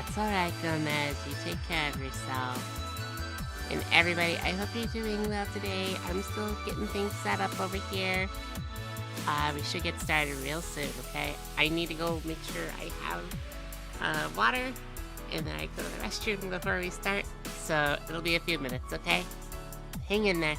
It's alright, Gomez. You take care of yourself. And everybody, I hope you're doing well today. I'm still getting things set up over here. We should get started real soon, okay? I need to go make sure I have water, and then I go to the restroom before we start. So it'll be a few minutes, okay? Hang in there.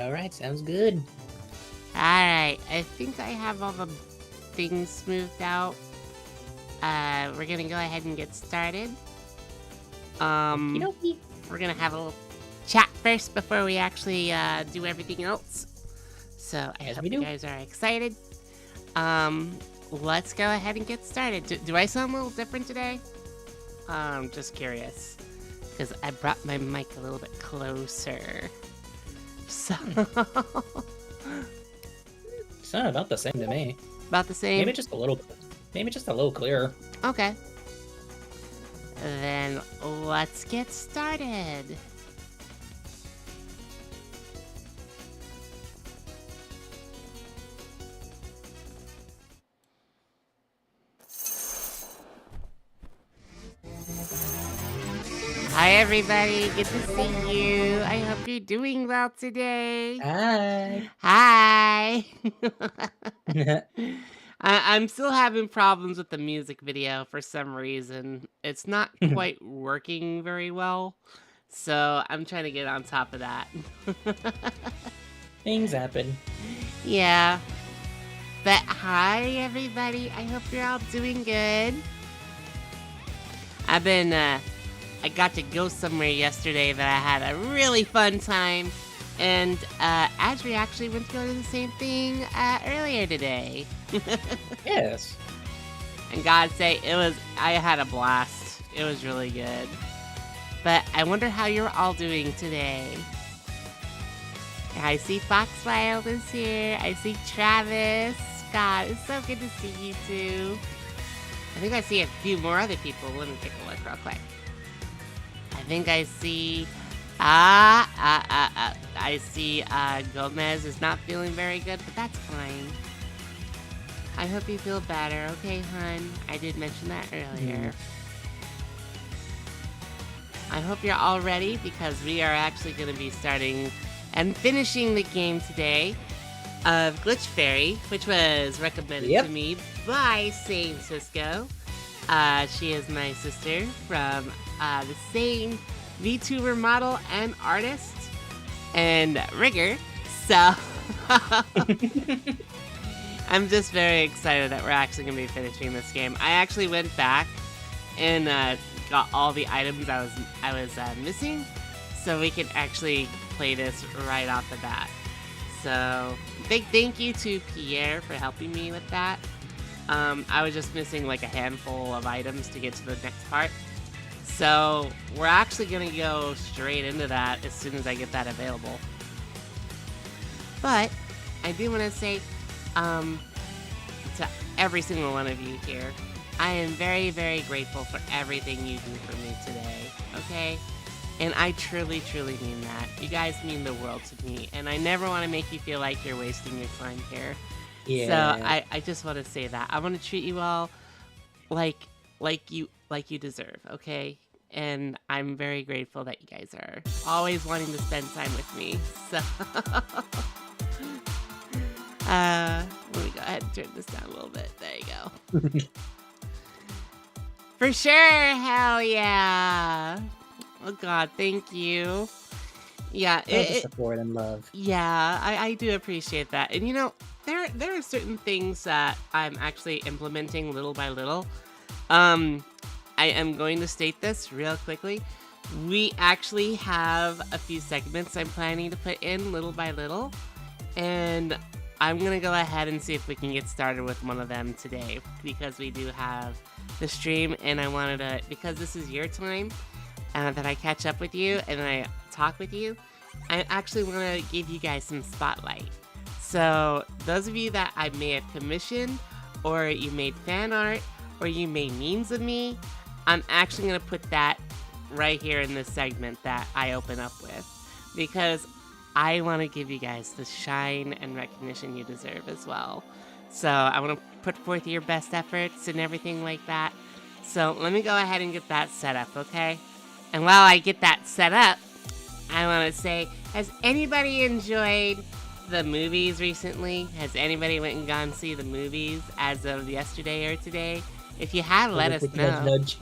Alright, sounds good. Alright, I think I have all the things smoothed out. We're gonna go ahead and get started. Okie dokie. We're gonna have a little chat first before we actually do everything else. So I hope you guys are excited. Let's go ahead and get started. Do I sound a little different today? Just curious. Because I brought my mic a little bit closer. So... Sound about the same to me. About the same? Maybe just a little clearer. Okay. Then let's get started. Hi everybody, good to see you. I hope you're doing well today. Hi. Hi. I'm still having problems with the music video for some reason. It's not quite working very well, so I'm trying to get on top of that. Things happen. Yeah. But hi everybody, I hope you're all doing good. I got to go somewhere yesterday that I had a really fun time, and Adri actually went to go to the same thing earlier today. Yes. And God say, I had a blast. It was really good. But I wonder how you're all doing today. I see Foxwild is here. I see Travis. God, it's so good to see you two. I think I see a few more other people. Let me take a look real quick. I think I see, I see, Gomez is not feeling very good, but that's fine. I hope you feel better, okay, hun? I did mention that earlier. I hope you're all ready, because we are actually going to be starting and finishing the game today of Glitch Fairy, which was recommended to me by Sane Cisco. She is my sister from the same VTuber model and artist and rigger. So I'm just very excited that we're actually going to be finishing this game. I actually went back and got all the items I was missing, so we can actually play this right off the bat. So big thank you to Pierre for helping me with that. I was just missing like a handful of items to get to the next part. So we're actually going to go straight into that as soon as I get that available. But I do want to say to every single one of you here, I am very, very grateful for everything you do for me today, okay? And I truly, truly mean that. You guys mean the world to me, and I never want to make you feel like you're wasting your time here. Yeah. So I just want to say that. I want to treat you all like you deserve, okay? And I'm very grateful that you guys are always wanting to spend time with me. So let me go ahead and turn this down a little bit. There you go. For sure, hell yeah. Oh God, thank you. Yeah, support and love. Yeah, I do appreciate that. And you know, there are certain things that I'm actually implementing little by little. I am going to state this real quickly. We actually have a few segments I'm planning to put in little by little, and I'm gonna go ahead and see if we can get started with one of them today, because we do have the stream, and I wanted to, because this is your time, that I catch up with you and I talk with you, I actually want to give you guys some spotlight. So those of you that I may have commissioned, or you made fan art, or you made memes of me, I'm actually going to put that right here in this segment that I open up with, because I want to give you guys the shine and recognition you deserve as well. So I want to put forth your best efforts and everything like that. So let me go ahead and get that set up, okay? And while I get that set up, I want to say, has anybody enjoyed the movies recently? Has anybody went and gone see the movies as of yesterday or today? If you have, let us know. Nudge.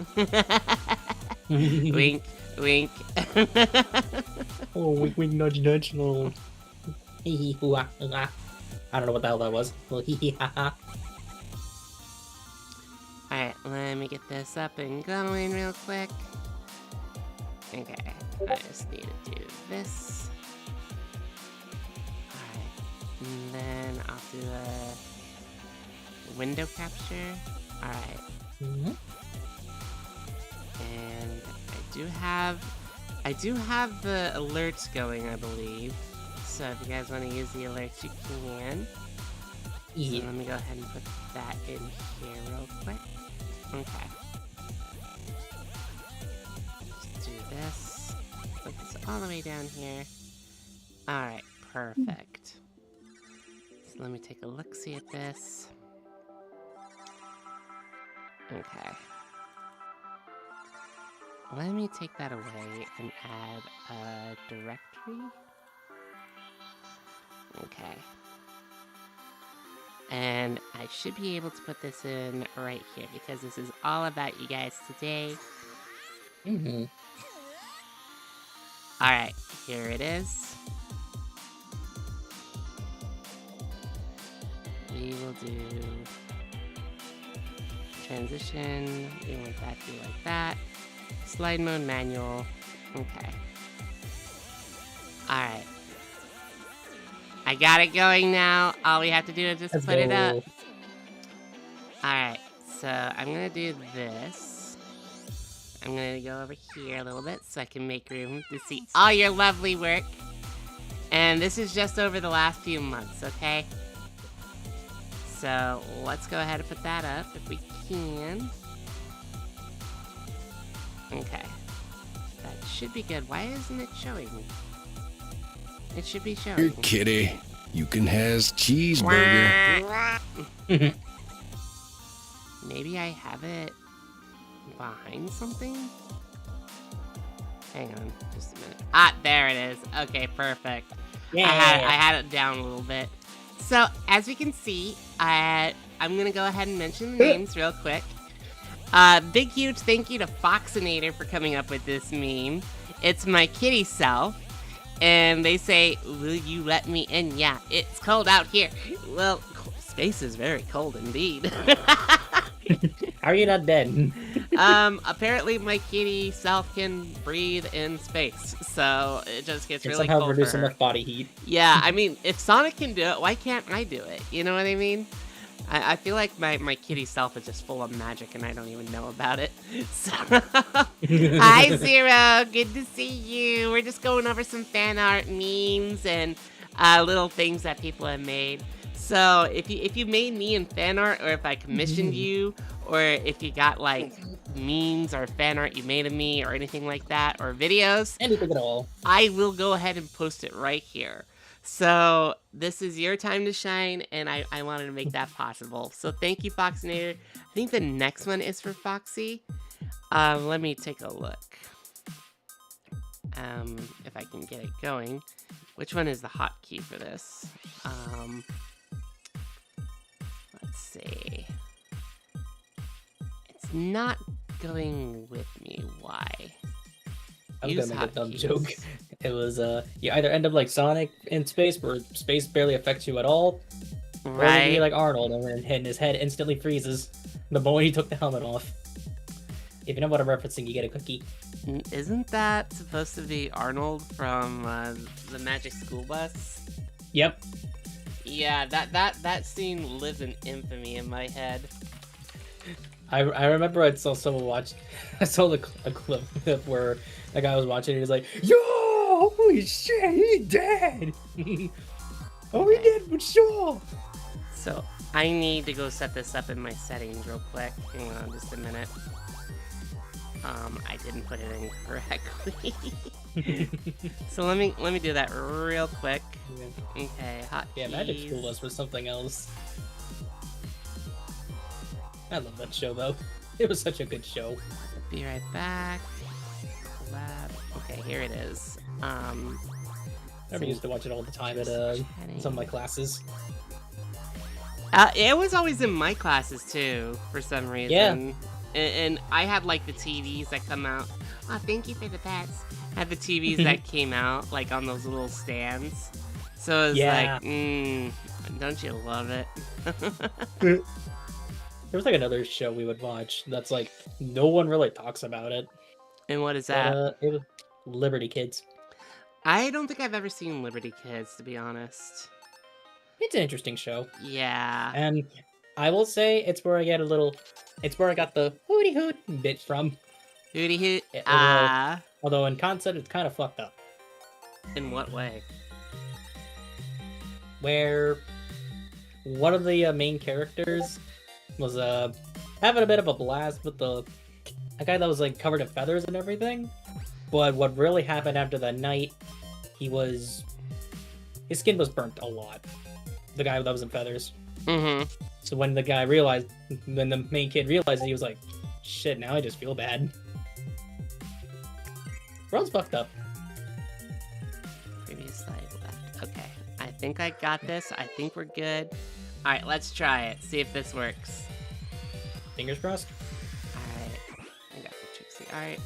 Wink, wink. Oh, wink, wink, nudge, nudge. No. I don't know what the hell that was. Alright, let me get this up and going real quick. Okay, I just need to do this. Alright, and then I'll do a window capture. Alright, Mhm. and I do have the alerts going, I believe. So if you guys want to use the alerts, you can. So Yeah. let me go ahead and put that in here real quick. Okay. Just do this. Put this all the way down here. Alright, perfect. So let me take a look-see at this. Okay. Let me take that away and add a directory. Okay. And I should be able to put this in right here because this is all about you guys today. Mm-hmm. Alright, here it is. We will do transition. We want that to be like that. Slide mode manual. Okay. Alright. I got it going now. All we have to do is just Let's put it up. go. Alright, so I'm gonna do this. I'm gonna go over here a little bit so I can make room to see all your lovely work. And this is just over the last few months, okay? So let's go ahead and put that up if we can. Okay. That should be good. Why isn't it showing? It should be showing. Here, kitty. You can has cheeseburger. Maybe I have it behind something? Hang on, just a minute. Ah, there it is. Okay, perfect. Yeah. I had it down a little bit. So, as we can see, I'm gonna go ahead and mention the names real quick. Big huge thank you to Foxinator for coming up with this meme. It's my kitty self. And they say, will you let me in? Yeah, it's cold out here. Well, space is very cold indeed. How are you not dead? Apparently my kitty self can breathe in space, so it just gets Can really somehow cold reduce for her. enough body heat. Yeah, I mean, if Sonic can do it, why can't I do it? You know what I mean? I feel like my kitty self is just full of magic and I don't even know about it. So, hi Zero, good to see you. We're just going over some fan art memes and little things that people have made. So if you made me in fan art, or if I commissioned you, or if you got like memes or fan art you made of me or anything like that, or videos, Anything at all. I will go ahead and post it right here. So this is your time to shine, and I wanted to make that possible. So thank you, Foxinator. I think the next one is for Foxy. Let me take a look. If I can get it going. Which one is the hotkey for this? Let's see. It's not going with me. Why? I was Use gonna make a dumb hotkeys. joke. It was you either end up like Sonic in space, where space barely affects you at all, or you Right? be like Arnold, and his head instantly freezes the moment he took the helmet off. If you know what I'm referencing, you get a cookie. Isn't that supposed to be Arnold from the Magic School Bus? Yep. Yeah, that scene lives in infamy in my head. I remember I saw someone watch. I saw a clip where the guy was watching. And he was like, "Yo, holy shit, he's dead." Oh, he did for sure. So I need to go set this up in my settings real quick. Hang on just a minute. I didn't put it in correctly. So let me do that real quick. Okay, hotkeys. Yeah, Magic School Bus was something else. I love that show though. It was such a good show. Be right back. Collab. Okay, here it is. I used to watch it all the time at some of my classes. It was always in my classes too, for some reason. Yeah. And I had like the TVs that come out. Oh, thank you for the pets. I had the TVs that came out like on those little stands. So it's Yeah. like, don't you love it? There was like another show we would watch that's like no one really talks about it. And what is But that? it was Liberty Kids. I don't think I've ever seen Liberty Kids, to be honest. It's an interesting show. Yeah. And I will say it's where I got the hooty hoot bit from. Hooty hoot. Although in concept it's kind of fucked up. In what way? Where one of the main characters was having a bit of a blast with a guy that was like covered in feathers and everything. But what really happened after that night, his skin was burnt a lot. The guy that was in feathers. Mm-hmm. So when the main kid realized it, he was like, shit, now I just feel bad. World's fucked up. Previous slide left. Okay. I think I got this. I think we're good. Alright, let's try it. See if this works. Fingers crossed. Alright. I got the Trixie. Alright.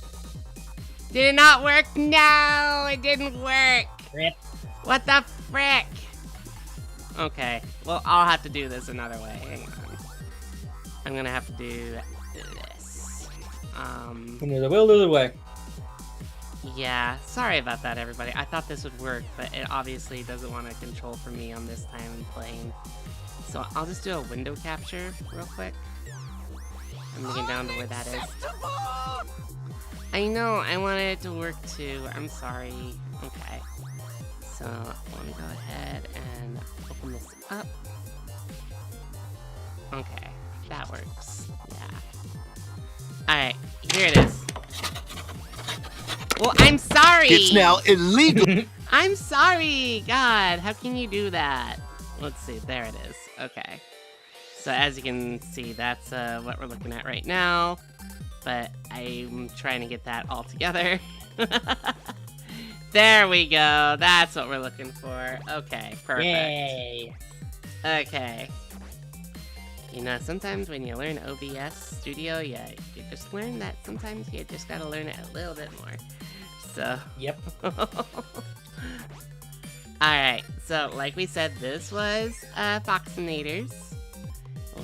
Did it not work? No! It didn't work! Rip. What the frick? Okay. Well, I'll have to do this another way. Hang on. I'm gonna have to do this. There's a will, there's a way. Yeah, sorry about that, everybody. I thought this would work, but it obviously doesn't want to control for me on this time I'm playing. So I'll just do a window capture real quick. I'm looking down to where that is. I know, I wanted it to work too. I'm sorry. Okay. So let me go ahead and open this up. Okay, that works. Yeah. Alright, here it is. Well, I'm sorry! It's now illegal. I'm sorry! God, how can you do that? Let's see, there it is. Okay. So as you can see, that's what we're looking at right now. But I'm trying to get that all together. There we go. That's what we're looking for. Okay, perfect. Yay! Okay. You know, sometimes when you learn OBS Studio, you just learn that sometimes you just gotta learn it a little bit more. So. Yep. Alright, so like we said, this was Foxinators.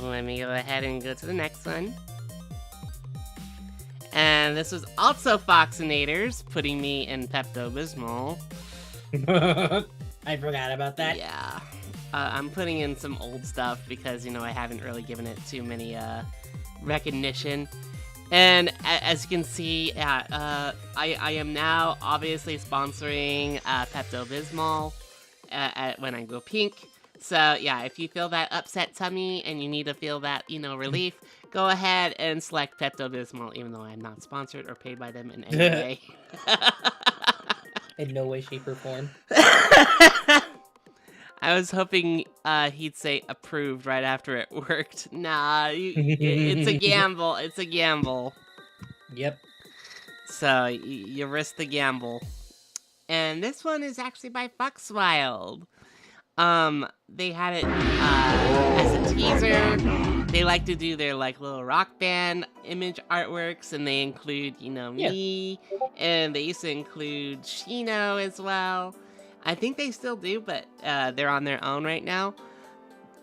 Let me go ahead and go to the next one. And this was also Foxinators, putting me in Pepto-Bismol. I forgot about that. Yeah. I'm putting in some old stuff because, you know, I haven't really given it too many recognition. And as you can see, I am now obviously sponsoring Pepto-Bismol when I go pink. So yeah, if you feel that upset tummy and you need to feel that, you know, relief, go ahead and select Pepto-Bismol, even though I'm not sponsored or paid by them in any way. In no way, shape, or form. I was hoping he'd say approved right after it worked. Nah, it's a gamble. It's a gamble. Yep. So you risk the gamble. And this one is actually by Foxwild. They had it as a teaser. They like to do their like little rock band image artworks, and they include, you know, me, and they used to include Shino as well. I think they still do, but they're on their own right now,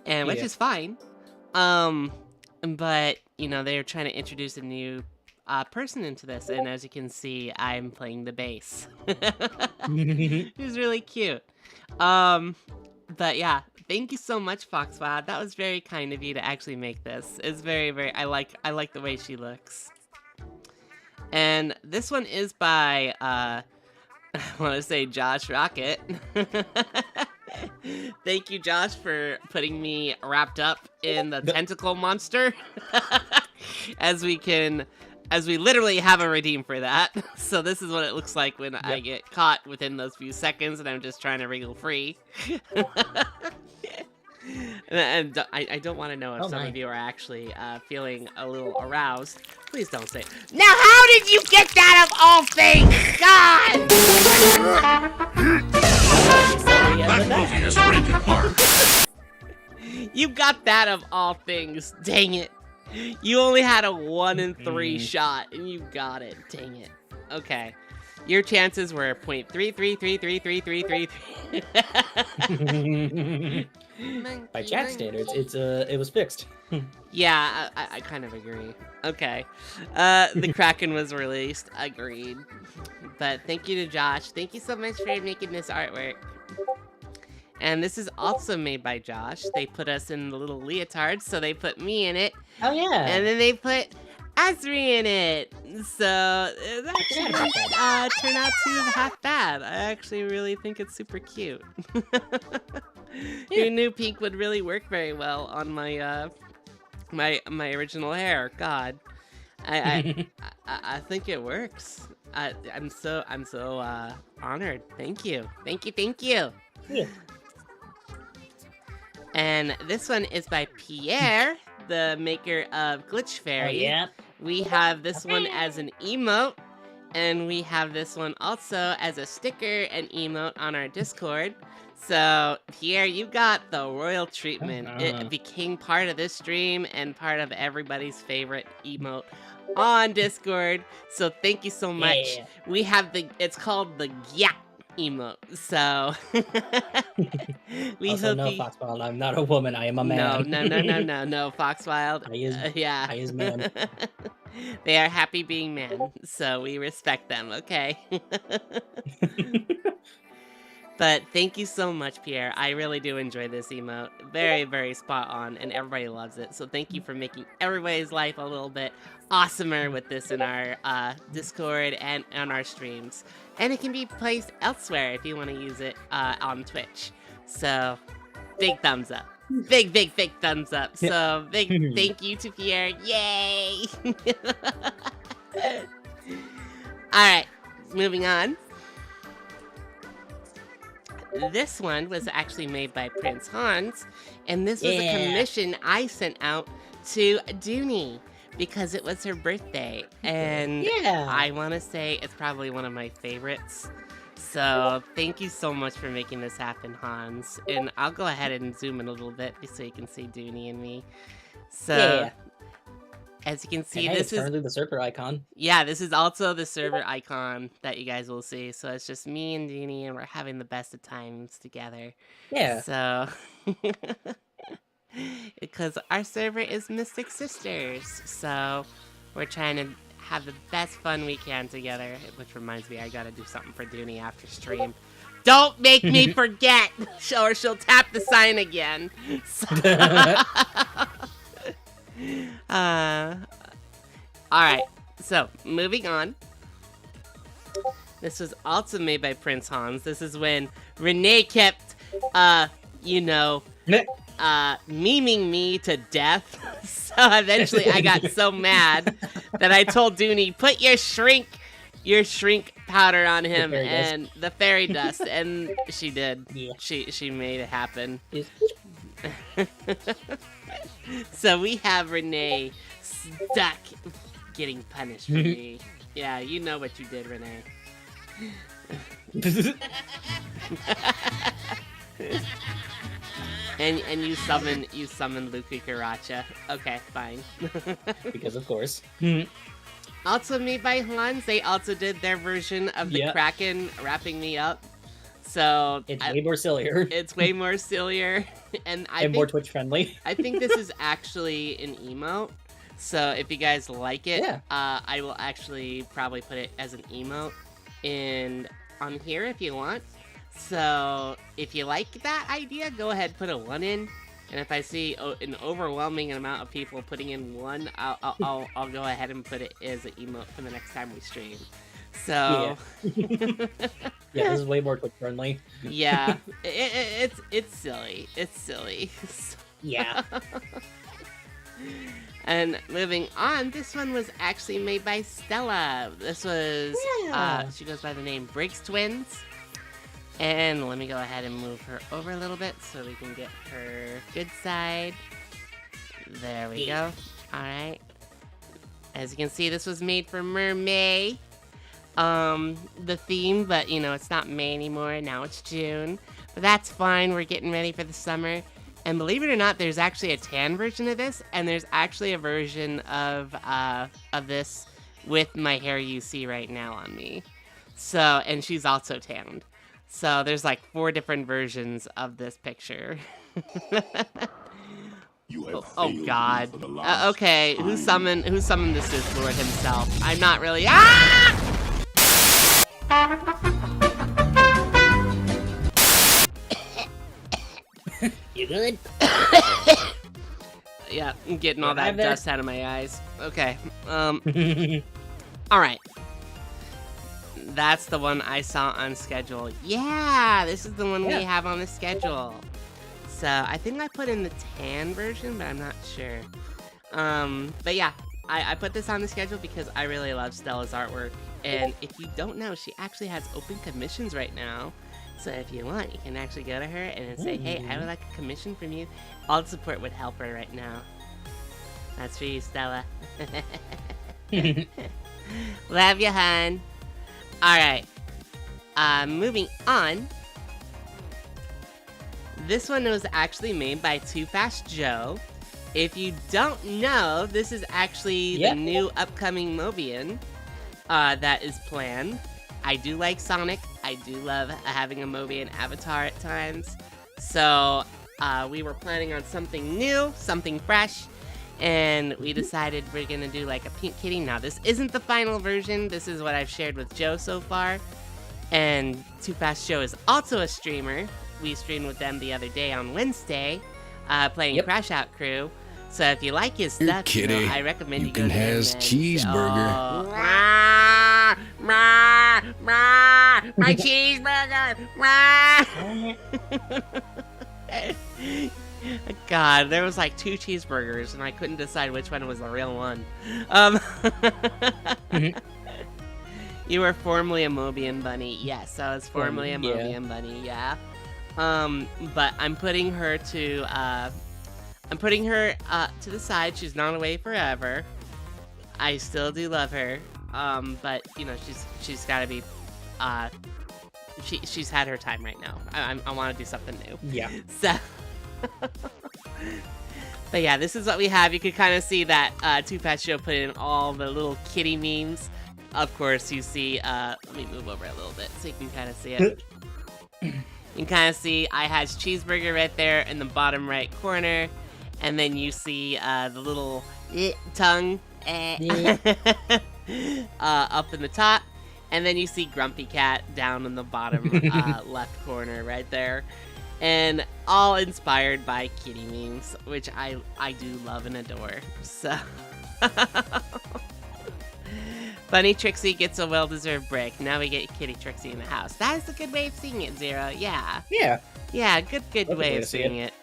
and which is fine. But you know, they're trying to introduce a new person into this, and as you can see, I'm playing the bass. He's really cute. But yeah, thank you so much, Foxwild. That was very kind of you to actually make this. It's very, very. I like the way she looks. And this one is by I want to say Josh Rocket. Thank you, Josh, for putting me wrapped up in the tentacle monster. As we literally have a redeem for that. So this is what it looks like when I get caught within those few seconds and I'm just trying to wriggle free. And I don't want to know if some of you are actually feeling a little aroused. Please don't say it. Now how did you get that of all things? God! That movie is rated R. You got that of all things. Dang it. You only had a 1 in 3 shot, and you got it. Dang it. Okay. Your chances were 0.33333333. By chat standards, it was fixed. Yeah, I kind of agree. Okay. The Kraken was released. Agreed. But thank you to Josh. Thank you so much for making this artwork. And this is also made by Josh. They put us in the little leotards, so they put me in it. Oh yeah. And then they put Asri in it. So it actually turned out to half bad. I actually really think it's super cute. Who knew pink would really work very well on my my original hair? God, I think it works. I'm so honored. Thank you. Yeah. And this one is by Pierre, the maker of Glitch Fairy. Oh, yeah. We have this one as an emote, and we have this one also as a sticker and emote on our Discord. So, Pierre, you got the royal treatment. It became part of this stream and part of everybody's favorite emote on Discord. So, thank you so much. Yeah. We have it's called the Gyat emote. So, we Also, hope no, you... Foxwild, I'm not a woman. I am a man. No, Foxwild. I is man. They are happy being men, so we respect them, okay? But thank you so much, Pierre. I really do enjoy this emote. Very, very spot on, and everybody loves it. So thank you for making everybody's life a little bit awesomer with this in our Discord and on our streams. And it can be placed elsewhere if you want to use it on Twitch. So, big thumbs up. Big thumbs up. So, big thank you to Pierre. Yay! Alright, moving on. This one was actually made by Prince Hans, and this was a commission I sent out to Dooney because it was her birthday, and I want to say it's probably one of my favorites. So thank you so much for making this happen, Hans. And I'll go ahead and zoom in a little bit so you can see Dooney and me. So as you can see, this is currently the server icon. Yeah, this is also the server icon that you guys will see. So it's just me and Dooney, and we're having the best of times together. Yeah. So because our server is Mystic Sisters, so we're trying to have the best fun we can together. Which reminds me, I gotta do something for Dooney after stream. Don't make me forget, or she'll tap the sign again. So alright, so moving on. This was also made by Prince Hans. This is when Renee kept, memeing me to death. So eventually I got so mad that I told Dooney, put your shrink powder on him and the fairy dust, and she did. Yeah. She made it happen. So we have Renee stuck getting punished for me. Yeah, you know what you did, Renee. and you summon Luku Karacha. Okay, fine. Because of course. Also made by Hans, they also did their version of the Kraken wrapping me up. So it's way more sillier. It's way more sillier, and I think more Twitch friendly. I think this is actually an emote. So if you guys like it, I will actually probably put it as an emote on here if you want. So if you like that idea, go ahead, put a 1 in. And if I see an overwhelming amount of people putting in 1, I'll go ahead and put it as an emote for the next time we stream. So this is way more Twitch friendly. Yeah, it's silly. It's silly. Yeah. And moving on, this one was actually made by Stella. This was she goes by the name Briggs Twins. And let me go ahead and move her over a little bit so we can get her good side. There we go. Alright. As you can see, this was made for Mermay. The theme, but it's not May anymore. Now it's June. But that's fine. We're getting ready for the summer. And believe it or not, there's actually a tan version of this, and there's actually a version of this with my hair you see right now on me. So, and she's also tanned. So there's like 4 different versions of this picture. Oh God. Okay, who summoned the Sith Lord himself? I'm not really. Ah! You good? Yeah, I'm getting all What that happened there? dust out of my eyes. Okay. All right. That's the one I saw on schedule. Yeah, this is the one we have on the schedule. So I think I put in the tan version, but I'm not sure. But yeah, I put this on the schedule because I really love Stella's artwork. And if you don't know, she actually has open commissions right now. So if you want, you can actually go to her and say, hey, I would like a commission from you. All the support would help her right now. That's for you, Stella. Love you, hun. Alright. Moving on. This one was actually made by Too Fast Joe. If you don't know, this is actually the new upcoming Mobian that is planned. I do like Sonic. I do love having a Mobian avatar at times. So we were planning on something new, something fresh, and we decided we're gonna do like a pink kitty. Now this isn't the final version. This is what I've shared with Joe so far. And Too Fast Joe is also a streamer. We streamed with them the other day on Wednesday, playing Crash Out Crew. So if you like his stuff, kitty. I recommend you go can to him has and- cheeseburger. Oh. My cheeseburger! God, there was like 2 cheeseburgers, and I couldn't decide which one was the real one. You were formerly a Mobian bunny. Yes, I was formerly a Mobian bunny. Yeah. But I'm putting her to to the side. She's not away forever. I still do love her. But you know, she's got to be. She's had her time right now. I want to do something new. Yeah. So. But yeah, this is what we have. You can kind of see that Too Fast Joe put in all the little kitty memes. Of course, you see. Let me move over a little bit so you can kind of see it. You can kind of see I has cheeseburger right there in the bottom right corner, and then you see the little tongue up in the top, and then you see Grumpy Cat down in the bottom left corner right there. And all inspired by kitty memes, which I do love and adore. So, Bunny Trixie gets a well-deserved break. Now we get Kitty Trixie in the house. That is a good way of seeing it, Zero. Yeah. Yeah. Yeah, good way of seeing it.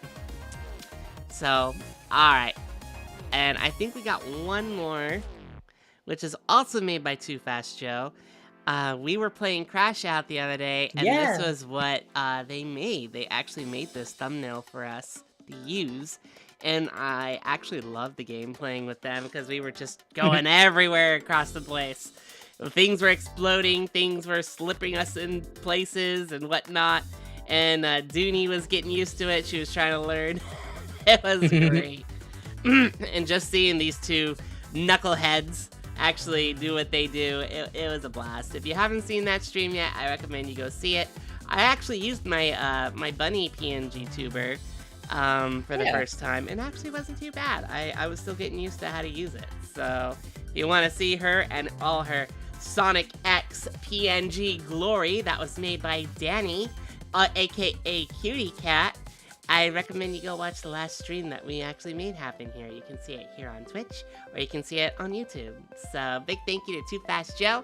So, alright. And I think we got one more, which is also made by Too Fast Joe. We were playing Crash Out the other day, and this was what they made. They actually made this thumbnail for us to use, and I actually loved the game playing with them because we were just going everywhere across the place. Things were exploding, things were slipping us in places and whatnot, and Dooney was getting used to it. She was trying to learn. It was great. And just seeing these two knuckleheads actually do what they do, it was a blast. If you haven't seen that stream yet, I recommend you go see it. I actually used my my bunny PNG tuber for the first time, and actually wasn't too bad. I was still getting used to how to use it. So if you want to see her and all her Sonic X PNG glory that was made by Danny, aka Cutie Cat, I recommend you go watch the last stream that we actually made happen here. You can see it here on Twitch, or you can see it on YouTube. So, big thank you to Too Fast Joe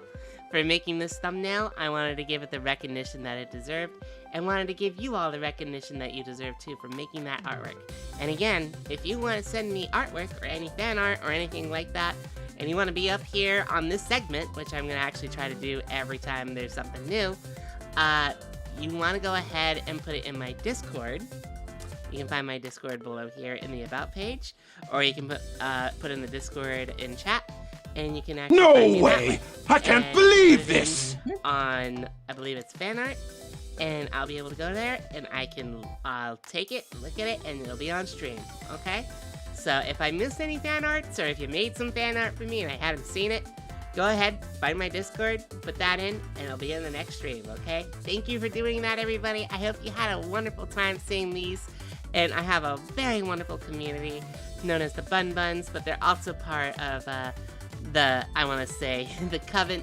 for making this thumbnail. I wanted to give it the recognition that it deserved, and wanted to give you all the recognition that you deserve too for making that artwork. And again, if you want to send me artwork, or any fan art, or anything like that, and you want to be up here on this segment, which I'm going to actually try to do every time there's something new, you want to go ahead and put it in my Discord. You can find my Discord below here in the About page, or you can put in the Discord in chat, and you can actually find me that way. I can't And believe put it in this! On, I believe it's fan art, and I'll be able to go there, and I'll take it, look at it, and it'll be on stream, okay? So if I missed any fan arts, or if you made some fan art for me and I hadn't seen it, go ahead, find my Discord, put that in, and it'll be in the next stream, okay? Thank you for doing that, everybody. I hope you had a wonderful time seeing these. And I have a very wonderful community known as the Bun Buns, but they're also part of the Coven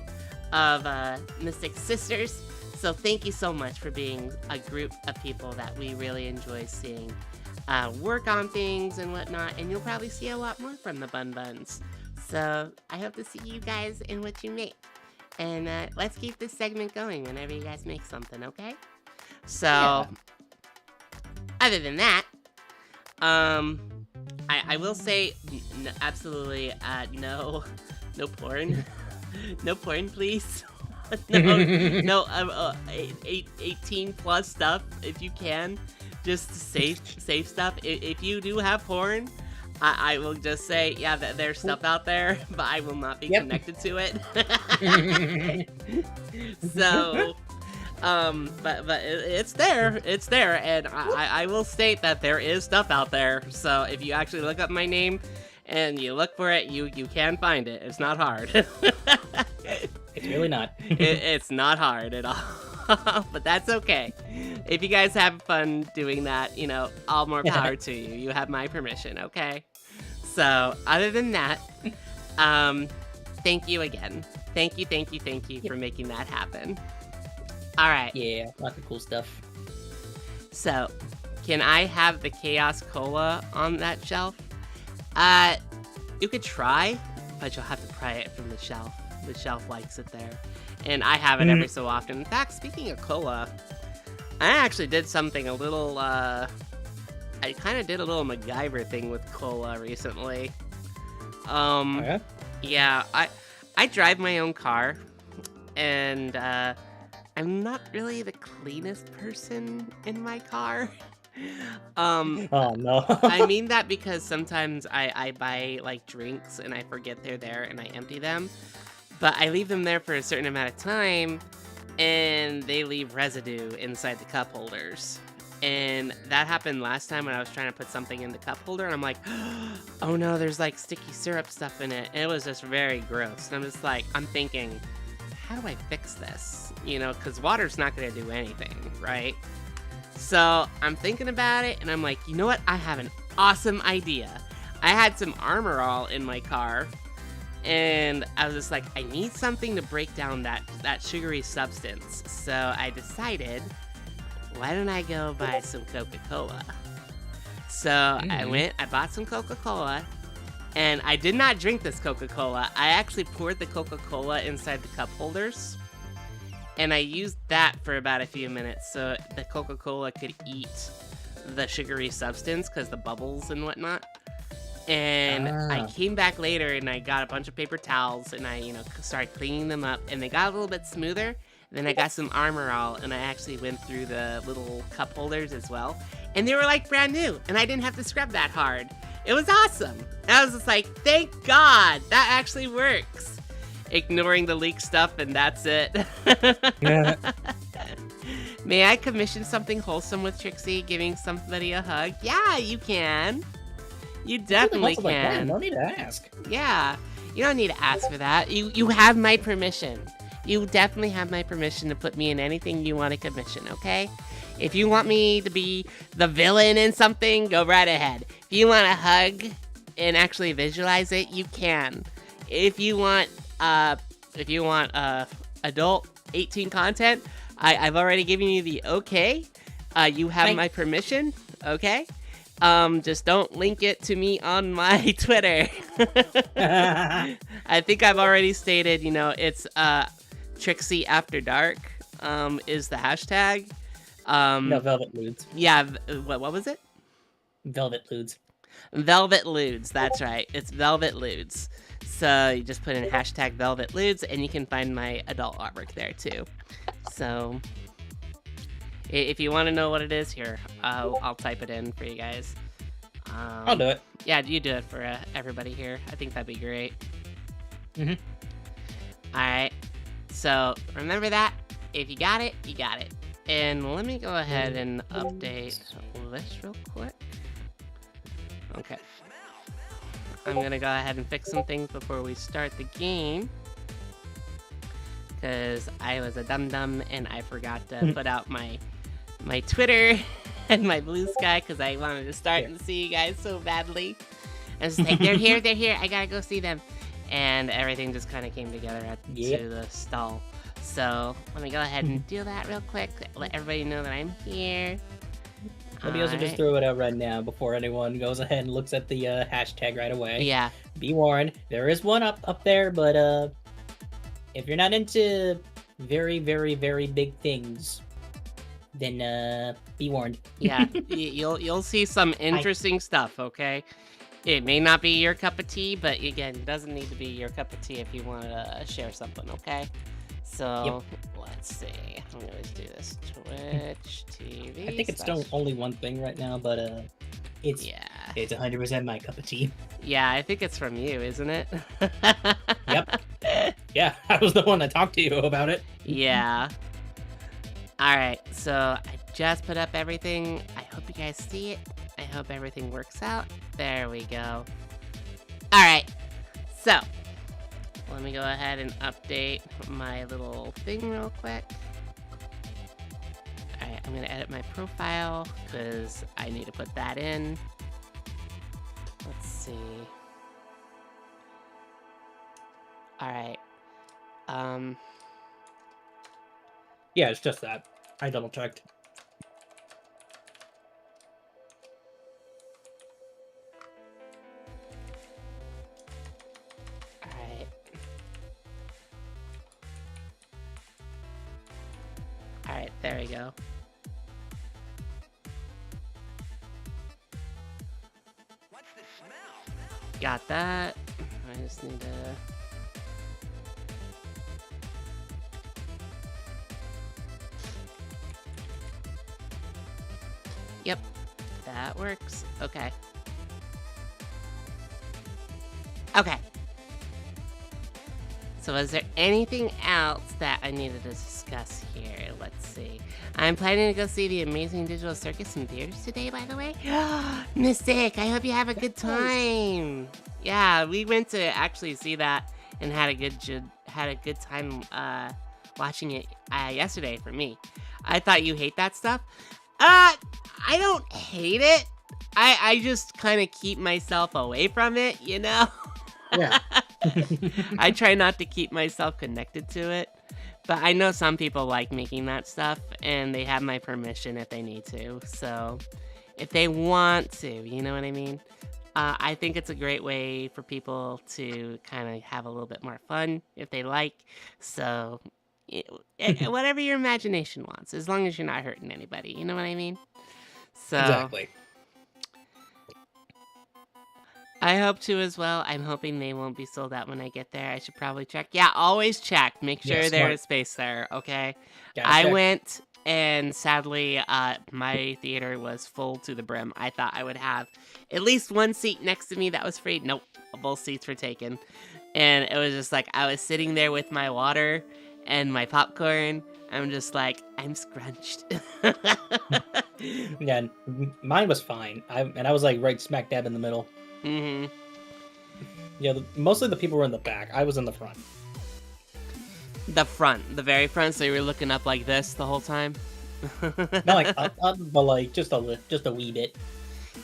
of Mystic Sisters. So thank you so much for being a group of people that we really enjoy seeing work on things and whatnot. And you'll probably see a lot more from the Bun Buns. So I hope to see you guys in what you make. And let's keep this segment going whenever you guys make something, okay? So... Yeah. Other than that, I will say absolutely no porn, no porn, please. no 18 plus stuff if you can, just safe stuff. If you do have porn, I will just say yeah that there's stuff out there, but I will not be connected to it. So. But it's there, and I will state that there is stuff out there, so if you actually look up my name, and you look for it, you can find it. It's not hard. It's really not. It's not hard at all, but that's okay. If you guys have fun doing that, you know, all more power to you. You have my permission, okay? So, other than that, thank you again. Thank you for making that happen. Alright. Yeah, lots of cool stuff. So, can I have the Chaos Cola on that shelf? You could try, but you'll have to pry it from the shelf. The shelf likes it there. And I have it every so often. In fact, speaking of cola, I actually did something a little, I kind of did a little MacGyver thing with cola recently. Yeah, I drive my own car, and, I'm not really the cleanest person in my car. Oh no. I mean that because sometimes I buy like drinks and I forget they're there and I empty them. But I leave them there for a certain amount of time and they leave residue inside the cup holders. And that happened last time when I was trying to put something in the cup holder and I'm like, oh no, there's like sticky syrup stuff in it. And it was just very gross. And I'm just like, I'm thinking, how do I fix this? You know, because water's not going to do anything, right? So I'm thinking about it, and I'm like, you know what? I have an awesome idea. I had some Armor All in my car, and I was just like, I need something to break down that sugary substance. So I decided, why don't I go buy some Coca-Cola? So I bought some Coca-Cola, and I did not drink this Coca-Cola. I actually poured the Coca-Cola inside the cup holders. And I used that for about a few minutes so the Coca-Cola could eat the sugary substance because the bubbles and whatnot. And I came back later and I got a bunch of paper towels and I, started cleaning them up and they got a little bit smoother. Then I got some Armor All and I actually went through the little cup holders as well. And they were like brand new and I didn't have to scrub that hard. It was awesome. And I was just like, thank God, that actually works. Ignoring the leak stuff and that's it. May I commission something wholesome with Trixie, giving somebody a hug? Yeah, you can. You definitely can. Like that. No need to ask. Yeah, you don't need to ask for that. You have my permission. You definitely have my permission to put me in anything you want to commission, okay? If you want me to be the villain in something, go right ahead. If you want a hug and actually visualize it, you can. If you want adult 18 content, I've already given you the okay. You have my permission, okay? Just don't link it to me on my Twitter. I think I've already stated, it's Trixie After Dark is the hashtag. No, Velvet Ludes. Yeah, what was it? Velvet Ludes. Velvet Ludes, that's right. It's Velvet Ludes. So you just put in hashtag Velvet Ludes and you can find my adult artwork there too. So if you want to know what it is, here, I'll type it in for you guys. I'll do it. Yeah, you do it for everybody here. I think that'd be great. Mm-hmm. Alright, so remember that. If you got it, you got it. And let me go ahead and update this real quick. Okay. I'm gonna go ahead and fix some things before we start the game. because I was a dum-dum and I forgot to put out my Twitter and my Blue Sky because I wanted to start and see you guys so badly. I was just like, they're here, I gotta go see them. And everything just kind of came together to the stall. So let me go ahead and do that real quick. Let everybody know that I'm here. Maybe also just throw it out right now before anyone goes ahead and looks at the hashtag right away. Yeah. Be warned, there is one up there, but if you're not into very, very, very big things, then be warned. Yeah, you'll see some interesting stuff, okay? It may not be your cup of tea, but again, it doesn't need to be your cup of tea if you want to share something, okay? So, let's see. I'm going to do this. Twitch TV. I think it's still only one thing right now, but it's 100% my cup of tea. Yeah, I think it's from you, isn't it? Yep. Yeah, I was the one that talked to you about it. Yeah. Alright, so I just put up everything. I hope you guys see it. I hope everything works out. There we go. Alright, so let me go ahead and update my little thing real quick. Alright, I'm going to edit my profile because I need to put that in. Let's see. Alright. Yeah, it's just that. I double checked. Alright. Alright, there we go. What's the smell? Got that. I just need to... Yep, that works. Okay. Okay. So is there anything else that I needed to discuss here? Let's see. I'm planning to go see the Amazing Digital Circus in theaters today, by the way. Mystic, I hope you have a good time. Yeah, we went to actually see that and had a good time watching it yesterday for me. I thought you hate that stuff. I don't hate it. I just kind of keep myself away from it, you know? Yeah. I try not to keep myself connected to it. But I know some people like making that stuff, and they have my permission if they need to. So, if they want to, you know what I mean? I think it's a great way for people to kind of have a little bit more fun if they like. So, whatever your imagination wants, as long as you're not hurting anybody, you know what I mean? So, Exactly. I hope to as well. I'm hoping they won't be sold out when I get there. I should probably check. Yeah, always check. Make sure Yeah, there smart. is space there, okay? Gotta I check. went, and sadly, my theater was full to the brim. I thought I would have at least one seat next to me that was free. Nope, both seats were taken. And it was just like, I was sitting there with my water and my popcorn. I'm just like, I'm scrunched. Yeah, mine was fine. I was like right smack dab in the middle. Mm-hmm. Yeah, mostly the people were in the back. I was in the front. The front, the very front, so you were looking up like this the whole time? Not like up, but like just a wee bit.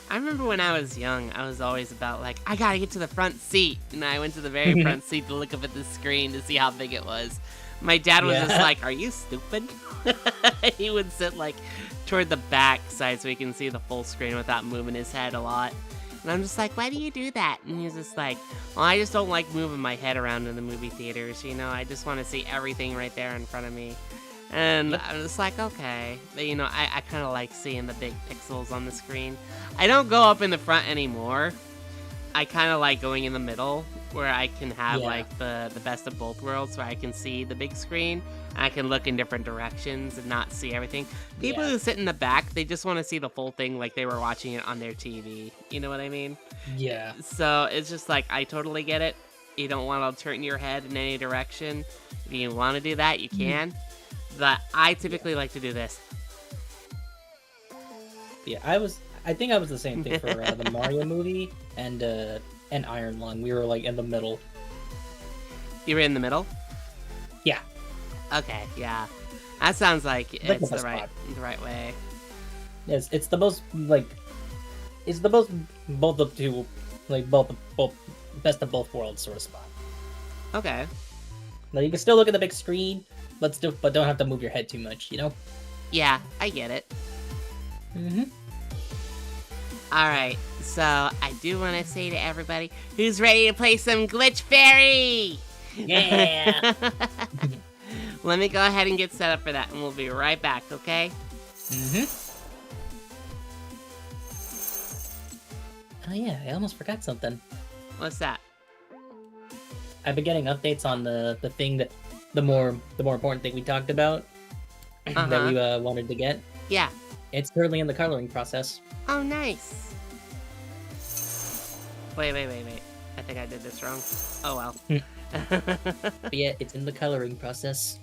I remember when I was young, I was always about like, I gotta get to the front seat. And I went to the very front seat to look up at the screen to see how big it was. My dad was just like, are you stupid? He would sit like toward the back side so he can see the full screen without moving his head a lot. And I'm just like, why do you do that? And he's just like, well, I just don't like moving my head around in the movie theaters, you know? I just want to see everything right there in front of me. And I'm just like, okay. But, you know, I kind of like seeing the big pixels on the screen. I don't go up in the front anymore. I kind of like going in the middle where I can have like the best of both worlds, where I can see the big screen. I can look in different directions and not see everything. People who sit in the back, they just want to see the full thing like they were watching it on their TV. You know what I mean? Yeah. So it's just like, I totally get it. You don't want to turn your head in any direction. If you want to do that, you can. But I typically like to do this. Yeah, I think I was the same thing for the Mario movie and Iron Lung. We were like in the middle. You were in the middle? Yeah. Okay, yeah. That sounds like Like it's the the right way. Yes, it's the most like, it's the most both of two, like both best of both worlds sort of spot. Okay. Like you can still look at the big screen, but don't have to move your head too much, you know? Yeah, I get it. Mm-hmm. Alright, so I do want to say to everybody who's ready to play some Glitch Fairy! Yeah. Let me go ahead and get set up for that, and we'll be right back, okay? Mm-hmm. Oh yeah, I almost forgot something. What's that? I've been getting updates on the thing that the more important thing we talked about that we wanted to get. Yeah. It's currently in the coloring process. Oh, nice. Wait. I think I did this wrong. Oh, well. But yeah, it's in the coloring process.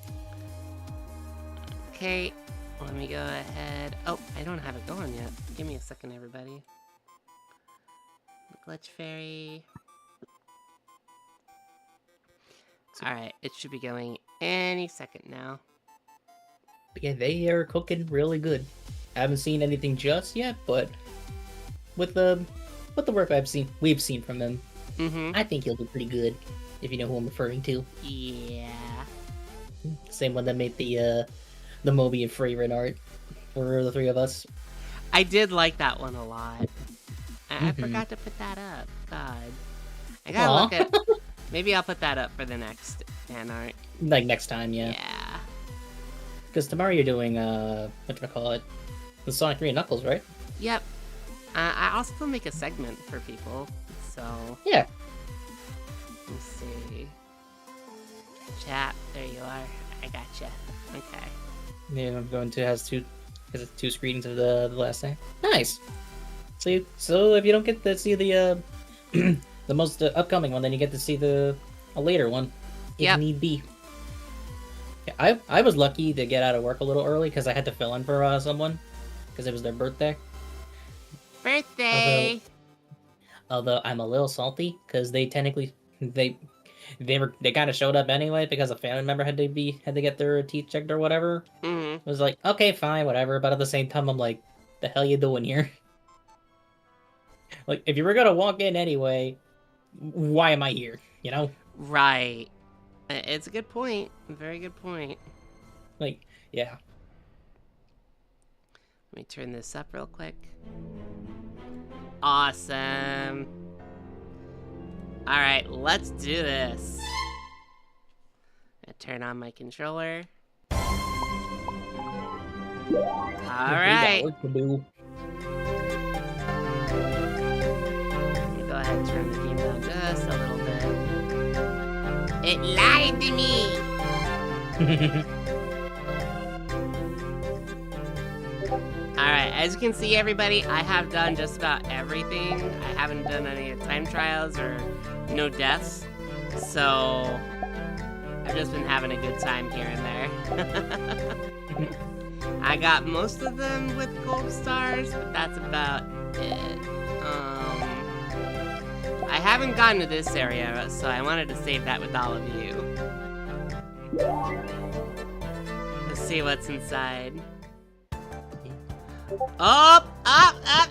Okay, let me go ahead. Oh, I don't have it going yet. Give me a second, everybody. Glitch Fairy. Alright, it should be going any second now. But yeah, they are cooking really good. I haven't seen anything just yet, but with the work we've seen from them, I think he'll do pretty good. If you know who I'm referring to. Yeah. Same one that made the Moby and Fragrant art for the three of us. I did like that one a lot. I forgot to put that up. God. I gotta look at... Maybe I'll put that up for the next fan art. Like next time, yeah. Yeah. Because tomorrow you're doing, whatchamacallit? The Sonic 3 and Knuckles, right? Yep. I'll still make a segment for people, so... Yeah. Let's see. Chat, there you are. I gotcha. Okay. Yeah, I'm going to has two screenings of the last night. Nice. So if you don't get to see the the most upcoming one, then you get to see a later one, if need be. Yeah, I was lucky to get out of work a little early because I had to fill in for someone because it was their birthday. Birthday. Although I'm a little salty because they technically they kind of showed up anyway because a family member had to get their teeth checked or whatever. It was like, okay, fine, whatever. But at the same time, I'm like, the hell you doing here? Like, if you were gonna walk in anyway, why am I here? You know? Right. It's a good point. A very good point. Like, yeah. Let me turn this up real quick. Awesome. Alright, let's do this. I'm gonna turn on my controller. Alright. Work to do. Let me go ahead and turn the game down just a little bit. It lied to me! Alright, as you can see, everybody, I have done just about everything. I haven't done any time trials or no deaths, so I've just been having a good time here and there. I got most of them with gold stars, but that's about it. I haven't gotten to this area, so I wanted to save that with all of you. Let's see what's inside. Up!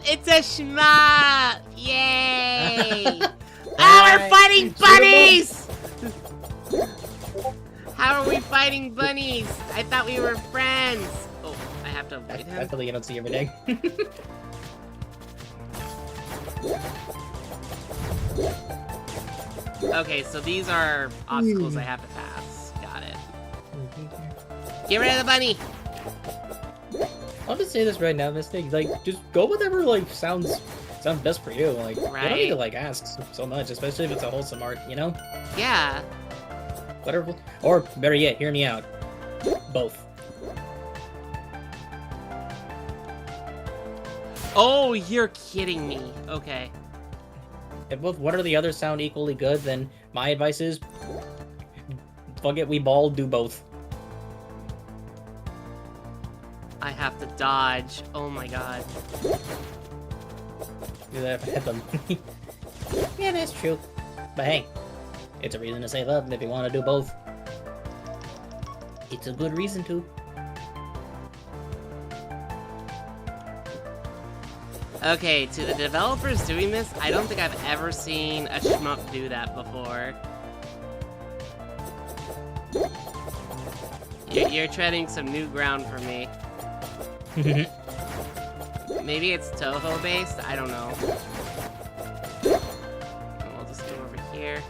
It's a shmup! Yay! We're fighting bunnies! How are we fighting bunnies? I thought we were friends. Oh, I have to avoid him. That's something you don't see every day. Okay, so these are obstacles I have to pass. Got it. Get rid of the bunny! I'll just say this right now, this thing, like, just go whatever, like, sounds best for you. Like, you don't need to, like, ask so much, especially if it's a wholesome art, you know? Yeah. Whatever, or better yet, hear me out. Both. Oh, you're kidding me. Okay. If both one or the other sound equally good, then my advice is, fuck it, we ball, do both. I have to dodge. Oh my god. Do that if I hit them. Yeah, that's true. But hey, it's a reason to save up if you want to do both. It's a good reason to. Okay, to the developers doing this, I don't think I've ever seen a shmup do that before. You're treading some new ground for me. Maybe it's Toho based? I don't know. We'll just go over here.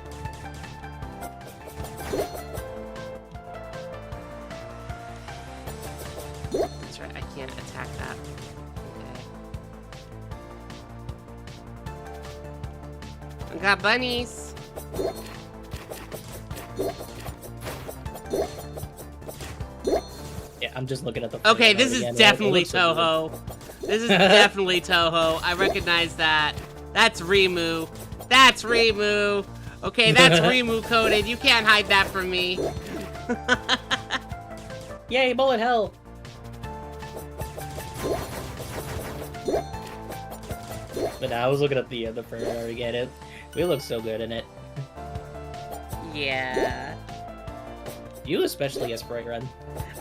That's right, I can't attack that. Okay. I got bunnies! Yeah, I'm just looking at the. Okay, photo this is again. definitely It looks so Toho. This is definitely Toho. I recognize that. That's Rimu. That's Rimu. Okay, that's Rimu coded. You can't hide that from me. good. Yay, bullet hell! But I was looking at the photo again. It we look so good in it. Yeah. You especially as Sprite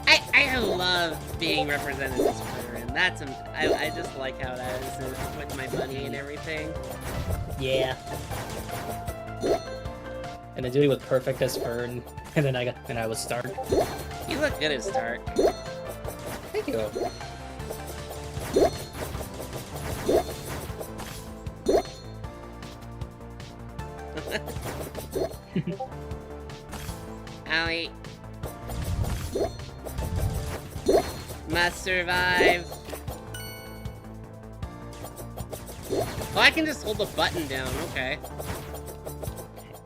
I love being represented as Friggin. That's I just like how that is with my bunny and everything. Yeah. And then doing it with perfect as Fern, and then I was Stark. You look good as Stark. Thank you. Owie. Must survive. Oh, I can just hold the button down. Okay.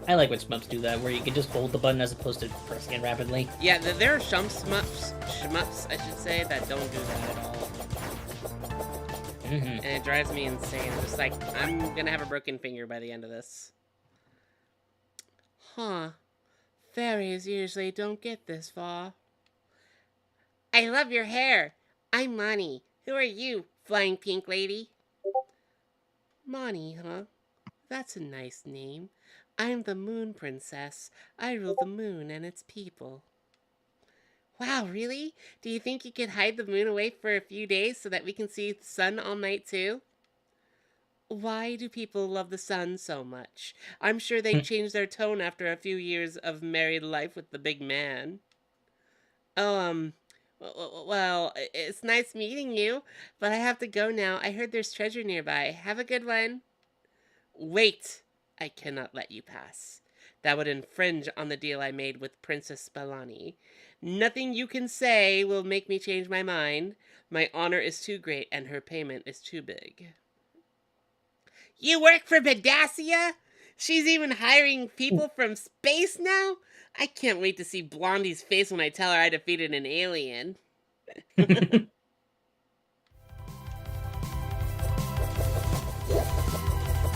I like when shmups do that, where you can just hold the button as opposed to pressing it rapidly. Yeah, there are shmups, I should say, that don't do that at all. And it drives me insane. I'm just like, I'm gonna have a broken finger by the end of this. Huh. Fairies usually don't get this far. I love your hair. I'm Moni. Who are you, flying pink lady? Moni, huh? That's a nice name. I'm the Moon Princess. I rule the moon and its people. Wow, really? Do you think you could hide the moon away for a few days so that we can see the sun all night too? Why do people love the sun so much? I'm sure they'd change their tone after a few years of married life with the big man. Oh, well, it's nice meeting you, but I have to go now. I heard there's treasure nearby. Have a good one. Wait! I cannot let you pass. That would infringe on the deal I made with Princess Spalani. Nothing you can say will make me change my mind. My honor is too great and her payment is too big. You work for Pedassia? She's even hiring people from space now? I can't wait to see Blondie's face when I tell her I defeated an alien.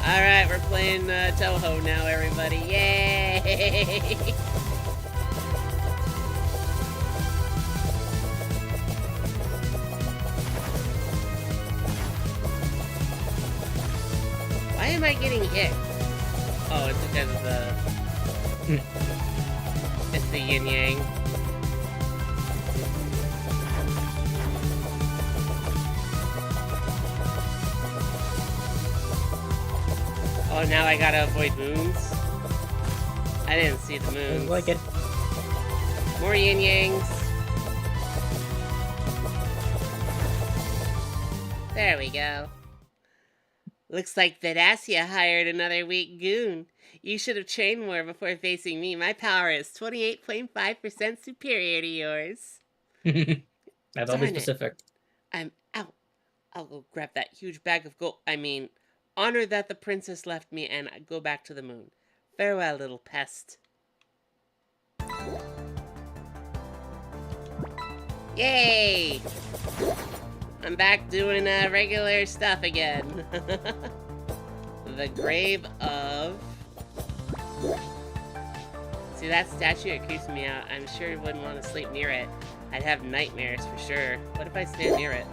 Alright, we're playing Toho now, everybody. Yay! Why am I getting hit? Oh, it's because of the... It's the yin-yang. Oh, now I gotta avoid moons? I didn't see the moons. Like it. More yin-yangs. There we go. Looks like Pedassia hired another weak goon. You should have trained more before facing me. My power is 28.5% superior to yours. That's always Darn it. specific. I'm out. I'll go grab that huge bag of gold. I mean, honor that the princess left me and I go back to the moon. Farewell, little pest. Yay! I'm back doing regular stuff again. The grave of... See, that statue, it creeps me out. I'm sure I wouldn't want to sleep near it. I'd have nightmares for sure. What if I stand near it?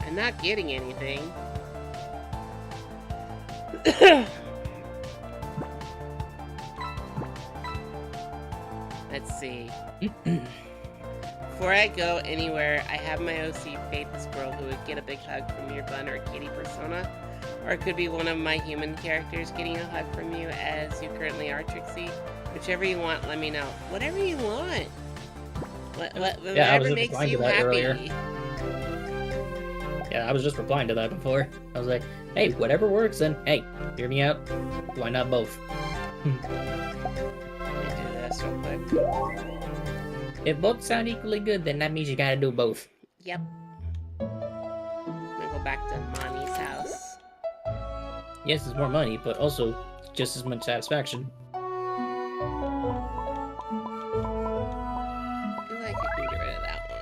I'm not getting anything. Let's see. Before I go anywhere, I have my OC Faith the Squirrel who would get a big hug from your bun or kitty persona. Or it could be one of my human characters getting a hug from you as you currently are, Trixie. Whichever you want, let me know. Whatever you want. Whatever just makes replying you to that happy. earlier. Yeah, I was just replying to that before. I was like, hey, whatever works, and hey, hear me out. Why not both? Let me do this real quick. If both sound equally good, then that means you gotta do both. Yep. I'm gonna go back to Mommy's house. Yes, it's more money, but also just as much satisfaction. I feel like I can get rid of that one.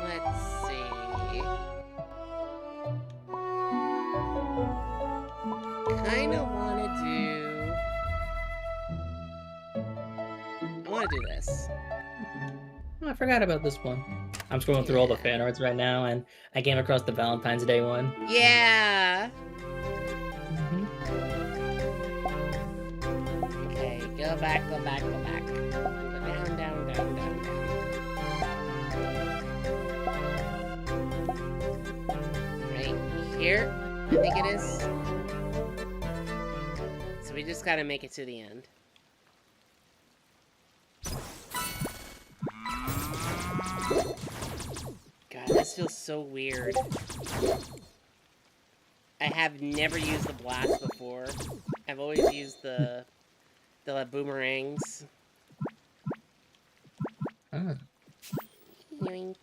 Let's see. Kinda wanna do this. Oh, I forgot about this one. I'm scrolling through all the fan arts right now, and I came across the Valentine's Day one. Yeah! Mhm. Okay, go back, go back, go back. Go down, down, down, down, down. Right here, I think it is. So we just gotta make it to the end. God, this feels so weird. I have never used the blast before. I've always used the boomerangs. Ah. Yoink.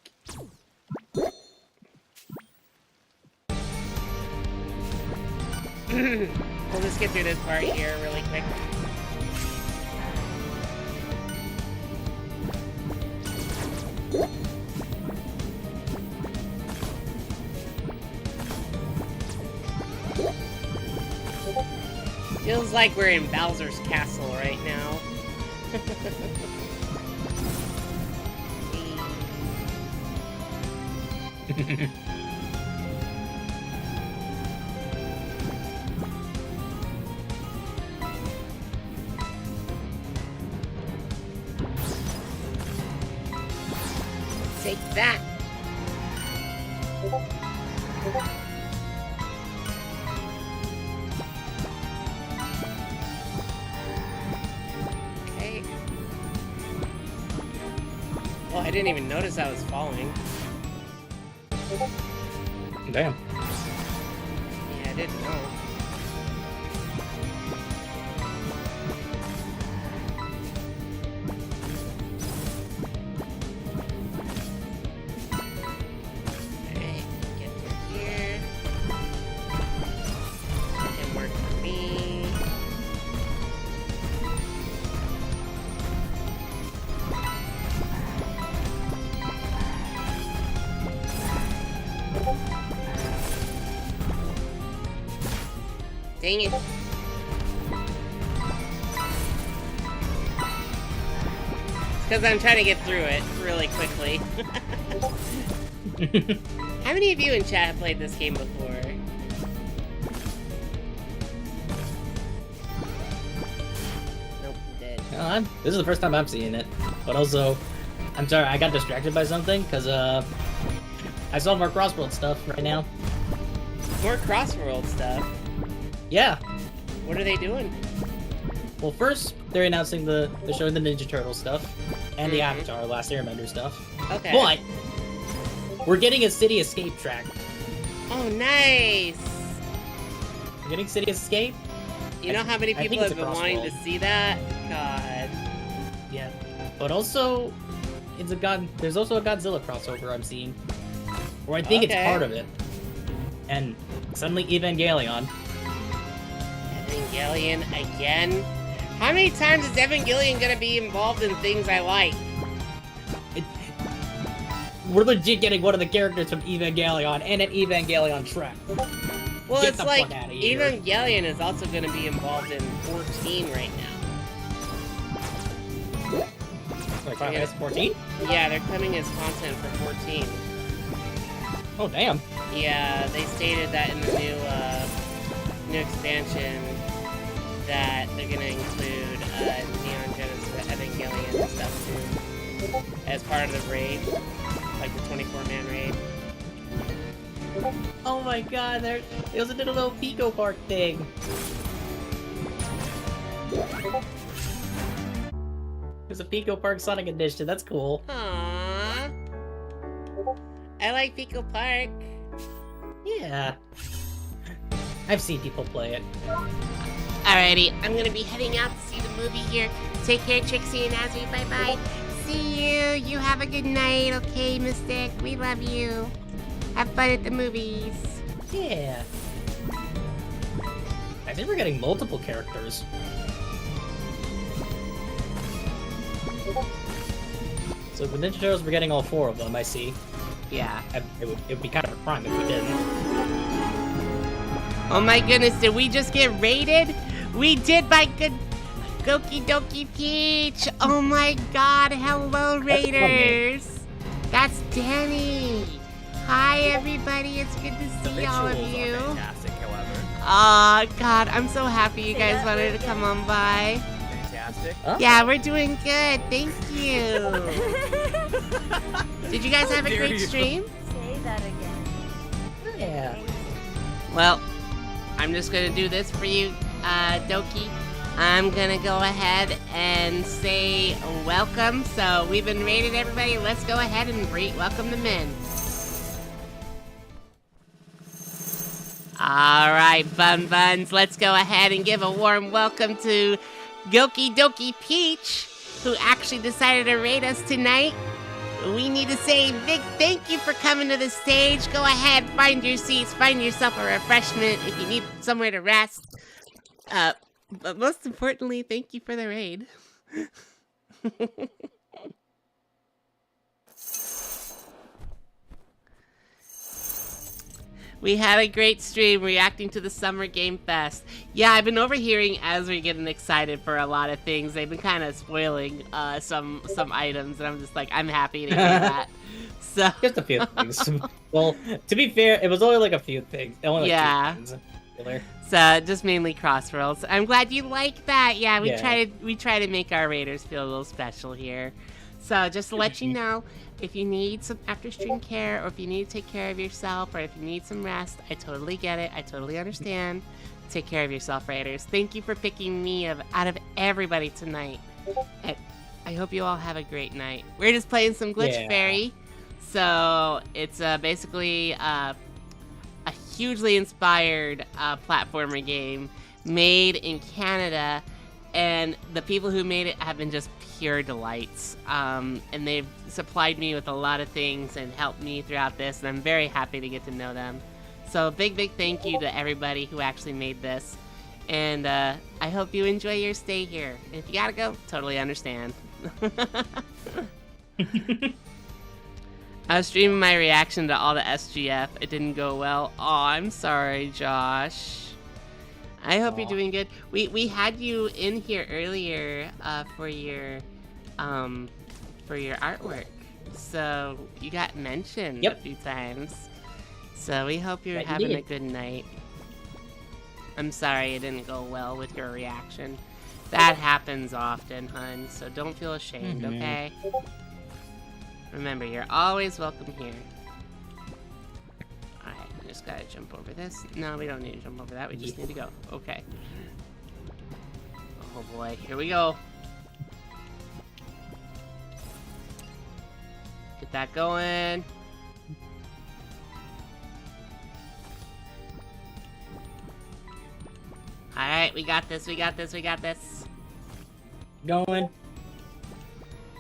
We'll just get through this part here really quick. Feels like we're in Bowser's castle right now. Take that! Okay. Oh, I didn't even notice I was falling. Damn. Yeah, I didn't know. Alright, get through here. Didn't work for me. Dang it. It's because I'm trying to get through it really quickly. How many of you in chat have played this game before? Nope, dead. Well, this is the first time I'm seeing it, but also, I'm sorry, I got distracted by something, because, I saw more Crossroads stuff right now. More Crossworld stuff. Yeah. What are they doing? Well, first, they're announcing they're showing the Ninja Turtle stuff, and the Mhm. Avatar Last Airbender stuff. Okay. But, we're getting a City Escape track. Oh, nice! We're getting City Escape? You know how many I think people it's have a been wanting to Crossworld. see that? God. Yeah. But also, there's also a Godzilla crossover I'm seeing. Or I think Okay. it's part of it. And suddenly Evangelion. Evangelion again? How many times is Evangelion gonna be involved in things I like? We're legit getting one of the characters from Evangelion and an Evangelion track. Well, Get it's the like fuck outta here. Evangelion is also going to be involved in 14 right now. Like, Final Fantasy 14? Yeah, they're coming as content for 14. Oh, damn. Yeah, they stated that in the new expansion that they're gonna include Neon Genesis Evangelion and stuff too as part of the raid, like the 24-man raid. Oh my god, it was a little Pico Park thing. There's a Pico Park Sonic Edition, that's cool. Aww. I like Pico Park. Yeah. I've seen people play it. Alrighty, I'm gonna be heading out to see the movie here. Take care, Trixie and Azzy. Bye-bye. See you. You have a good night, okay, Mystic? We love you. Have fun at the movies. Yeah. I think we're getting multiple characters. So the Ninja Turtles, we're getting all 4 of them, I see. Yeah. It would be kind of a crime if we didn't. Oh my goodness, did we just get raided? We did by good Goki Doki Peach. Oh my god, hello Raiders. That's Danny. Hi everybody, it's good to see all of you. Fantastic, however. Oh god, I'm so happy you guys wanted to come on by. Fantastic. Huh? Yeah, we're doing good, thank you. Did you guys have a great stream? Say that again. Yeah. Well, I'm just gonna do this for you, Doki. I'm gonna go ahead and say welcome. So we've been raided, everybody. Let's go ahead and welcome them in. All right, Bun Buns. Let's go ahead and give a warm welcome to Goki Doki Peach, who actually decided to raid us tonight. We need to say a big thank you for coming to the stage. Go ahead, find your seats, find yourself a refreshment if you need somewhere to rest. But most importantly, thank you for the raid. We had a great stream reacting to the Summer Game Fest. Yeah, I've been overhearing as we're getting excited for a lot of things. They've been kind of spoiling some items, and I'm just like, I'm happy to hear that. So Just a few things. Well, to be fair, it was only like a few things. Only like Yeah. 2 things. Killer. So just mainly crossworlds. I'm glad you like that. Yeah, we Yeah. try to make our raiders feel a little special here. So just to let you know, if you need some after stream care, or if you need to take care of yourself, or if you need some rest, I totally get it. I totally understand. Take care of yourself, raiders. Thank you for picking me out of everybody tonight. And I hope you all have a great night. We're just playing some Glitch Yeah. Fairy. So it's basically a hugely inspired platformer game made in Canada, and the people who made it have been just pure delights. And they've supplied me with a lot of things and helped me throughout this, and I'm very happy to get to know them. So big thank you to everybody who actually made this, and I hope you enjoy your stay here. And if you gotta go, totally understand. I was streaming my reaction to all the SGF. It didn't go well. Aw, I'm sorry, Josh. I hope you're doing good. We had you in here earlier for your artwork. So you got mentioned a few times. So we hope you're having a good night. I'm sorry it didn't go well with your reaction. That happens often, hun. So don't feel ashamed, okay? Remember, you're always welcome here. Alright, I just gotta jump over this. No, we don't need to jump over that. We just need to go. Okay. Oh boy, here we go. Get that going. Alright, we got this, we got this, we got this. Going.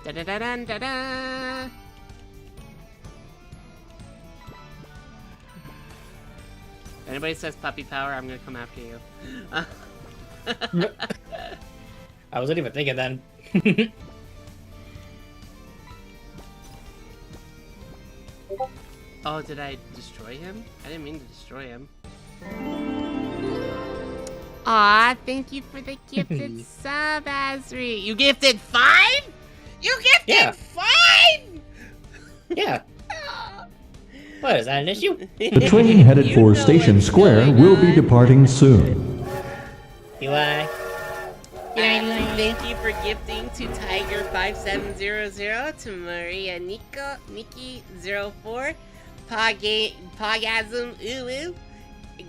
Da-da-da-dun-da-da! If anybody says puppy power, I'm gonna come after you. I wasn't even thinking then. Oh, did I destroy him? I didn't mean to destroy him. Aw, thank you for the gifted sub, Azri. You gifted 5? You gifted Yeah. 5? Yeah. What, is that an issue? The train headed You for know Station what's Square going will be on. departing soon. Eli? Thank you for gifting to Tiger5700, to Maria Nikki04, Pogasm Uwu,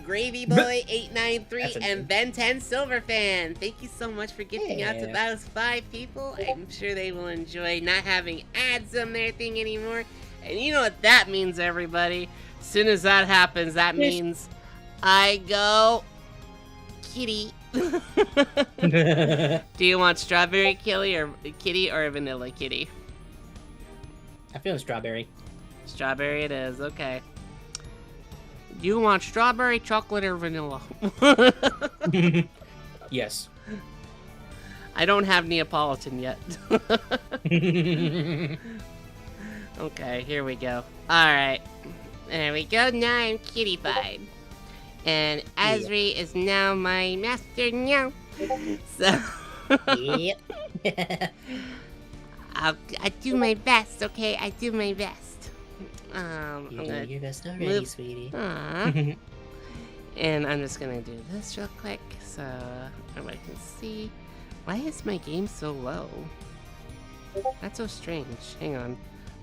Gravy Boy 893, That's a and Ben 10 Silverfan. Thank you so much for gifting out to Yeah. those 5 people. I'm sure they will enjoy not having ads on their thing anymore. And you know what that means, everybody. As soon as that happens, that means I go kitty. Do you want strawberry kitty or vanilla kitty? I'm feeling strawberry. Strawberry it is, okay. Do you want strawberry, chocolate, or vanilla? Yes. I don't have Neapolitan yet. Okay, here we go. Alright. There we go. Now I'm kitty-fied. And Azri is now my master now. So... Yep. I do my best, okay? I do my best. I'm You gonna do your best already, move- sweetie. Aw. And I'm just gonna do this real quick so everybody can see. Why is my game so low? That's so strange. Hang on.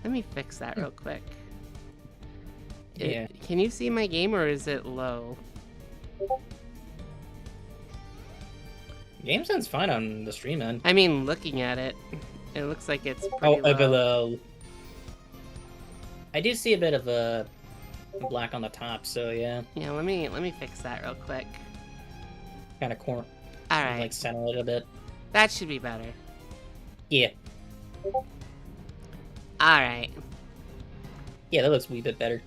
Let me fix that real quick. Yeah. Can you see my game or is it low? Game sounds fine on the stream, man. I mean, looking at it, it looks like it's Oh, pretty a bit low. of... I do see a bit of black on the top, so yeah. Yeah, let me fix that real quick. Kind of Alright, like center it a bit. that should be better. Yeah. Alright. Yeah, that looks a wee bit better.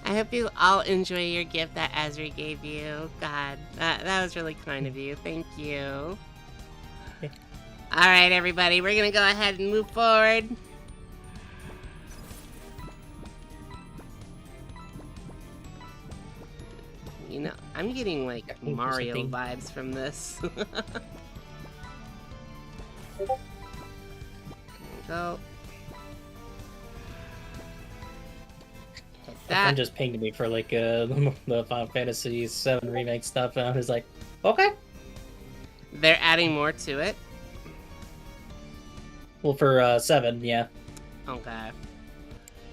I hope you all enjoy your gift that Azri gave you. God, that was really kind of you. Thank you. Yeah. Alright, everybody, we're gonna go ahead and move forward. You know, I'm getting like I think there's Mario something- vibes from this. There we go. Hit My friend that. just pinged me for like the Final Fantasy VII remake stuff, and I was like, okay. They're adding more to it. Well, for 7, yeah. Okay.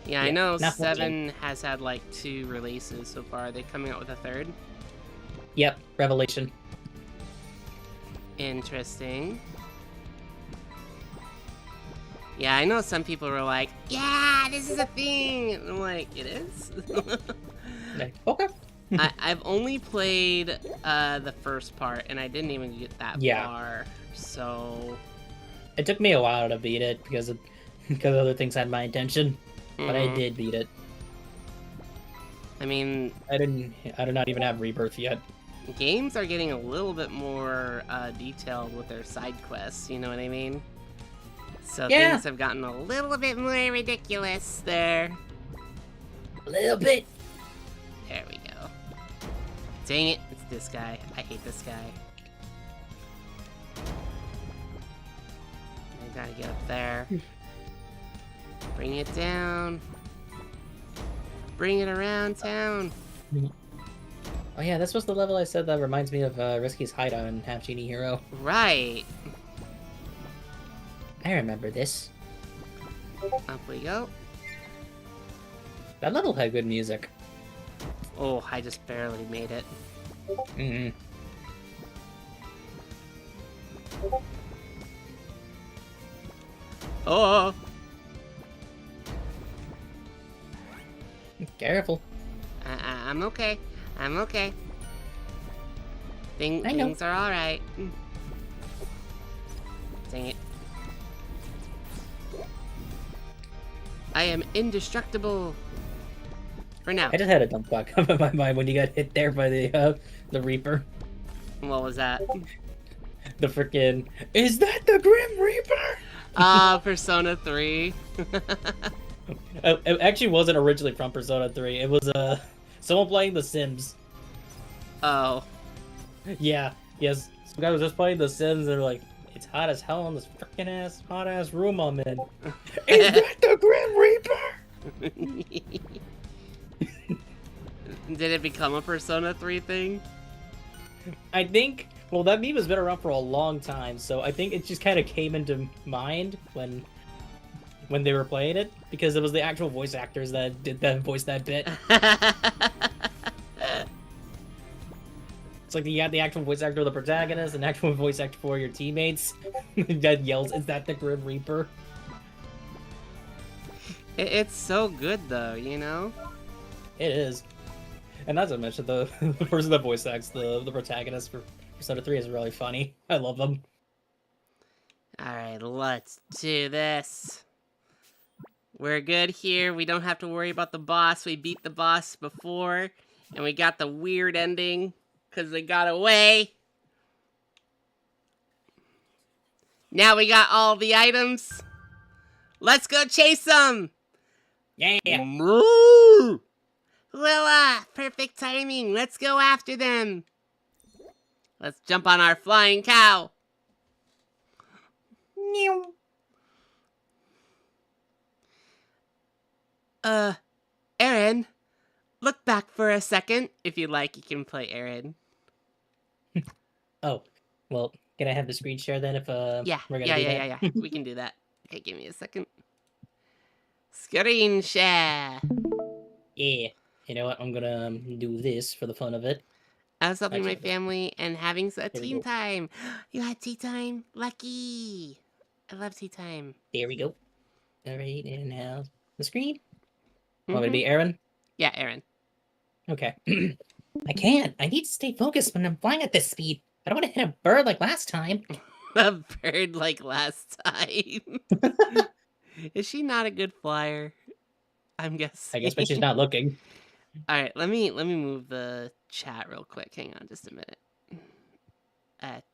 Yeah, I Yeah, know not 7 has had like 2 releases so far. Are they coming out with a 3rd? Yep, Revelation. Interesting. Yeah, I know some people were like, yeah, this is a thing. And I'm like, it is? Like, okay. I've only played the first part, and I didn't even get that Yeah. far. So, It took me a while to beat it because other things had my attention, but I mhm. did beat it. I mean, I do not even have Rebirth yet. games are getting a little bit more detailed with their side quests, you know what I mean? So Yeah. things have gotten a little bit more ridiculous there. A little bit. There we go. Dang it, it's this guy. I hate this guy. I gotta get up there. Bring it down. Bring it around town. Oh yeah, this was the level I said that reminds me of Risky's hideout in Half Genie Hero. Right. I remember this. Up we go. That level had good music. Oh, I just barely made it. Mm-hmm. Oh! Careful. I'm okay. I'm okay. I know. Things are alright. Dang it. I am indestructible. For now. I just had a dump block up in my mind when you got hit there by the Reaper. What was that? The frickin' is that the Grim Reaper? Persona 3. It actually wasn't originally from Persona 3. It was someone playing The Sims. Oh. Yeah, yes. Some guy was just playing The Sims, and they're like, it's hot as hell in this freaking ass, hot ass room I'm in. Is that the Grim Reaper? Did it become a Persona 3 thing? I think, well, that meme has been around for a long time, so I think it just kind of came into mind when they were playing it, because it was the actual voice actors that did that voice that bit. It's like you got the actual voice actor of the protagonist, and actual voice actor for your teammates that yells, "Is that the Grim Reaper?" It's so good though, you know? It is. And as I mentioned, the person that voice acts the protagonist for Persona 3 is really funny. I love them. Alright, let's do this. We're good here. We don't have to worry about the boss. We beat the boss before, and we got the weird ending because they got away. Now we got all the items. Let's go chase them! Yeah. Moo! Lilla! Perfect timing. Let's go after them. Let's jump on our flying cow. Aaron, look back for a second. If you like, you can play Aaron. Oh, well, can I have the screen share then if Yeah, we're gonna do that? yeah. We can do that. Okay, give me a second. Screen share. Yeah. You know what? I'm gonna do this for the fun of it. I was helping my Actually, family and having a we tea go. time. You had tea time? Lucky. I love tea time. There we go. All right, and now the screen. Want me to Mhm. be Aaron? Yeah, Aaron. Okay. I can't. I need to stay focused when I'm flying at this speed. I don't want to hit a bird like last time. A bird like last time. Is she not a good flyer? I'm guessing. I guess, but she's not looking. All right, let me move the chat real quick. Hang on, just a minute.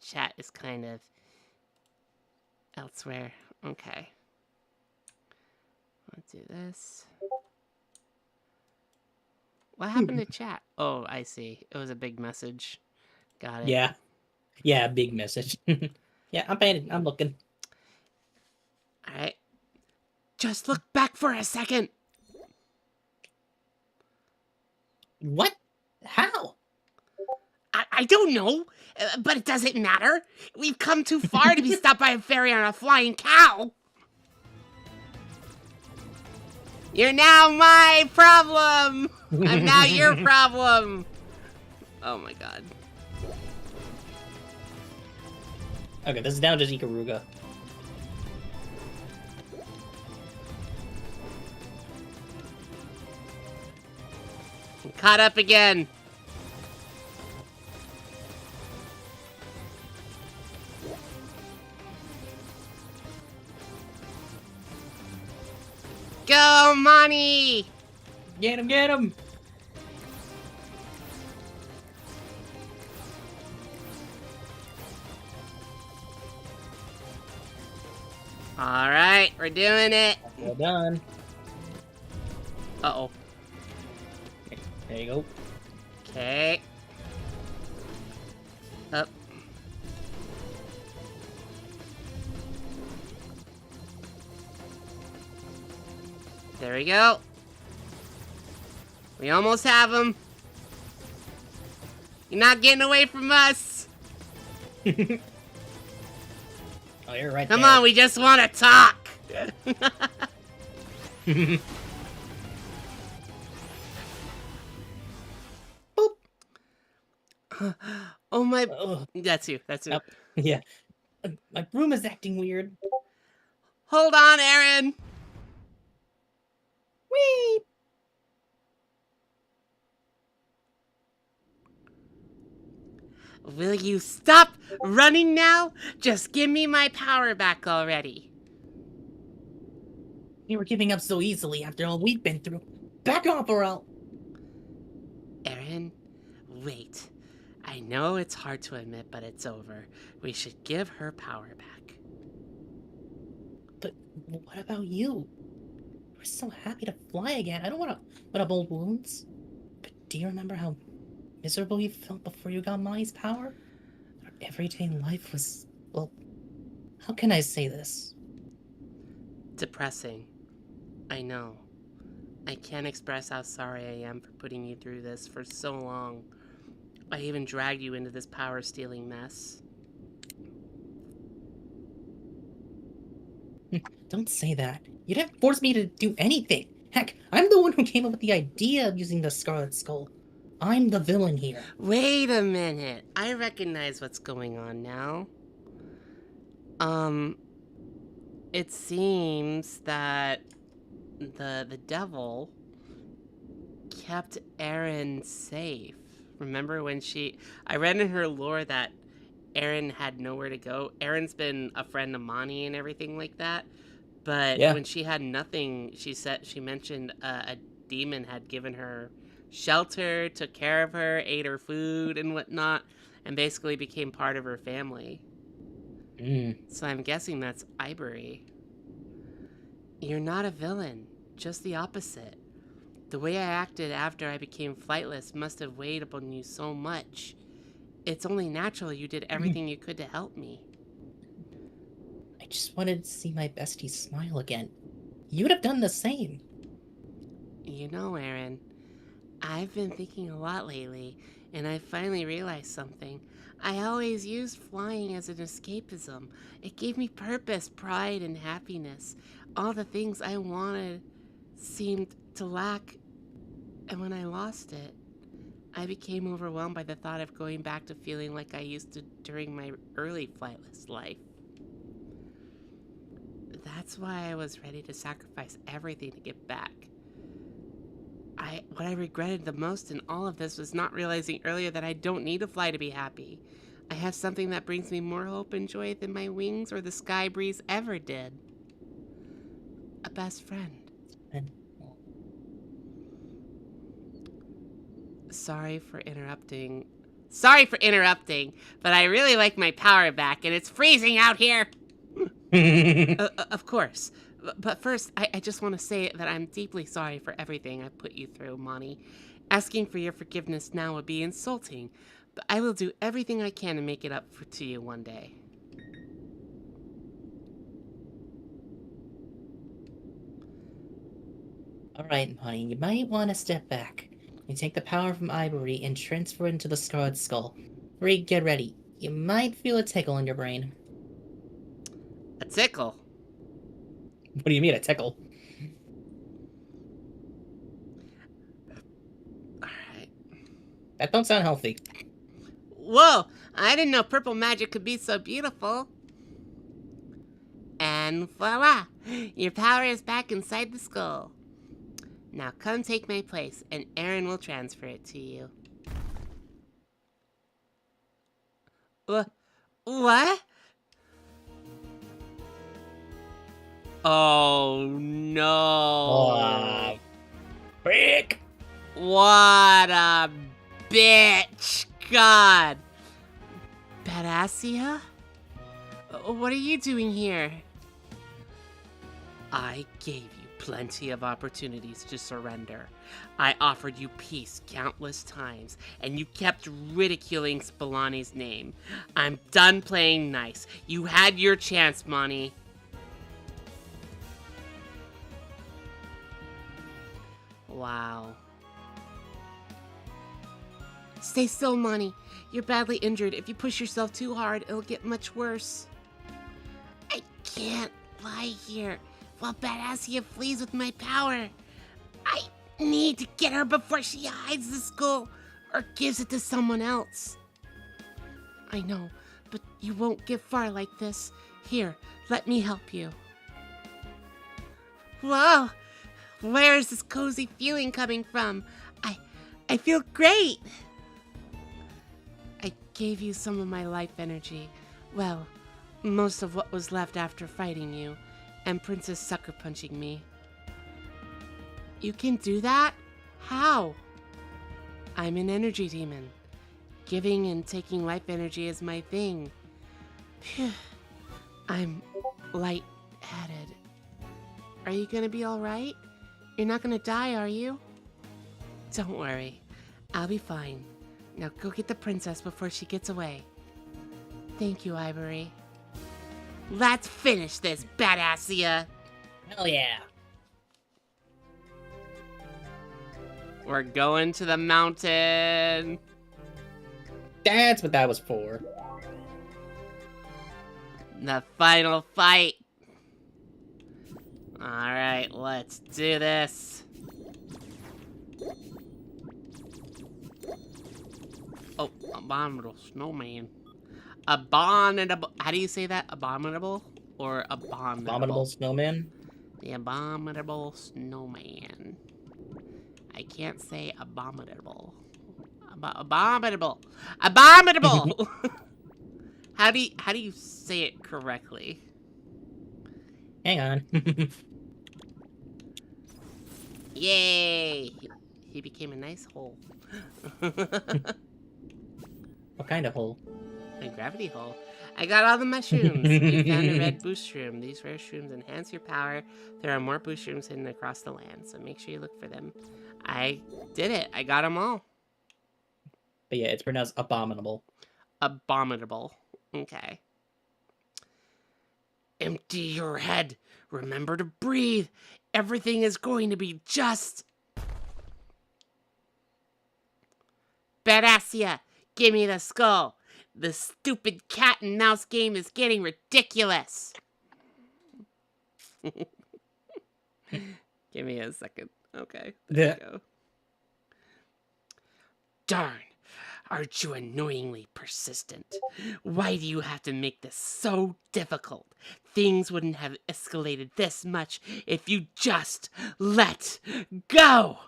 Chat is kind of elsewhere. Okay. Let's do this. What happened to chat? Oh, I see. It was a big message. Got it. Yeah. Yeah, big message. Yeah, I'm paying. I'm looking. All right. Just look back for a second. What? How? I don't know, but it doesn't matter. We've come too far to be stopped by a fairy on a flying cow. You're now my problem. I'm now your problem. Oh my god. Okay, this is down to Ikaruga. I'm caught up again. Go, Money! Get him! Get him! All right, we're doing it. Well done. Uh-oh. There you go. Okay. Up. There we go. We almost have him. You're not getting away from us. Oh, you're right Come there. on, we just want to talk. Oh my. Ugh. That's you. That's you. Yep. Yeah. My room is acting weird. Hold on, Aaron. Whee! Will you stop running now? Just give me my power back already. You were giving up so easily after all we've been through. Back off, or I'll... Aaron, wait. I know it's hard to admit, but it's over. We should give her power back. But what about you? We're so happy to fly again. I don't want to put up old wounds. But do you remember how miserable you felt before you got Molly's power? Our everyday life was, well, how can I say this? Depressing. I know. I can't express how sorry I am for putting you through this for so long. I even dragged you into this power-stealing mess. Don't say that. You didn't force me to do anything. Heck, I'm the one who came up with the idea of using the Scarlet Skull. I'm the villain here. Wait a minute. I recognize what's going on now. It seems that the devil kept Erin safe. Remember when I read in her lore that Erin had nowhere to go. Erin's been a friend of Monty and everything like that. But Yeah. when she had nothing, she mentioned a demon had given her shelter, took care of her, ate her food and whatnot, and basically became part of her family. So I'm guessing that's Ivory. You're not a villain, just the opposite. The way I acted after I became flightless must have weighed upon you so much. It's only natural you did everything you could to help me. I just wanted to see my bestie smile again. You'd have done the same. You know, Erin, I've been thinking a lot lately, and I finally realized something. I always used flying as an escapism. It gave me purpose, pride, and happiness. All the things I wanted seemed to lack, and when I lost it, I became overwhelmed by the thought of going back to feeling like I used to during my early flightless life. That's why I was ready to sacrifice everything to get back. What I regretted the most in all of this was not realizing earlier that I don't need to fly to be happy. I have something that brings me more hope and joy than my wings or the sky breeze ever did. A best friend. Sorry for interrupting, but I really like my power back, and it's freezing out here. Of course. But first, I just want to say that I'm deeply sorry for everything I put you through, Monty. Asking for your forgiveness now would be insulting, but I will do everything I can to make it up to you one day. Alright, honey, you might want to step back. You take the power from Ivory and transfer it into the Scarlet Skull. Reed, get ready. You might feel a tickle in your brain. A tickle? What do you mean, a tickle? Alright. That don't sound healthy. Whoa! I didn't know purple magic could be so beautiful. And voila! Your power is back inside the skull. Now come take my place, and Erin will transfer it to you. What? Oh no! Frick! What a bitch! God! Badassia? What are you doing here? I gave you plenty of opportunities to surrender. I offered you peace countless times, and you kept ridiculing Spillani's name. I'm done playing nice. You had your chance, Monty. Wow. Stay still, Monty. You're badly injured. If you push yourself too hard, it'll get much worse. I can't lie here while Badassia flees with my power. I need to get her before she hides the skull or gives it to someone else. I know, but you won't get far like this. Here, let me help you. Whoa! Where is this cozy feeling coming from? I feel great! I gave you some of my life energy. Well, most of what was left after fighting you, and Princess sucker punching me. You can do that? How? I'm an energy demon. Giving and taking life energy is my thing. Phew. I'm light-headed. Are you gonna be alright? You're not gonna die, are you? Don't worry. I'll be fine. Now go get the princess before she gets away. Thank you, Ivory. Let's finish this, badassia! Hell yeah. We're going to the mountain. That's what that was for. The final fight. Alright, let's do this. Oh, abominable snowman. Abominable. How do you say that? Abominable or abominable? Abominable snowman? The abominable snowman. I can't say abominable. Abominable. Abominable. How do you say it correctly? Hang on. Yay! He became a nice hole. What kind of hole? A gravity hole. I got all the mushrooms. You found a red boost shroom. These rare shrooms enhance your power. There are more boost shrooms hidden across the land, so make sure you look for them. I did it. I got them all. But yeah, it's pronounced abominable. Abominable. Okay. Empty your head. Remember to breathe. Everything is going to be just... Badassia, give me the skull. The stupid cat and mouse game is getting ridiculous. Give me a second. Okay, there we go. Darn. Aren't you annoyingly persistent? Why do you have to make this so difficult? Things wouldn't have escalated this much if you just let go.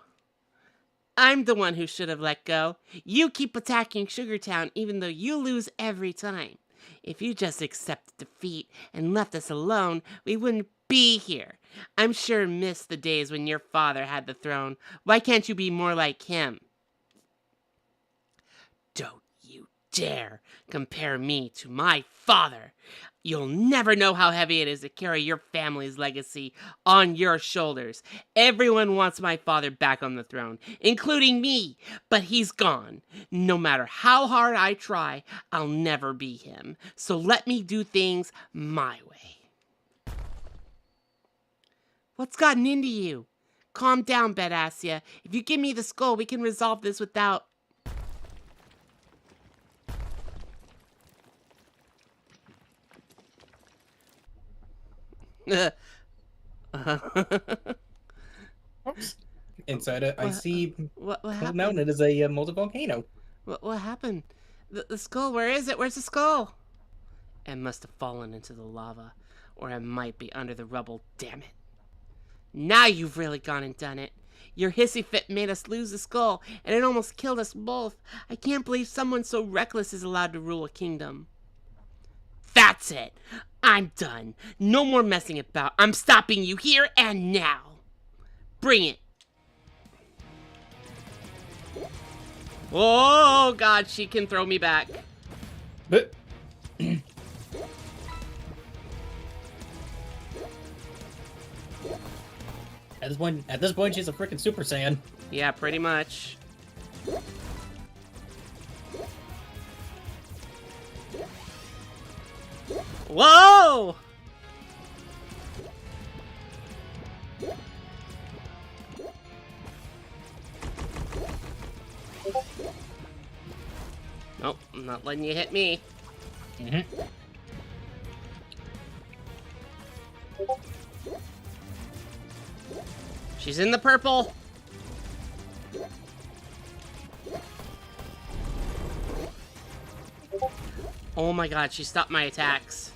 I'm the one who should have let go. You keep attacking Sugartown even though you lose every time. If you just accepted defeat and left us alone, we wouldn't be here. I'm sure missed the days when your father had the throne. Why can't you be more like him? Don't you dare compare me to my father. You'll never know how heavy it is to carry your family's legacy on your shoulders. Everyone wants my father back on the throne, including me, but he's gone. No matter how hard I try, I'll never be him. So let me do things my way. What's gotten into you? Calm down, Badassia. If you give me the skull, we can resolve this without... Oops. Inside it, I see What the happened? mountain is a molten volcano. What happened? The skull, where is it? Where's the skull? It must have fallen into the lava, or it might be under the rubble, damn it. Now you've really gone and done it. Your hissy fit made us lose the skull, and it almost killed us both. I can't believe someone so reckless is allowed to rule a kingdom. That's it. I'm done. No more messing about. I'm stopping you here and now. Bring it. Oh, God, she can throw me back. But at this point, she's a freaking Super Saiyan. Yeah, pretty much. Whoa! Nope, I'm not letting you hit me. Mm-hmm. She's in the purple. Oh my God, she stopped my attacks.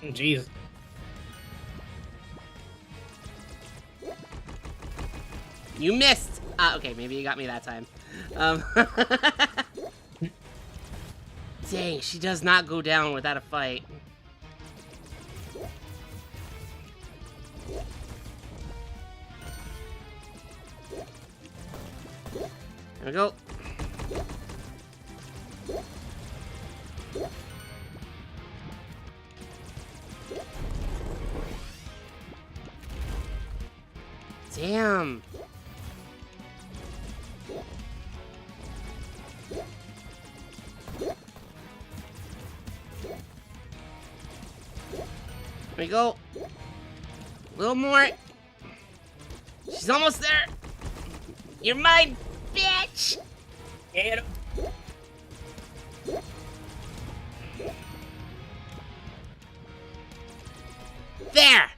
Jeez. You missed! Okay, maybe you got me that time. Dang, she does not go down without a fight. There we go. Damn. we go. A little more. She's almost there. You're mine, bitch. Get him. There.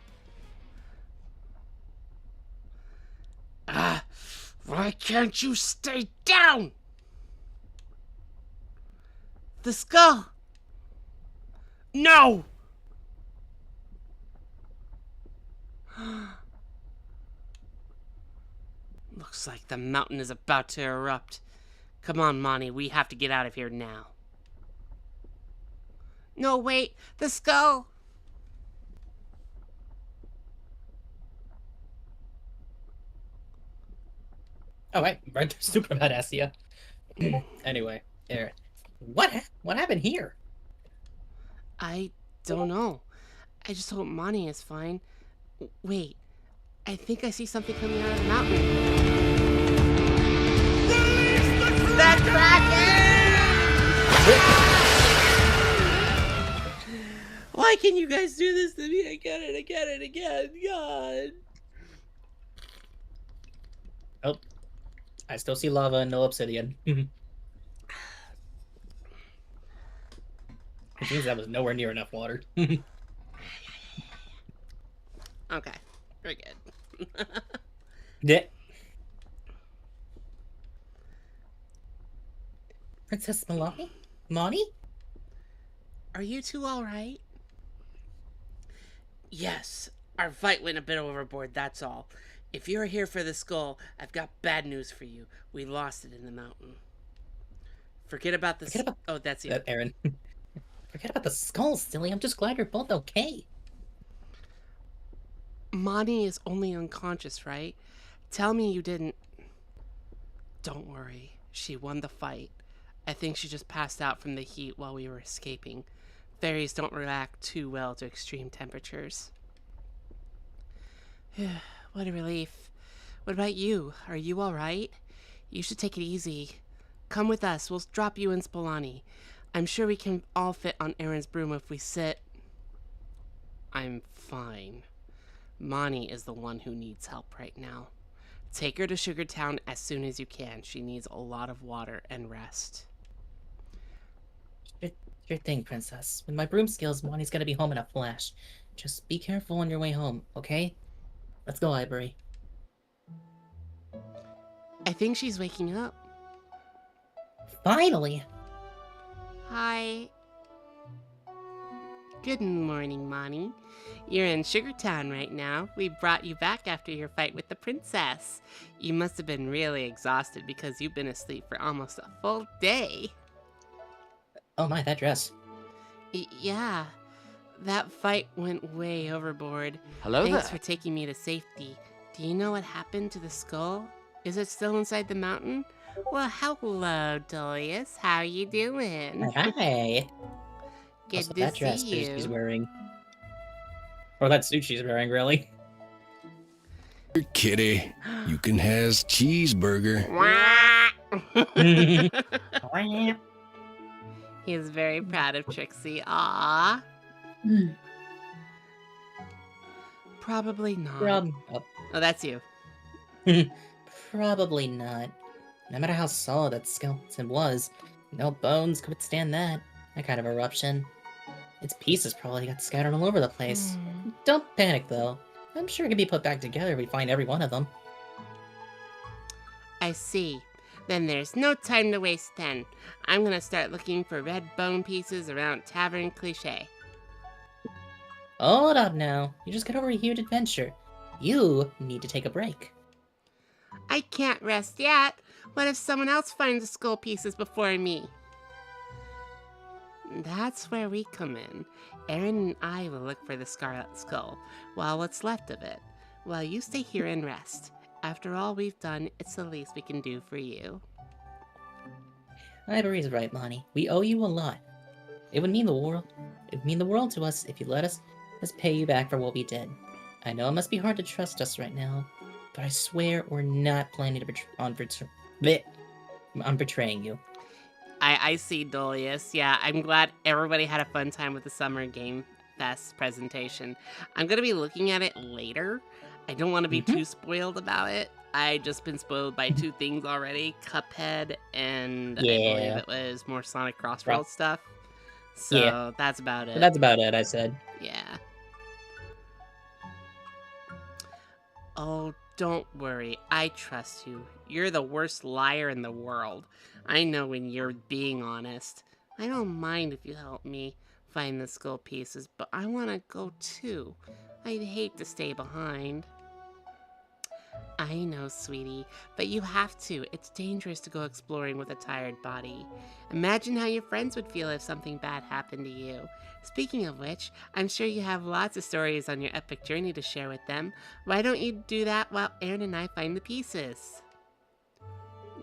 Why can't you stay down? The skull. No. Looks like the mountain is about to erupt. Come on, Monty, we have to get out of here now. No, wait, the skull! Oh, right, super badass, yeah. Anyway, Aaron, what happened here? I don't know. I just hope Monty is fine. Wait, I think I see something coming out of the mountain. The Kraken! Why can you guys do this to me again and again and again? God. Oh, I still see lava and no obsidian. Which means that was nowhere near enough water. Okay, we're good. Yeah. Princess Malani? Monty? Are you two alright? Yes, our fight went a bit overboard, that's all. If you're here for the skull, I've got bad news for you. We lost it in the mountain. Forget about this. Oh, that's you. Aaron. Forget about the skull, silly. I'm just glad you're both okay. Monty is only unconscious, right? Tell me you didn't. Don't worry. She won the fight. I think she just passed out from the heat while we were escaping. Fairies don't react too well to extreme temperatures. What a relief. What about you? Are you alright? You should take it easy. Come with us. We'll drop you in Spolani. I'm sure we can all fit on Aaron's broom if we sit. I'm fine. Monty is the one who needs help right now. Take her to Sugar Town as soon as you can. She needs a lot of water and rest. Sure thing, Princess. With my broom skills, Monty's gonna be home in a flash. Just be careful on your way home, okay? Let's go, Ivory. I think she's waking up. Finally! Hi. Good morning, Monty. You're in Sugar Town right now. We brought you back after your fight with the princess. You must have been really exhausted because you've been asleep for almost a full day. Oh my, that dress. Yeah, that fight went way overboard. Hello Thanks there. for taking me to safety. Do you know what happened to the skull? Is it still inside the mountain? Well, hello, Dolius. How you doing? Hi! Good Also, to that dress see she's you. wearing. Or that suit she's wearing, really. Kitty, you can has cheeseburger. He is very proud of Trixie. Aww. Probably not. Oh, that's you. Probably not. No matter how solid that skeleton was, no bones could withstand that kind of eruption. Its pieces probably got scattered all over the place. Don't panic, though. I'm sure it can be put back together if we find every one of them. I see. Then there's no time to waste then. I'm gonna start looking for red bone pieces around Tavern Cliché. Hold up now. You just got over a huge adventure. You need to take a break. I can't rest yet. What if someone else finds the skull pieces before me? That's where we come in. Aaron and I will look for the Scarlet Skull, while what's left of it, while you stay here and rest. After all we've done, it's the least we can do for you. Ivory's right, Monty. We owe you a lot. It would mean the world. It would mean the world to us if you let us pay you back for what we did. I know it must be hard to trust us right now, but I swear we're not planning to on betraying you. I see, Dolius. Yeah, I'm glad everybody had a fun time with the summer game Fest presentation. I'm going to be looking at it later. I don't want to be too spoiled about it. I just been spoiled by 2 things already, Cuphead and I believe Yeah. it was more Sonic Crossroads stuff. So Yeah. that's about it. But that's about it, I said. Yeah. Oh, don't worry. I trust you. You're the worst liar in the world. I know when you're being honest. I don't mind if you help me find the skull pieces, but I want to go too. I'd hate to stay behind. I know, sweetie, but you have to. It's dangerous to go exploring with a tired body. Imagine how your friends would feel if something bad happened to you. Speaking of which, I'm sure you have lots of stories on your epic journey to share with them. Why don't you do that while Aaron and I find the pieces?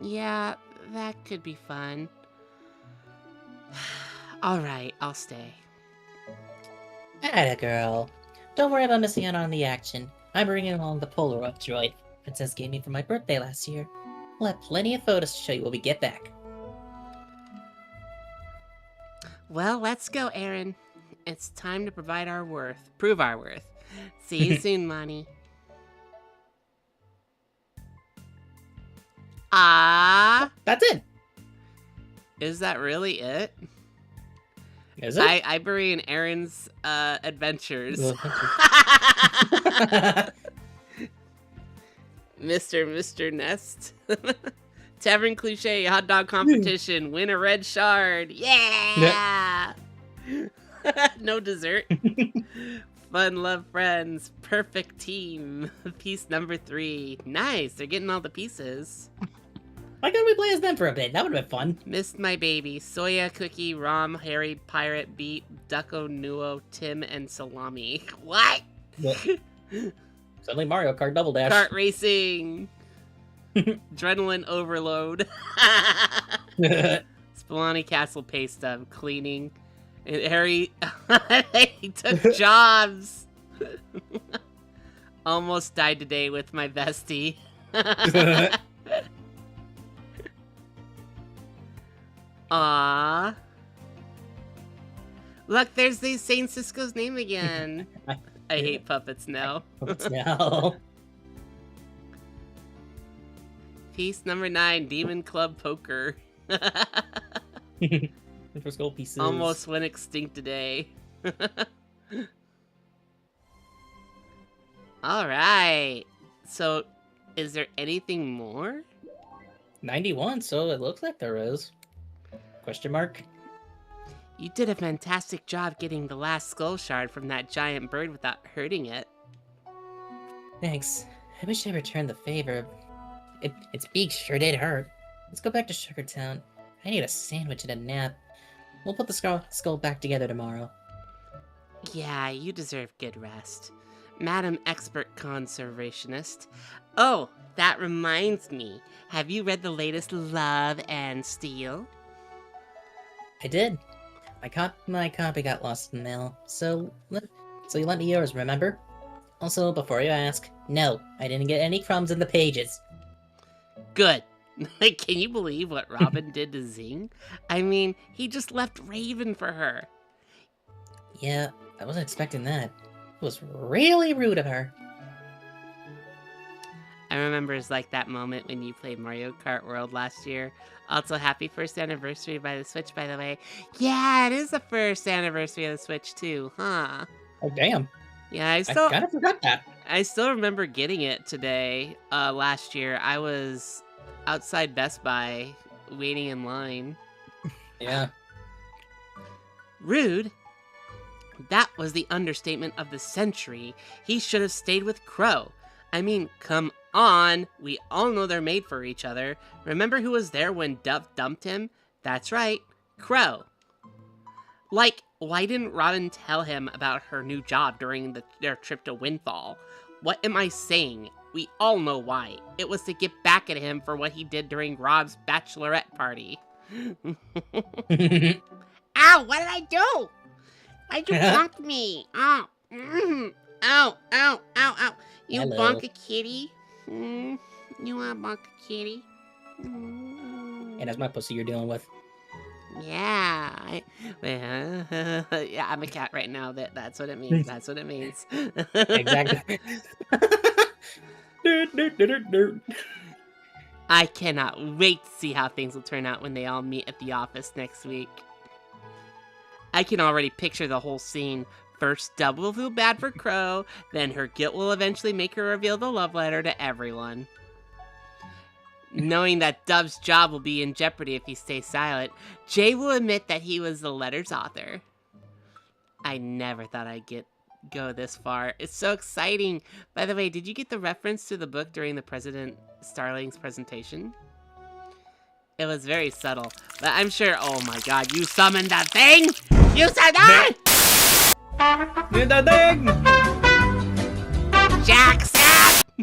Yeah, that could be fun. Alright, I'll stay. Atta girl. Don't worry about missing out on the action. I'm bringing along the Polaroid droid Princess gave me for my birthday last year. We'll have plenty of photos to show you when we get back. Well, let's go, Aaron. It's time to prove our worth. See you soon, Monty. That's it! Is that really it? Is it? Ivory and Aaron's adventures. Mr. Nest. Tavern cliche, hot dog competition, win a red shard. Yeah! No dessert. Fun, love, friends, perfect team. Piece number 3. Nice, they're getting all the pieces. Why couldn't we play as them for a bit? That would have been fun. Missed my baby. Soya, Cookie, Rom, Harry, Pirate, Beat, Ducko, Nuo, Tim, and Salami. What? Suddenly Mario Kart Double Dash. Kart racing. Adrenaline overload. Spelunky Castle pay stub. Cleaning. And Harry, he took jobs. Almost died today with my bestie. Aww. Look, there's the Saint Cisco's name again. I hate puppets now. No. Piece number 9, Demon Club Poker. For skull pieces. Almost went extinct today. Alright. So, is there anything more? 91, so it looks like there is. Question mark? You did a fantastic job getting the last skull shard from that giant bird without hurting it. Thanks. I wish I returned the favor. Its beak sure did hurt. Let's go back to Sugar Town. I need a sandwich and a nap. We'll put the skull back together tomorrow. Yeah, you deserve good rest. Madam Expert Conservationist. Oh, that reminds me. Have you read the latest Love and Steel? I did. My copy got lost in the mail, so you lent me yours, remember? Also, before you ask, no, I didn't get any crumbs in the pages. Good. Can you believe what Robin did to Zing? I mean, he just left Raven for her. Yeah, I wasn't expecting that. It was really rude of her. I remember it's like that moment when you played Mario Kart World last year. Also, happy first anniversary by the Switch, by the way. Yeah, it is the first anniversary of the Switch, too, huh? Oh, damn. Yeah, I kind of forgot that. I still remember getting it today, last year. I was outside Best Buy, waiting in line. Yeah. Rude? That was the understatement of the century. He should have stayed with Crow. I mean, come on. We all know they're made for each other. Remember who was there when Duff dumped him? That's right, Crow. Like, why didn't Robin tell him about her new job during their trip to Windfall? What am I saying? We all know why. It was to get back at him for what he did during Rob's bachelorette party. Ow, what did I do? Why'd you bonk me? Ow. Ow, ow, ow, ow. You Hello. bonk a kitty? You wanna bonk a kitty? And that's my pussy you're dealing with. Yeah. Yeah, I'm a cat right now. That's what it means. That's what it means. Exactly. Dirt, dirt, dirt, dirt, dirt. I cannot wait to see how things will turn out when they all meet at the office next week. I can already picture the whole scene. First, Dub will feel bad for Crow, then her guilt will eventually make her reveal the love letter to everyone. Knowing that Dub's job will be in jeopardy if he stays silent, Jay will admit that he was the letter's author. I never thought I'd go this far. It's so exciting. By the way, did you get the reference to the book during the President Starling's presentation? It was very subtle, but I'm sure. Oh my God! You summoned that thing! You said that! Did that thing! Jackson!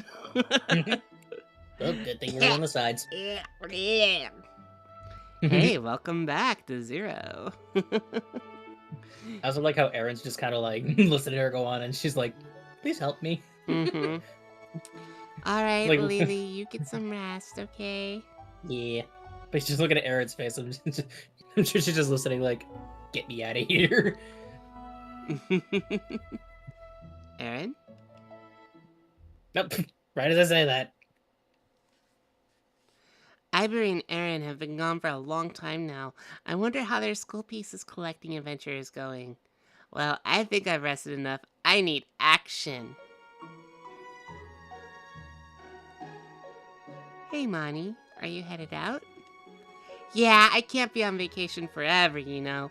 Oh, good thing we're on the sides. Hey, welcome back to Zero. I also like how Erin's just kind of like listening to her go on, and she's like, "Please help me." Mm-hmm. All right, Like- Lily, you get some rest, okay? Yeah. But she's just looking at Erin's face. I'm sure she's just listening, like, "Get me out of here." Erin? Nope. Right as I say that. Ivory and Erin have been gone for a long time now. I wonder how their school pieces collecting adventure is going. Well, I think I've rested enough. I need action. Hey, Monty. Are you headed out? Yeah, I can't be on vacation forever, you know.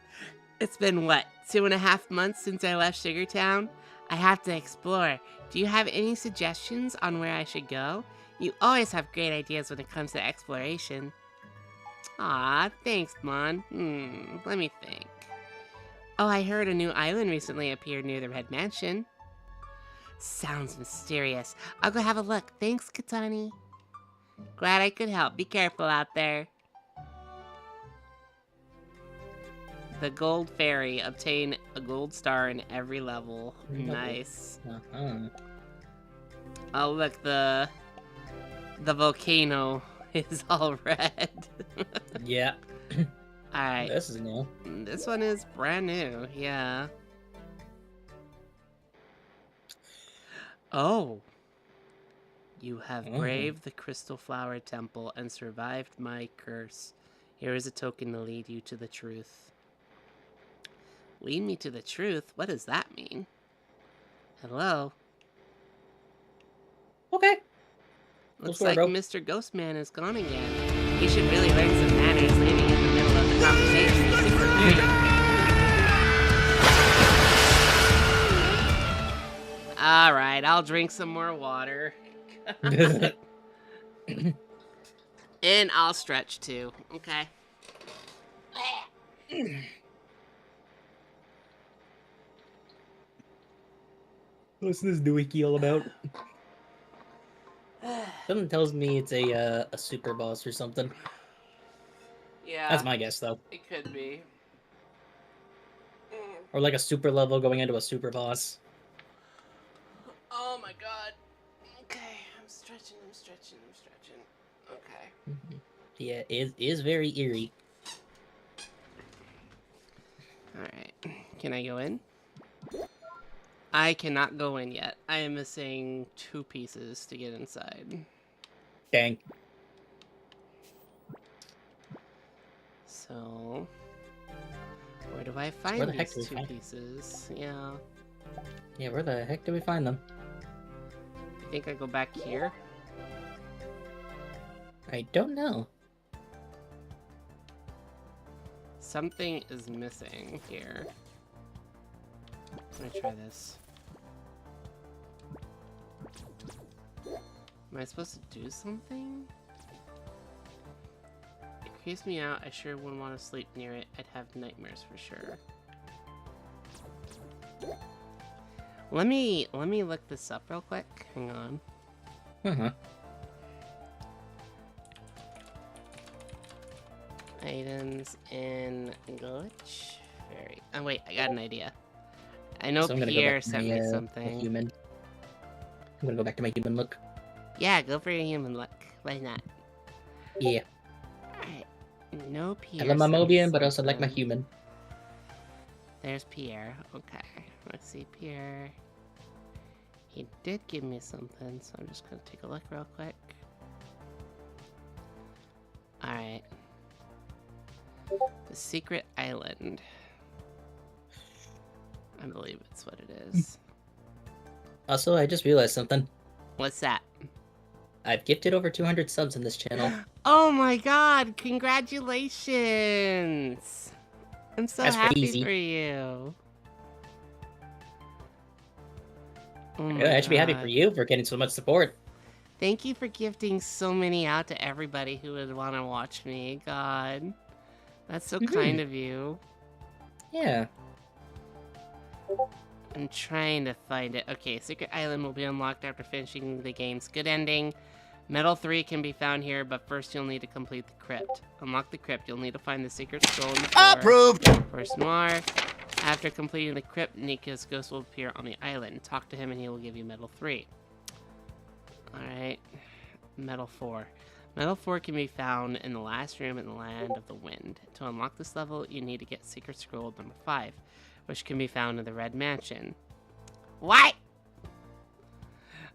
It's been, what, 2.5 months since I left Sugartown? I have to explore. Do you have any suggestions on where I should go? You always have great ideas when it comes to exploration. Aw, thanks, Mon. Let me think. Oh, I heard a new island recently appeared near the Red Mansion. Sounds mysterious. I'll go have a look. Thanks, Katani. Glad I could help. Be careful out there. The Gold Fairy. Obtain a gold star in every level. Nice. Uh-huh. Oh, look, the volcano is all red. Yeah. Alright. This is new. This one is brand new, yeah. Oh. You have braved the Crystal Flower Temple and survived my curse. Here is a token to lead you to the truth. Lead me to the truth? What does that mean? Hello? Okay. Looks Go for it, like bro. Mr. Ghostman is gone again. He should really learn some manners leaving in the middle of the conversation. Super rude. Alright, I'll drink some more water. And I'll stretch too, okay? What's this doohickey all about? Something tells me it's a super boss or something. Yeah, That's my guess, though. it could be. Or like a super level going into a super boss. Oh my god. Okay, I'm stretching. Okay. Yeah, it is very eerie. Alright. Can I go in? I cannot go in yet. I am missing 2 pieces to get inside. Dang. So... where do I find Where the heck these do we 2 find- pieces? Yeah. Yeah, where the heck do we find them? I think I go back here. I don't know. Something is missing here. Let me try this. Am I supposed to do something? It creeps me out. I sure wouldn't want to sleep near it. I'd have nightmares for sure. Let me look this up real quick. Hang on. Uh-huh. Items in Glitch Fairy. Oh wait, I got an idea. I know So I'm gonna go Pierre back to sent my, me my something. human. I'm gonna go back to my human look. Yeah, go for your human look. Why not? Yeah. Alright. No I Pierre. love my sent Mobian, but I also like my something. human. There's Pierre. Okay. Let's see, Pierre. He did give me something, so I'm just gonna take a look real quick. Alright. The Secret Island. I believe it's what it is. Also, I just realized something. What's that? I've gifted over 200 subs in this channel. Oh my god! Congratulations! I'm so That's happy crazy. for you. Oh my Yeah, I should be happy for God. you for getting so much support. Thank you for gifting so many out to everybody who would want to watch me. God. That's so kind of you. Yeah. I'm trying to find it. Okay, Secret Island will be unlocked after finishing the game's good ending. Medal 3 can be found here, but first you'll need to complete the crypt. Unlock the crypt, you'll need to find the secret scroll in the floor. Approved. First Noir. After completing the crypt, Nika's ghost will appear on the island. Talk to him and he will give you Medal 3. Alright. Medal 4. Medal 4 can be found in the last room in the Land of the Wind. To unlock this level, you need to get Secret Scroll number 5, which can be found in the Red Mansion. What?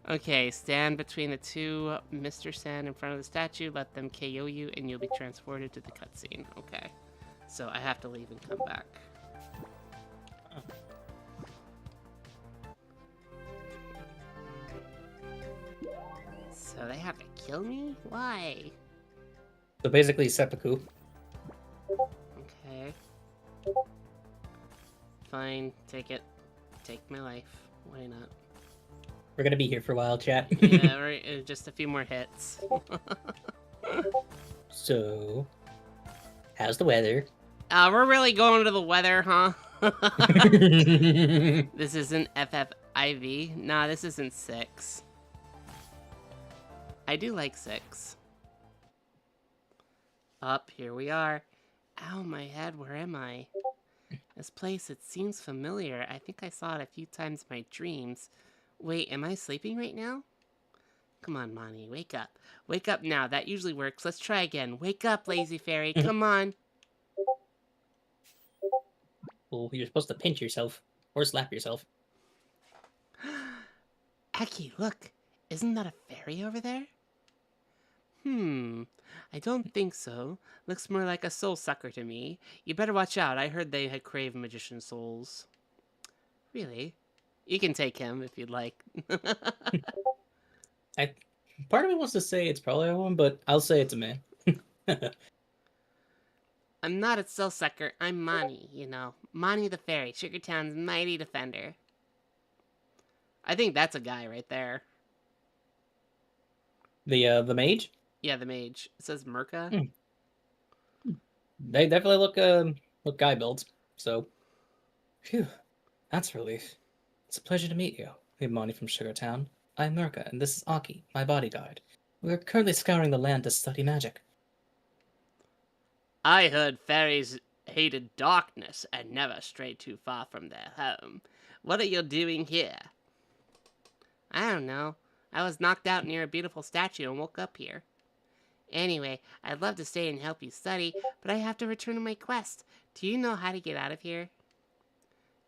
Okay, stand between the two Mr. Sand in front of the statue, let them KO you, and you'll be transported to the cutscene. Okay. So I have to leave and come back. So they have to kill me? Why? So basically, seppuku. Okay. Fine, take it. Take my life. Why not? We're gonna be here for a while, chat. Yeah, right, just a few more hits. So, how's the weather? We're really going to the weather, huh? This isn't FFIV. Nah, this isn't 6. I do like 6. Up, here we are. Ow, my head, where am I? This place, it seems familiar. I think I saw it a few times in my dreams. Wait, am I sleeping right now? Come on, Monty, wake up. Wake up now, that usually works. Let's try again. Wake up, lazy fairy, come on. Well, you're supposed to pinch yourself or slap yourself. Aki, look. Isn't that a fairy over there? I don't think so. Looks more like a soul sucker to me. You better watch out. I heard they had crave magician souls. Really? You can take him if you'd like. Part of me wants to say it's probably a woman, but I'll say it's a man. I'm not a soul sucker. I'm Mani, you know. Mani the fairy, Sugartown's mighty defender. I think that's a guy right there. The mage? Yeah, the mage. It says Merca. They definitely look guy builds. So, phew, that's a relief. It's a pleasure to meet you. I'm Monty from Sugartown. I'm Merca, and this is Aki, my bodyguard. We're currently scouring the land to study magic. I heard fairies hated darkness and never strayed too far from their home. What are you doing here? I don't know. I was knocked out near a beautiful statue and woke up here. Anyway, I'd love to stay and help you study, but I have to return to my quest. Do you know how to get out of here?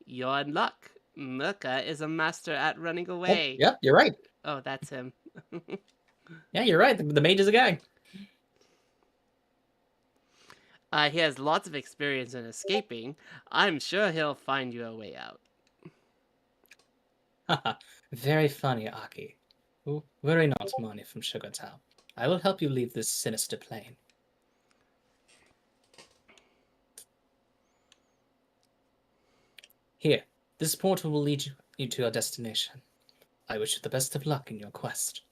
You're in luck. Merca is a master at running away. Oh, yep, you're right. Oh, that's him. Yeah, you're right. The mage is a guy. He has lots of experience in escaping. I'm sure he'll find you a way out. Haha, very funny, Aki. Oh, worry not, Monty from Sugartown. I will help you leave this sinister plane. Here, this portal will lead you to your destination. I wish you the best of luck in your quest.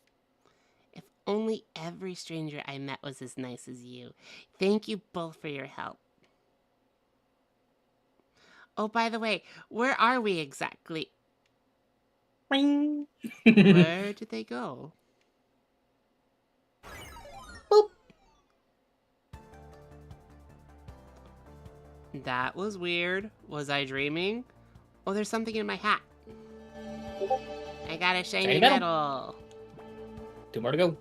If only every stranger I met was as nice as you. Thank you both for your help. Oh, by the way, where are we exactly? Ring. Where did they go? Boop. That was weird. Was I dreaming? Oh, there's something in my hat. I got a shiny Shiny medal. medal. 2 more to go.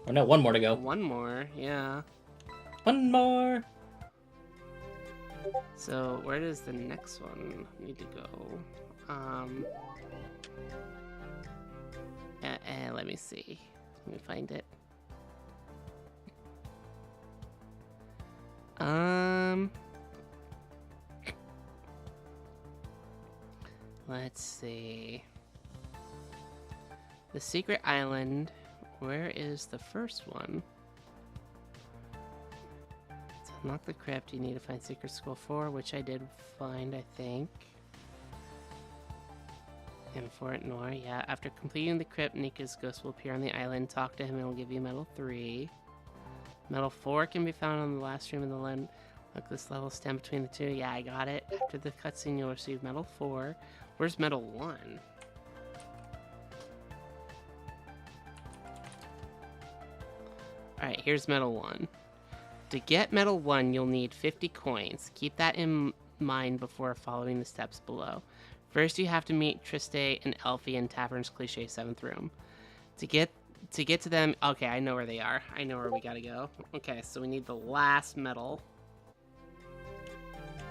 Oh no, 1 more to go. One more, yeah. One more. So where does the next one need to go? Let me see. Let me find it. Let's see. The secret island. Where is the first one? To unlock the crypt, you need to find Secret School 4, which I did find, I think. In Fort Nor, yeah. After completing the crypt, Nika's ghost will appear on the island. Talk to him and he'll give you Medal 3. Medal 4 can be found on the last room in the land. Look, this level, stand between the two. Yeah, I got it. After the cutscene, you'll receive Medal 4. Where's Medal 1? Alright, here's Medal 1. To get Medal 1, you'll need 50 coins. Keep that in mind before following the steps below. First, you have to meet Trixie and Elfie in Tavern's Cliché 7th room. To get to them... Okay, I know where they are. I know where we gotta go. Okay, so we need the last medal.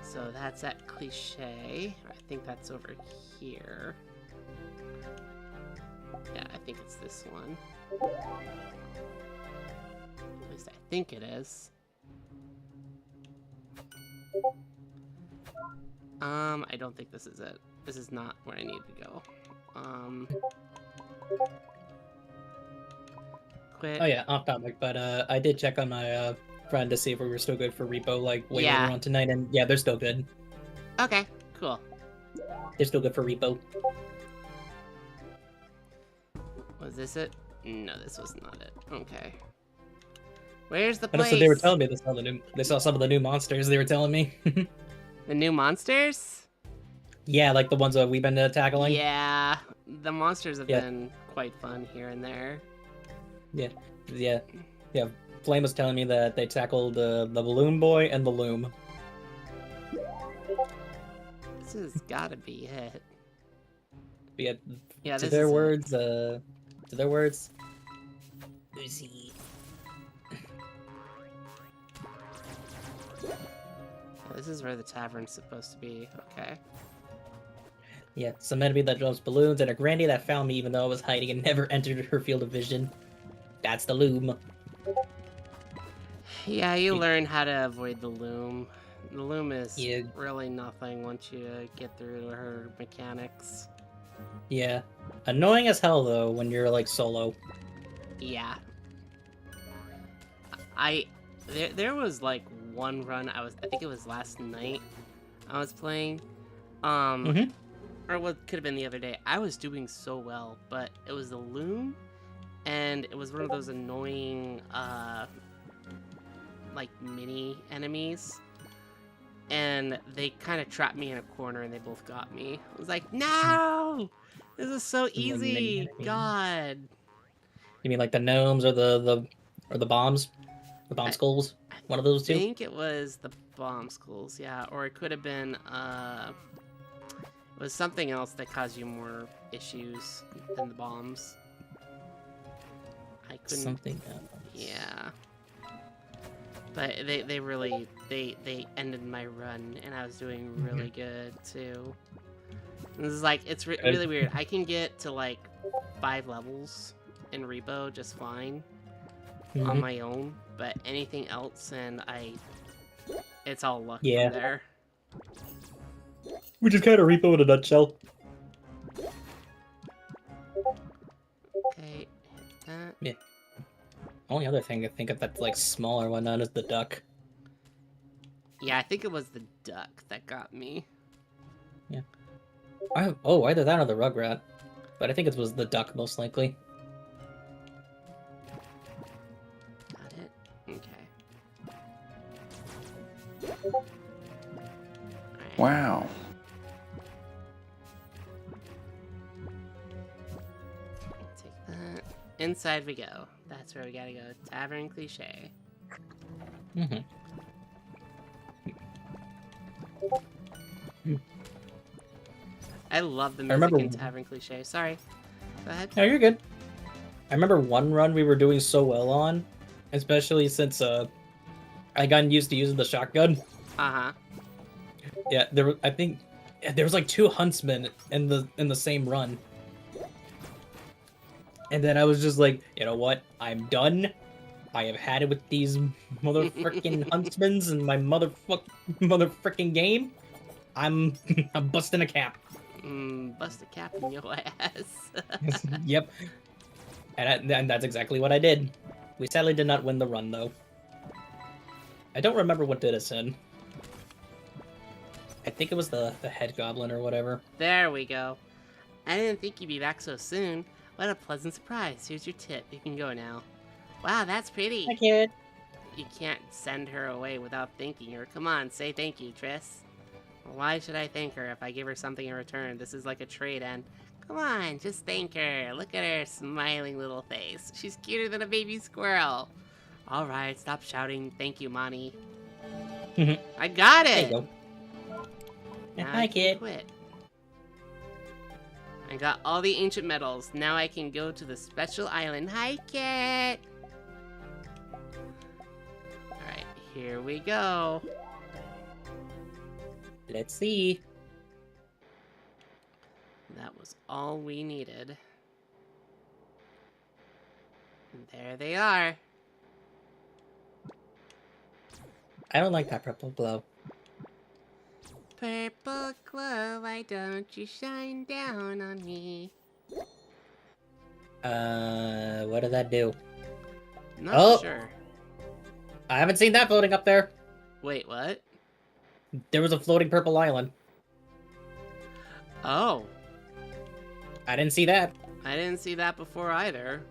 So that's at Cliché. I think that's over here. Yeah, I think it's this one. At least I think it is. I don't think this is it. This is not where I need to go. Quit. Oh yeah, off topic, but I did check on my friend to see if we were still good for repo like way Yeah. later on tonight, and yeah, they're still good. Okay, cool. They're still good for repo. Was this it? No, this was not it. Okay. Where's the And place? also, they were telling me they saw some of the new monsters. They were telling me. The new monsters? Yeah, like the ones that we've been tackling. Yeah, the monsters have Yeah. been quite fun here and there. Yeah. Flame was telling me that they tackled the balloon boy and the loom. This has gotta be it. Yeah, Yeah, to this their is it. words, Lucy. This is where the tavern's supposed to be. Okay. Yeah, some enemy that drops balloons, and a granny that found me even though I was hiding and never entered her field of vision. That's the loom. Yeah, you learn how to avoid the loom. The loom is Yeah. really nothing once you get through her mechanics. Yeah. Annoying as hell, though, when you're, like, solo. Yeah. There was like one run I think it was last night I was playing. Mhm. Or what could have been the other day. I was doing so well, but it was the loom and it was one of those annoying like mini enemies. And they kind of trapped me in a corner and they both got me. I was like, no! This is so The mini easy. enemies. God. You mean like the gnomes or the bombs? The bomb skulls? One of those I two? think it was the bomb schools, yeah. Or it could have been, it was something else that caused you more issues than the bombs. I couldn't... Something else. Yeah. But they really, they ended my run, and I was doing really good, too. This is like, it's really weird. I can get to, like, 5 levels in Repo just fine on Mhm. my own, but anything else, and it's all luck Yeah. from there. Which is kind of repo in a nutshell. Okay, hit that. Only other thing I think of that's like smaller one known is the duck. Yeah, I think it was the duck that got me. Either that or the rugrat. But I think it was the duck most likely. Got it? Okay. Alright. Wow. Take that. Inside we go. That's where we gotta go. Tavern Cliché. Mm-hmm. I love the music remember- in Tavern Cliché. Sorry. Go ahead. No, you're good. I remember one run we were doing so well on, especially since I I got used to using the shotgun. Uh-huh. Yeah, I think there was like 2 huntsmen in the same run. And then I was just like, you know what? I'm done. I have had it with these motherfucking huntsmen and my motherfucking game. I'm I'm busting a cap. Bust a cap in your ass. Yep. And that's exactly what I did. We sadly did not win the run though. I don't remember what did us in. I think it was the head goblin or whatever. There we go. I didn't think you'd be back so soon. What a pleasant surprise. Here's your tip. You can go now. Wow, that's pretty. Hi, kid. You can't send her away without thanking her. Come on, say thank you, Triss. Why should I thank her if I give her something in return? This is like a trade, and come on, just thank her. Look at her smiling little face. She's cuter than a baby squirrel. Alright, stop shouting. Thank you, Monty. I got There it! you go. Now Hi, I can kid. quit. I got all the ancient medals. Now I can go to the special island. Hi, Kit! Alright, here we go. Let's see. That was all we needed. And there they are. I don't like that purple glow. Purple glow, why don't you shine down on me? What did that do? Not Oh! sure. I haven't seen that floating up there. Wait, what? There was a floating purple island. Oh, I didn't see that. I didn't see that before either.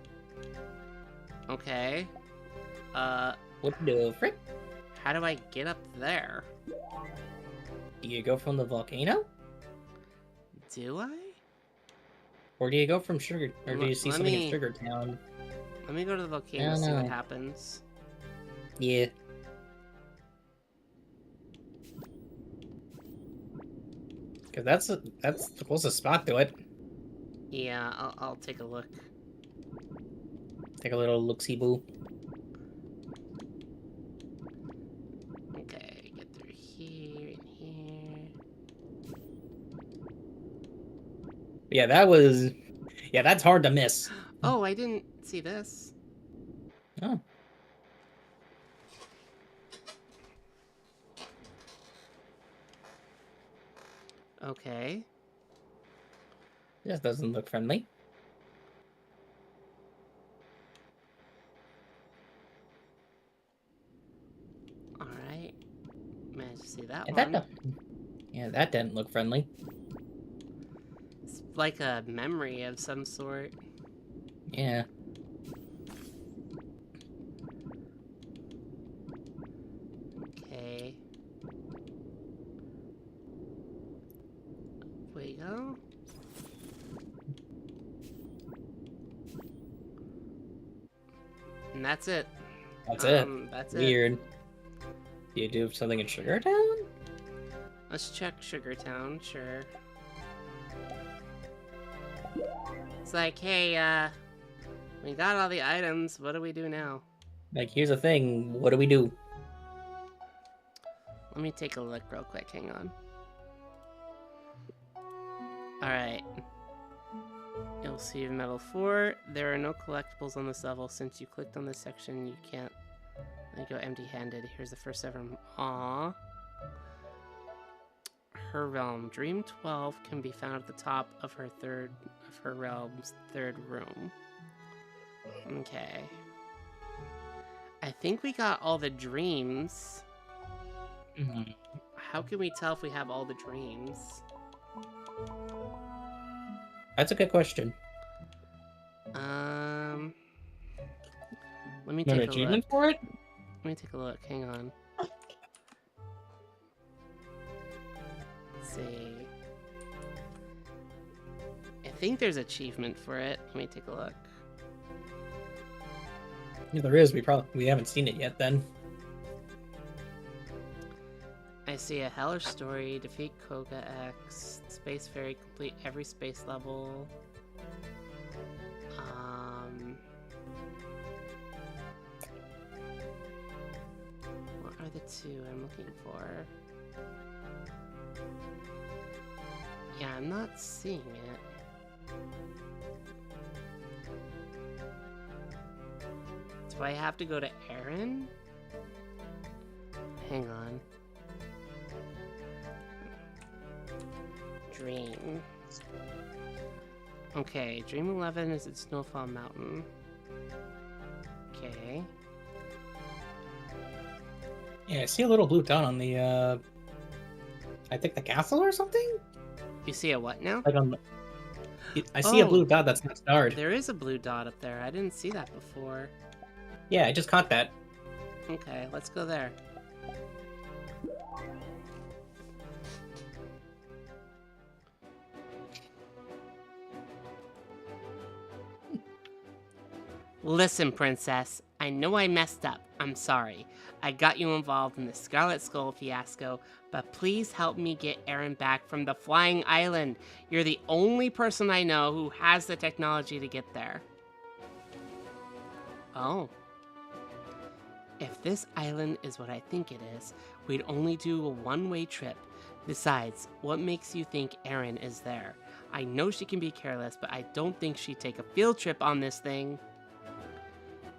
Okay. What the frick? How do I get up there? Do you go from the volcano? Do I? Or do you go from Sugar... Or do you see Let something me- in Sugar Town? Let me go to the volcano I and don't see what know. happens. Yeah. Cause that's the closest spot to it. Yeah, I'll take a look. Take a little look-see boo. Okay, get through here and here. Yeah, that was. Yeah, that's hard to miss. Oh, I didn't see this. Oh. Okay. This doesn't look friendly. Alright. Managed to see that Yeah, one. that didn't look friendly. It's like a memory of some sort. Yeah. Okay. Up we go. And that's it. That's it. That's it. Weird. Do you do something in Sugar Town? Let's check Sugartown, sure. It's like, hey, we got all the items, what do we do now? Like, here's the thing. What do we do? Let me take a look real quick, hang on. Alright. You'll see Metal 4. There are no collectibles on this level. Since you clicked on this section, you can't go empty-handed. Here's the first ever. Aww. Her realm. Dream 12 can be found at the top of her realm's third room. Okay. I think we got all the dreams. Mhm. How can we tell if we have all the dreams? That's a good question. Let me You want take an a look. achievement for it? Let me take a look. Hang on. Let's see. I think there's achievement for it. Let me take a look. Yeah, there is. We haven't seen it yet. Then. I see a hellish story. Defeat Koga X. Space Fairy. Complete every space level. What too I'm looking for. Yeah, I'm not seeing it. Do I have to go to Aaron? Hang on. Dream. Okay, Dream 11 is at Snowfall Mountain. Okay. Yeah, I see a little blue dot on the, I think the castle or something? You see a what now? Like on the... I see a Oh. blue dot that's not starred. There is a blue dot up there. I didn't see that before. Yeah, I just caught that. Okay, let's go there. Listen, Princess. I know I messed up. I'm sorry. I got you involved in the Scarlet Skull fiasco, but please help me get Aaron back from the Flying Island. You're the only person I know who has the technology to get there. Oh. If this island is what I think it is, we'd only do a one-way trip. Besides, what makes you think Aaron is there? I know she can be careless, but I don't think she'd take a field trip on this thing.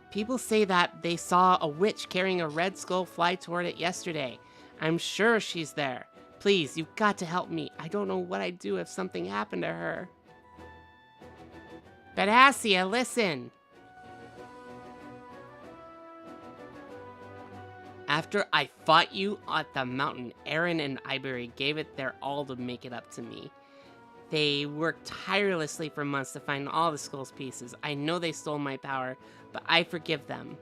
People say that they saw a witch carrying a red skull fly toward it yesterday. I'm sure she's there. Please, you've got to help me. I don't know what I'd do if something happened to her. Badassia, listen! After I fought you at the mountain, Aaron and Ivory gave it their all to make it up to me. They worked tirelessly for months to find all the skull's pieces. I know they stole my power, but I forgive them.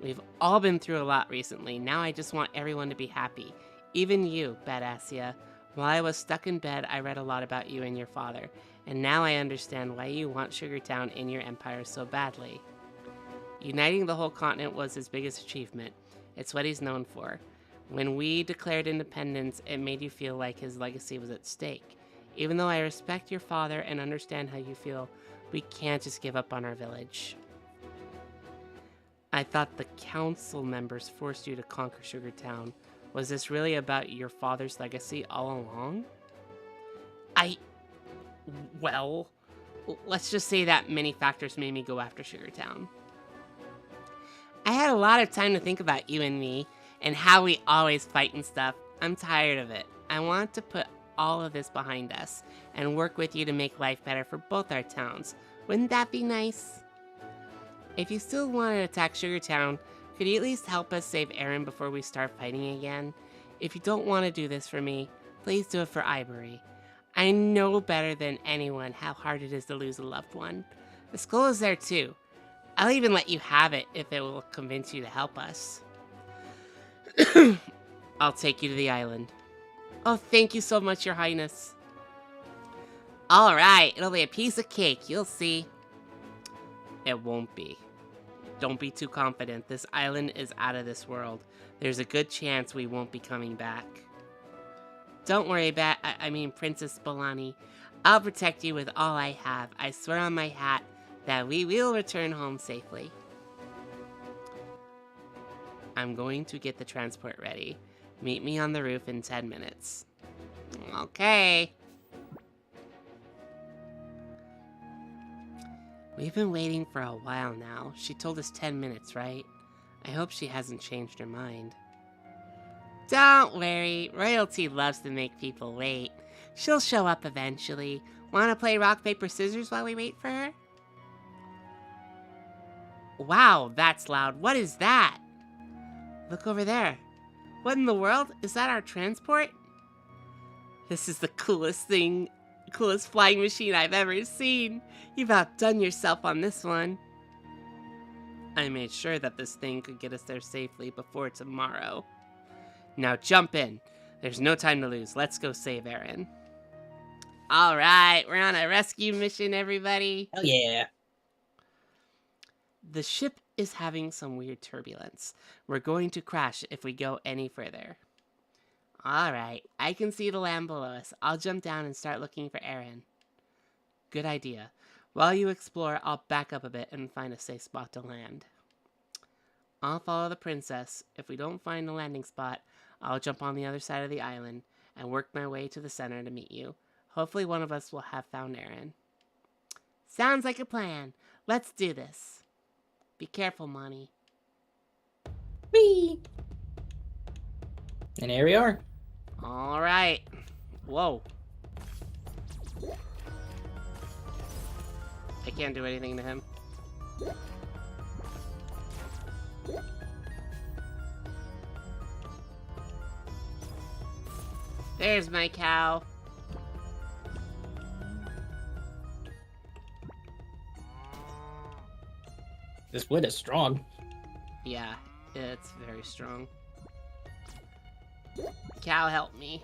We've all been through a lot recently. Now I just want everyone to be happy. Even you, Badassia. While I was stuck in bed, I read a lot about you and your father. And now I understand why you want Sugartown in your empire so badly. Uniting the whole continent was his biggest achievement. It's what he's known for. When we declared independence, it made you feel like his legacy was at stake. Even though I respect your father and understand how you feel, we can't just give up on our village. I thought the council members forced you to conquer Sugartown. Was this really about your father's legacy all along? Well, let's just say that many factors made me go after Sugartown. I had a lot of time to think about you and me, and how we always fight and stuff. I'm tired of it. I want to put all of this behind us, and work with you to make life better for both our towns. Wouldn't that be nice? If you still want to attack Sugartown, could you at least help us save Aaron before we start fighting again? If you don't want to do this for me, please do it for Ivory. I know better than anyone how hard it is to lose a loved one. The skull is there too. I'll even let you have it if it will convince you to help us. I'll take you to the island. Oh, thank you so much, Your Highness. Alright, it'll be a piece of cake, you'll see. It won't be. Don't be too confident. This island is out of this world. There's a good chance we won't be coming back. Don't worry about Princess Bolani. I'll protect you with all I have. I swear on my hat that we will return home safely. I'm going to get the transport ready. Meet me on the roof in 10 minutes. Okay. We've been waiting for a while now. She told us 10 minutes, right? I hope she hasn't changed her mind. Don't worry, royalty loves to make people wait. She'll show up eventually. Wanna play rock, paper, scissors while we wait for her? Wow, that's loud. What is that? Look over there. What in the world? Is that our transport? This is the coolest flying machine I've ever seen. You've outdone yourself on this one. I made sure that this thing could get us there safely before tomorrow. Now jump in. There's no time to lose. Let's go save Aaron. Alright, we're on a rescue mission, everybody. Hell yeah. The ship is having some weird turbulence. We're going to crash if we go any further. Alright, I can see the land below us. I'll jump down and start looking for Aaron. Good idea. While you explore, I'll back up a bit and find a safe spot to land. I'll follow the princess. If we don't find a landing spot, I'll jump on the other side of the island and work my way to the center to meet you. Hopefully one of us will have found Aaron. Sounds like a plan. Let's do this. Be careful, Monty. Whee! And here we are. All right. Whoa. I can't do anything to him. There's my cow. This wood is strong. Yeah, it's very strong. Cow, help me.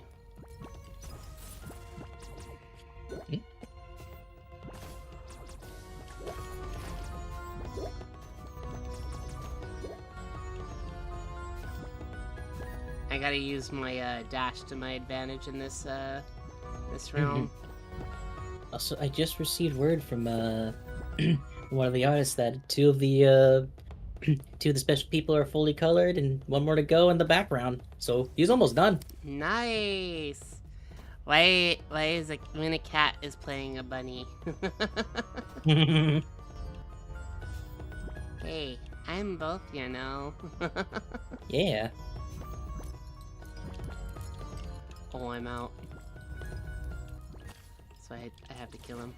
I gotta use my dash to my advantage in this this realm. Also, I just received word from one of the artists that two of the special people are fully colored and one more to go in the background. So he's almost done. Nice. Why is it when a cat is playing a bunny? Hey, I'm both, you know. Yeah. Oh, I'm out. So I have to kill him.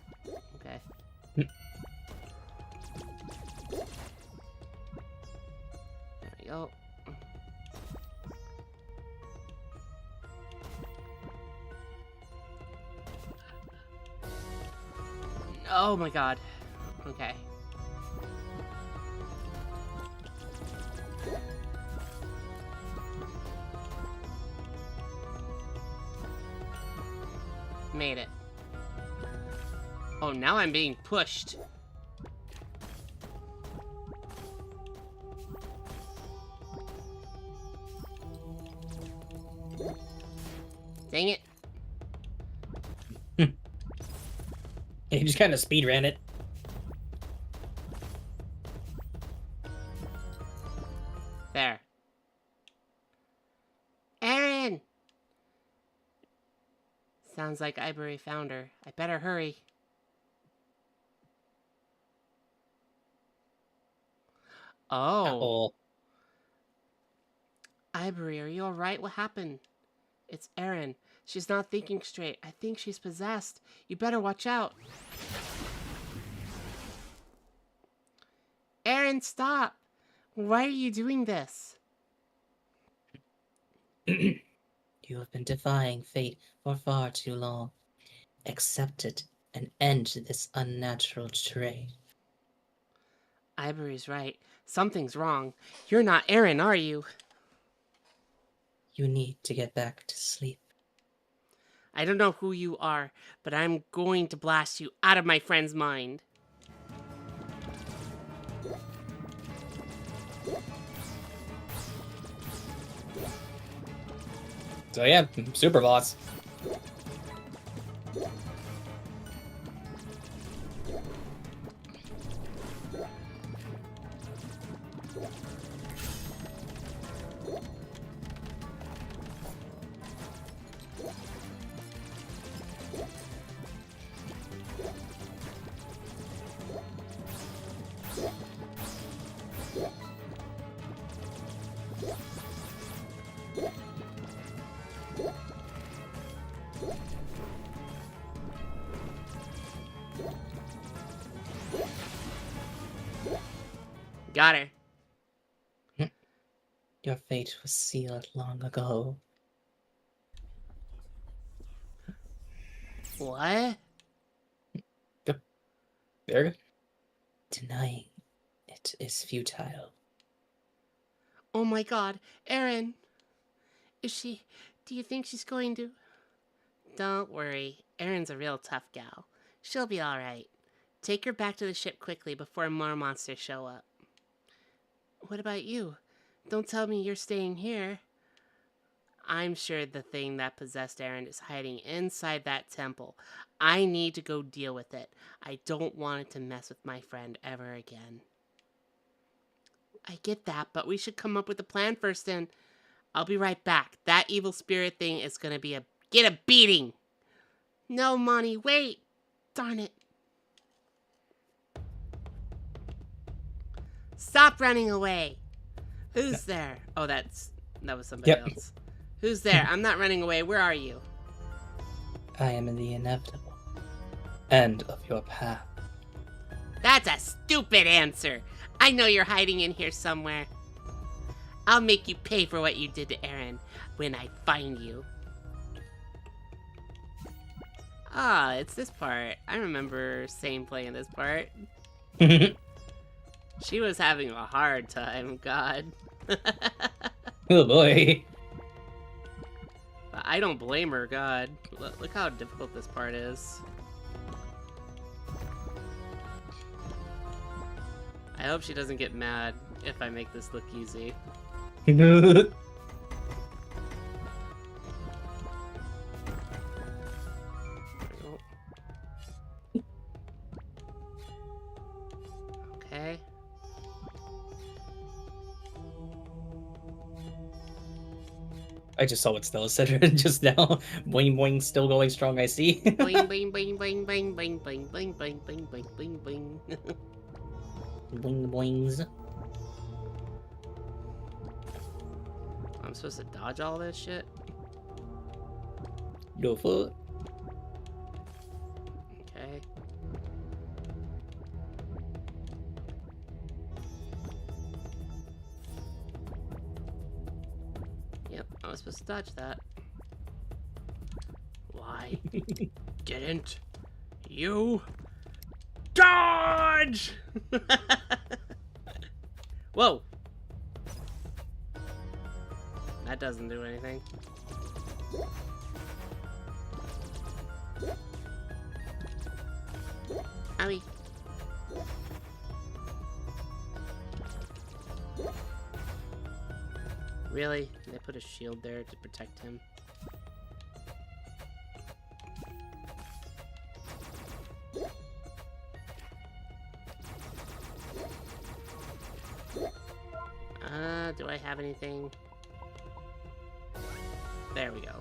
Okay. There we go. Oh my god. Okay. Made it. Oh, now I'm being pushed. Dang it. He just kind of speed ran it. There. Aaron! Sounds like Ivory found her. I better hurry. Oh. Oh. Ivory, are you alright? What happened? It's Erin. She's not thinking straight. I think she's possessed. You better watch out. Erin, stop! Why are you doing this? You have been defying fate for far too long. Accept it and end this unnatural trait. Ivory's right. Something's wrong. You're not Erin, are you? You need to get back to sleep. I don't know who you are, but I'm going to blast you out of my friend's mind. So yeah, super boss. Got her. Your fate was sealed long ago. What? There. Denying it is futile. Oh my god, Erin! Is she... Do you think she's going to... Don't worry, Erin's a real tough gal. She'll be alright. Take her back to the ship quickly before more monsters show up. What about you? Don't tell me you're staying here. I'm sure the thing that possessed Erin is hiding inside that temple. I need to go deal with it. I don't want it to mess with my friend ever again. I get that, but we should come up with a plan first, and I'll be right back. That evil spirit thing is gonna be get a beating. No, Monty, wait. Darn it. Stop running away. Who's there? Oh, that was somebody Yep. else. Who's there? I'm not running away. Where are you? I am in the inevitable end of your path. That's a stupid answer. I know you're hiding in here somewhere. I'll make you pay for what you did to Aaron when I find you. Ah, it's this part. I remember Sane playing this part. She was having a hard time, God. Oh boy. But I don't blame her, God. Look how difficult this part is. I hope she doesn't get mad if I make this look easy. Okay. I just saw what Stella said just now. Boing boing, still going strong, I see. Boing, boing, boing, boing, boing, boing, boing, boing, boing, boing, boing, boing, boing. Boing boings. I'm supposed to dodge all this shit? No foot. Okay. Yep, I was supposed to dodge that. Why didn't you dodge? Whoa! That doesn't do anything. Owie. Really? They put a shield there to protect him? Do I have anything? There we go.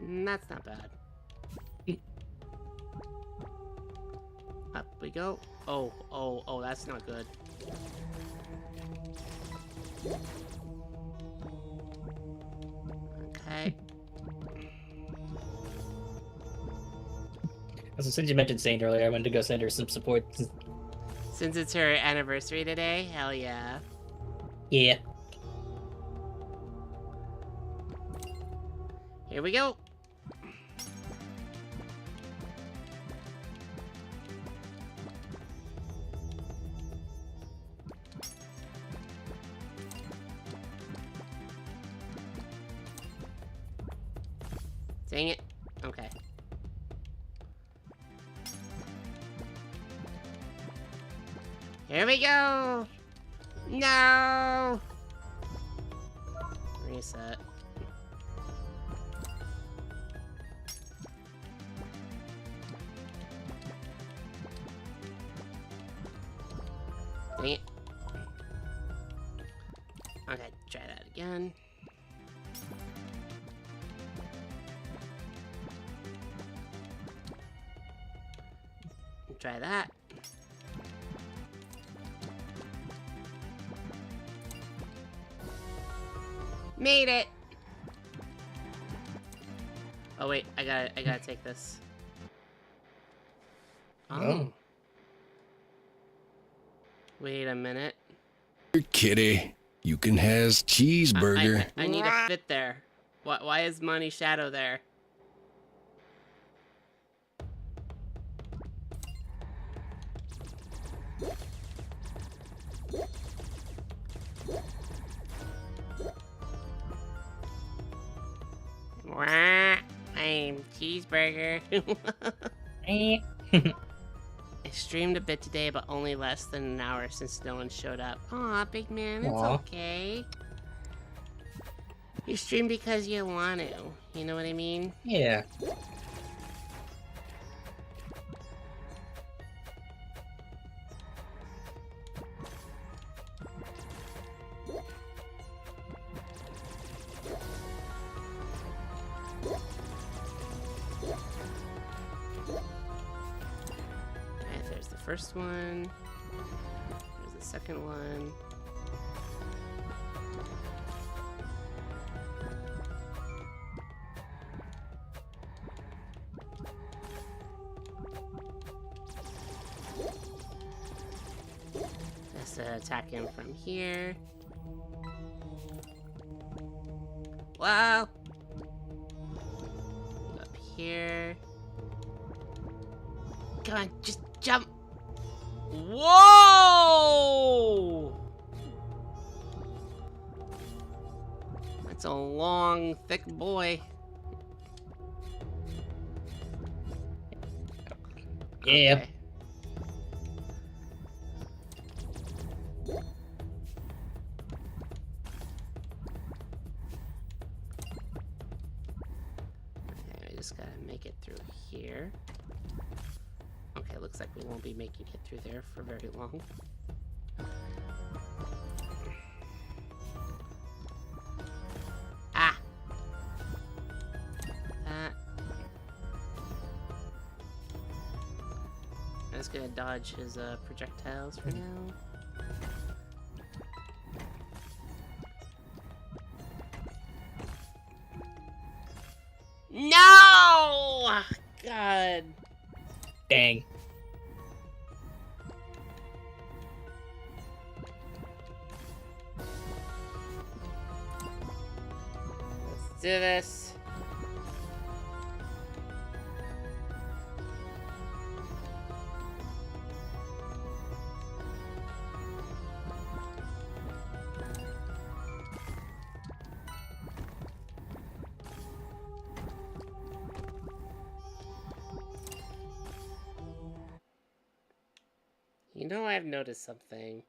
That's not bad. Up we go. Oh, that's not good. Okay. So since you mentioned Saint earlier, I wanted to go send her some support. Since it's her anniversary today, hell yeah. Yeah. Here we go. Dang it. Okay. Here we go! No! Reset. Dang it. Okay, try that again. Try that. Made it! Oh wait, I gotta take this. Oh. Wait a minute. Kitty, you can has cheeseburger. I need to fit there. Why is Money Shadow there? Wah, I'm cheeseburger. I streamed a bit today, but only less than an hour since no one showed up. Aw, big man, it's Aw. okay. You stream because you want to. You know what I mean? Yeah. Alright, there's the first one. There's the second one. Let's attack him from here. Wow! Up here. Come on, just jump! Whoa! That's a long, thick boy. Yeah. Okay. Okay, I just gotta make it through here. Okay, looks like we won't be making it through there for very long. Ah! That. I'm just gonna dodge his projectiles for now. No! God. Dang. Let's do this. You know, I've noticed something.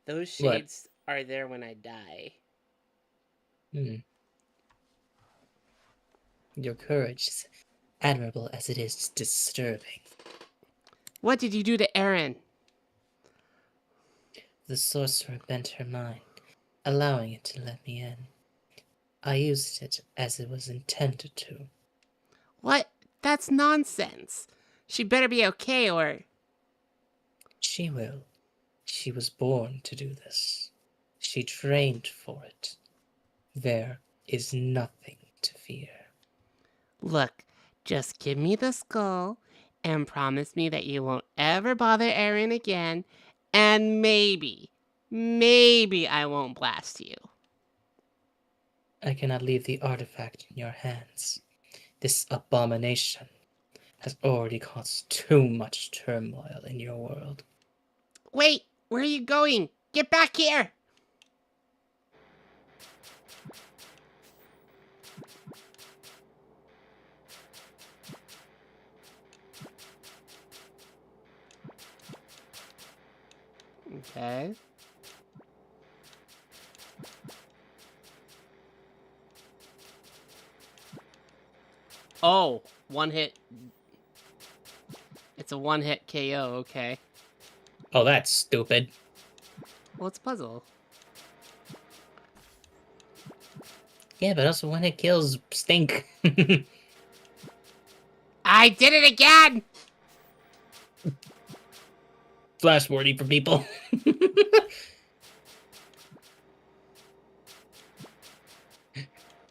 Those What? shades are there when I die. Hmm. Your courage is admirable as it is disturbing. What did you do to Aaron? The sorcerer bent her mind, allowing it to let me in. I used it as it was intended to. What? That's nonsense. She better be okay or... She will. She was born to do this. She trained for it. There is nothing to fear. Look, just give me the skull and promise me that you won't ever bother Aaron again, and maybe I won't blast you. I cannot leave the artifact in your hands. This abomination has already caused too much turmoil in your world. Wait, where are you going? Get back here! Okay. Oh, one hit. It's a one-hit KO, okay. Oh, that's stupid. Well, it's a puzzle. Yeah, but also when it kills stink. I did it again! Flash wordy for people.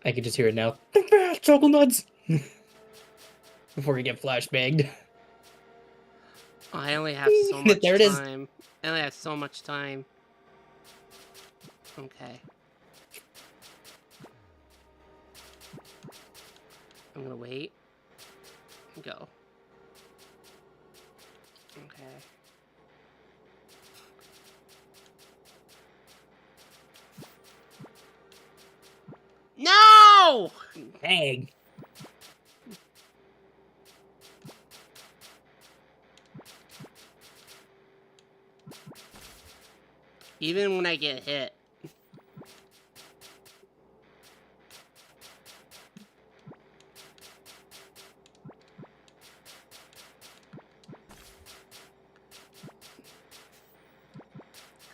I can just hear it now. Think fast, trouble nuts. Before we get flashbanged. I only have so much There it is. time. I only have so much time. Okay. I'm gonna wait. Go. Okay. No! Dang. Even when I get hit.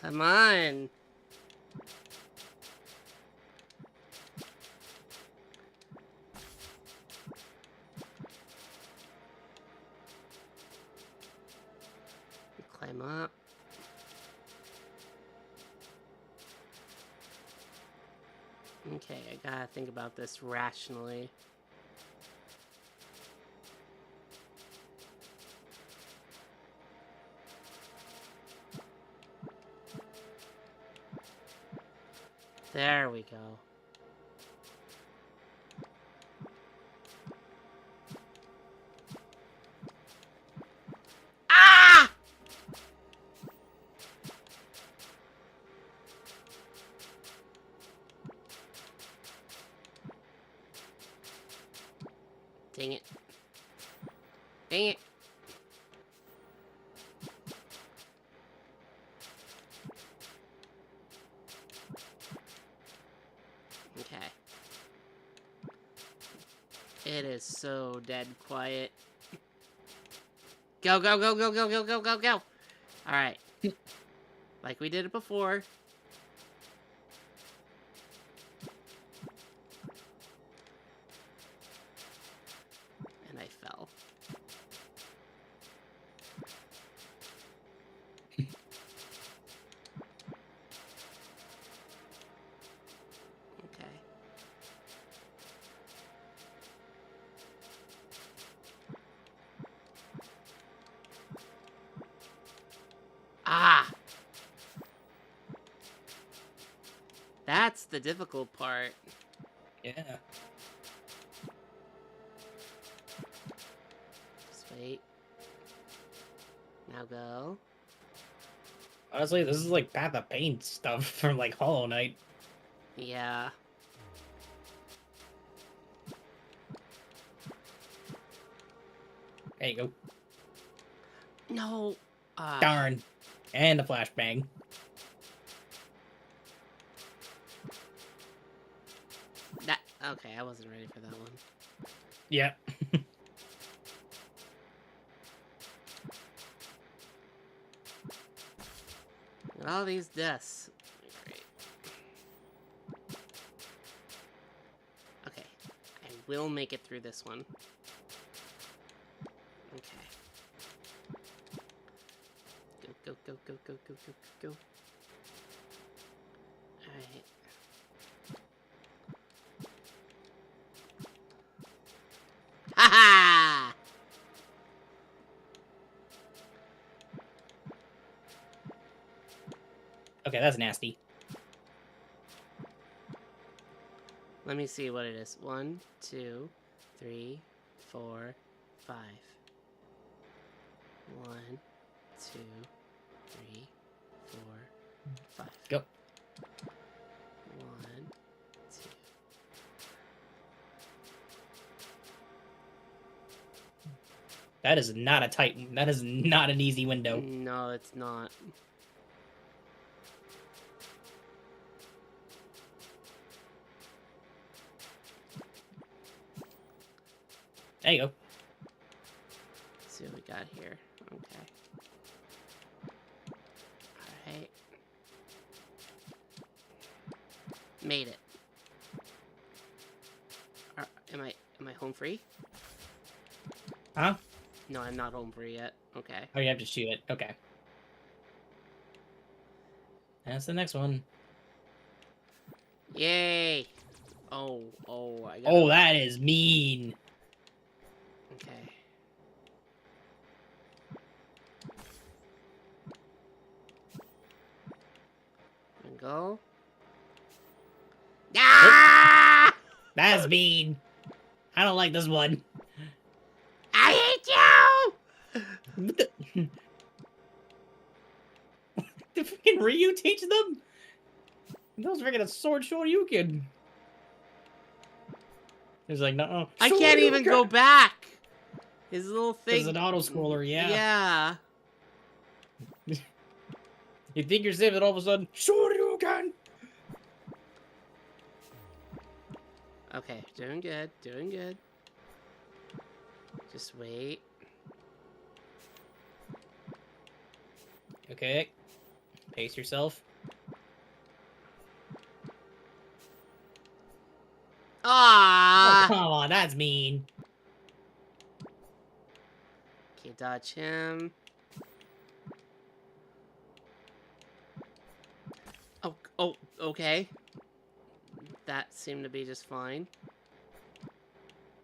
Come on. Climb up. Okay, I gotta think about this rationally. There we go. Ah! Dang it. Dang it. Okay. It is so dead quiet. Go, go, go, go, go, go, go, go, go. Alright. Like we did it before. And I fell. Okay. Ah! That's the difficult part. Yeah. Just wait. Now go. Honestly, this is like Path of Pain stuff from like Hollow Knight. Yeah. There you go. No. Darn. And a flashbang. That. Okay, I wasn't ready for that one. Yep. Look at all these deaths. Great. Okay. I will make it through this one. Okay. Go, go, go, go, go, go, go, go, go. Alright. Ha-ha! Okay, that's nasty. Let me see what it is. 1, 2, 3, 4, 5. 1, 2, 3, 4, 5. Go. 1, 2. That is not a tight. That is not an easy window. No, it's not. There you go. Let's see what we got here. Okay. Alright. Made it. Am I home free? Huh? No, I'm not home free yet. Okay. Oh, you have to shoot it. Okay. That's the next one. Yay! Oh, I got. Oh, that is mean. Okay. And go. Ah! That's mean. I don't like this one. I hate you! What the... Did freaking Ryu teach them? Those freaking a sword Shoryuken. He's like, no. I can't even go back. His little thing. It's an auto scroller, yeah. Yeah. You think you're safe, and all of a sudden, sure you can. Okay, doing good, doing good. Just wait. Okay. Pace yourself. Oh, Ah! come on, that's mean. Okay, dodge him. Oh, okay. That seemed to be just fine.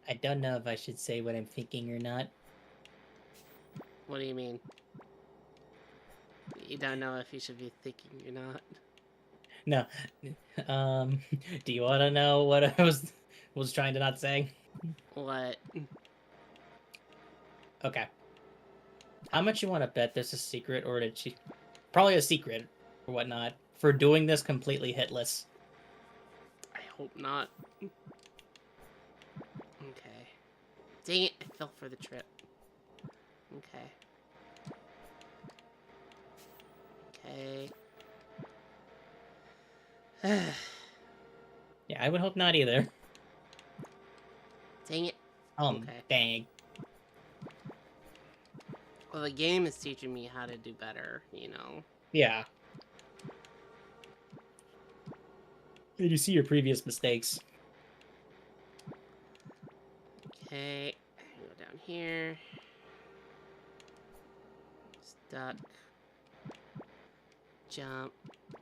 I don't know if I should say what I'm thinking or not. What do you mean? You don't know if you should be thinking or not. No. Do you want to know what I was trying to not say? What? Okay. How much you want to bet this is secret, or did she? Probably a secret or whatnot for doing this completely hitless. I hope not. Okay. Dang it, I fell for the trip. Okay. Okay. Yeah, I would hope not either. Dang it. Okay. Dang. Well, the game is teaching me how to do better, you know? Yeah. Did you see your previous mistakes? Okay. Go down here. Stuck. Jump.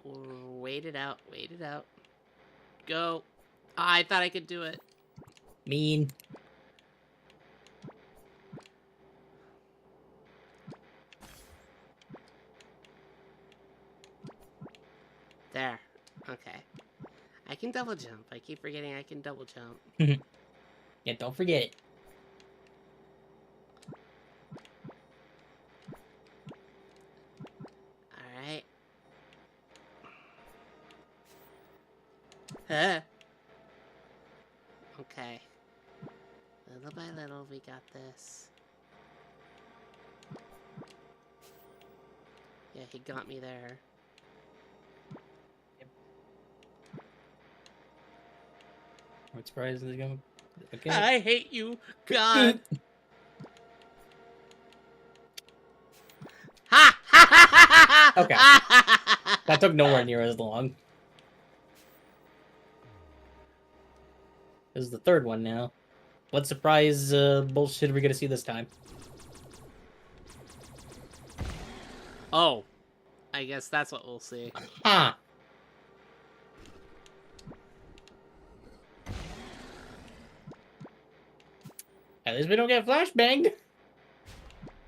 Wait it out. Wait it out. Go. I thought I could do it. Mean. There. Okay. I can double jump. I keep forgetting I can double jump. Yeah, don't forget it. Alright. Huh. Okay. Little by little, we got this. Yeah, he got me there. What surprise is going? Okay. I hate you, God. Ha! Okay. That took nowhere near as long. This is the third one now. What surprise bullshit are we gonna see this time? Oh. I guess that's what we'll see. Huh. At least we don't get flashbanged.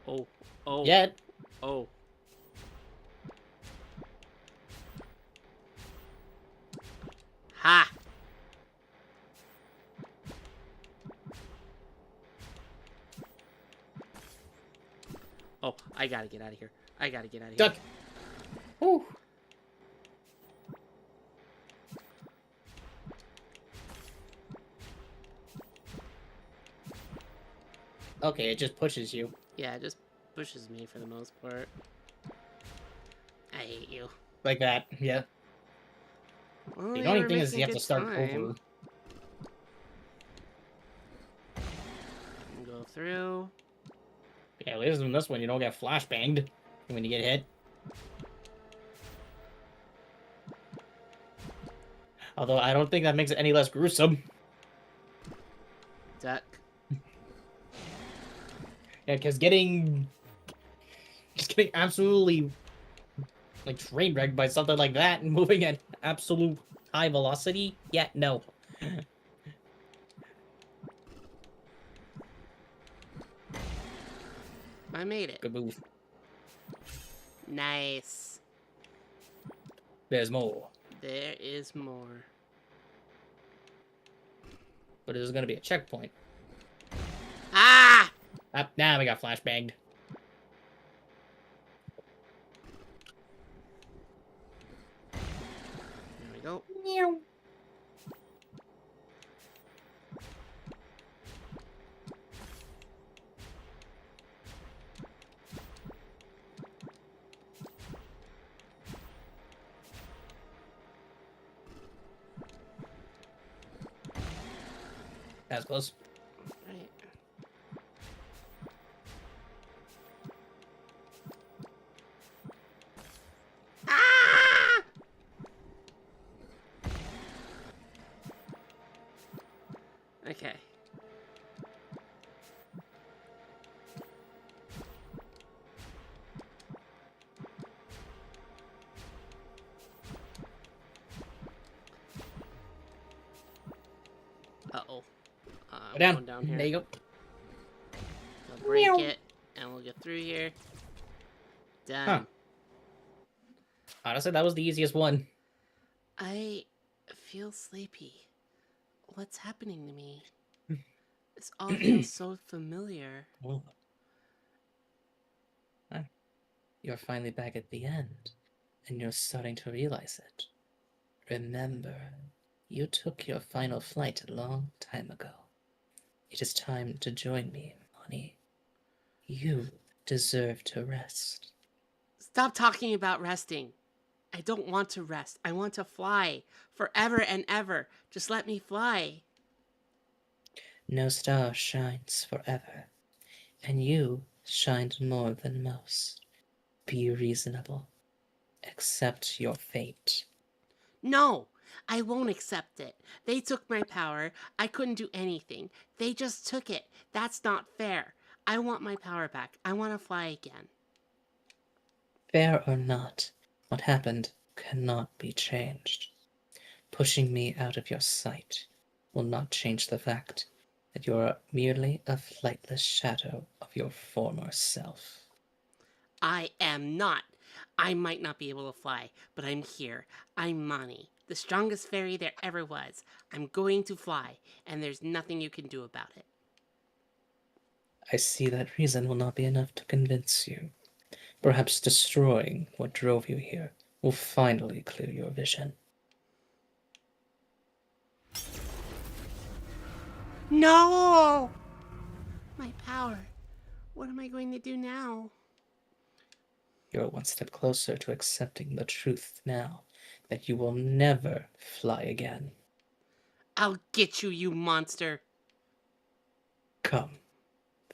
Oh. Oh. Yet. Oh. Ha! Oh, I gotta get out of here. I gotta get out of here. Duck. Whew. Okay, it just pushes you. Yeah, it just pushes me for the most part. I hate you. Like that, yeah. Well, The they only were thing is making you have to good start time. over. Go through. Yeah, at least in this one you don't get flashbanged when you get hit. Although I don't think that makes it any less gruesome. Duck. Yeah, because just getting absolutely like train wrecked by something like that and moving at absolute high velocity. Yeah, no. I made it. Good move. Nice. There's more, There is more. but it is going to be a checkpoint. Ah! Now we got flashbanged. There we go. Meow. That was close. Right. Ah! Okay. Uh-oh. Go down. Going down here. There you go. I'll break Meow. it, and we'll get through here. Done. Huh. Honestly, that was the easiest one. I feel sleepy. What's happening to me? This all feels so familiar. Oh. Ah, you're finally back at the end, and you're starting to realize it. Remember, you took your final flight a long time ago. It is time to join me, honey. You deserve to rest. Stop talking about resting. I don't want to rest. I want to fly forever and ever. Just let me fly. No star shines forever, and you shined more than most. Be reasonable. Accept your fate. No, I won't accept it. They took my power. I couldn't do anything. They just took it. That's not fair. I want my power back. I want to fly again. Fair or not, what happened cannot be changed. Pushing me out of your sight will not change the fact that you are merely a flightless shadow of your former self. I am not. I might not be able to fly, but I'm here. I'm Mani, the strongest fairy there ever was. I'm going to fly, and there's nothing you can do about it. I see that reason will not be enough to convince you. Perhaps destroying what drove you here will finally clear your vision. No! My power. What am I going to do now? You're one step closer to accepting the truth now that you will never fly again. I'll get you, you monster. Come,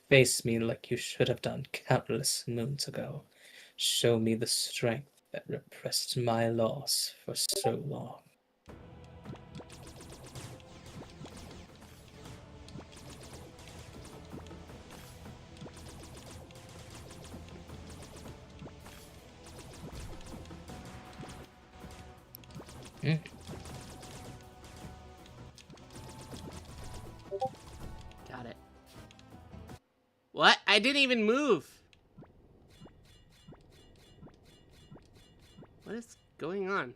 face me like you should have done countless moons ago. Show me the strength that repressed my loss for so long. Got it. What? I didn't even move. What is going on?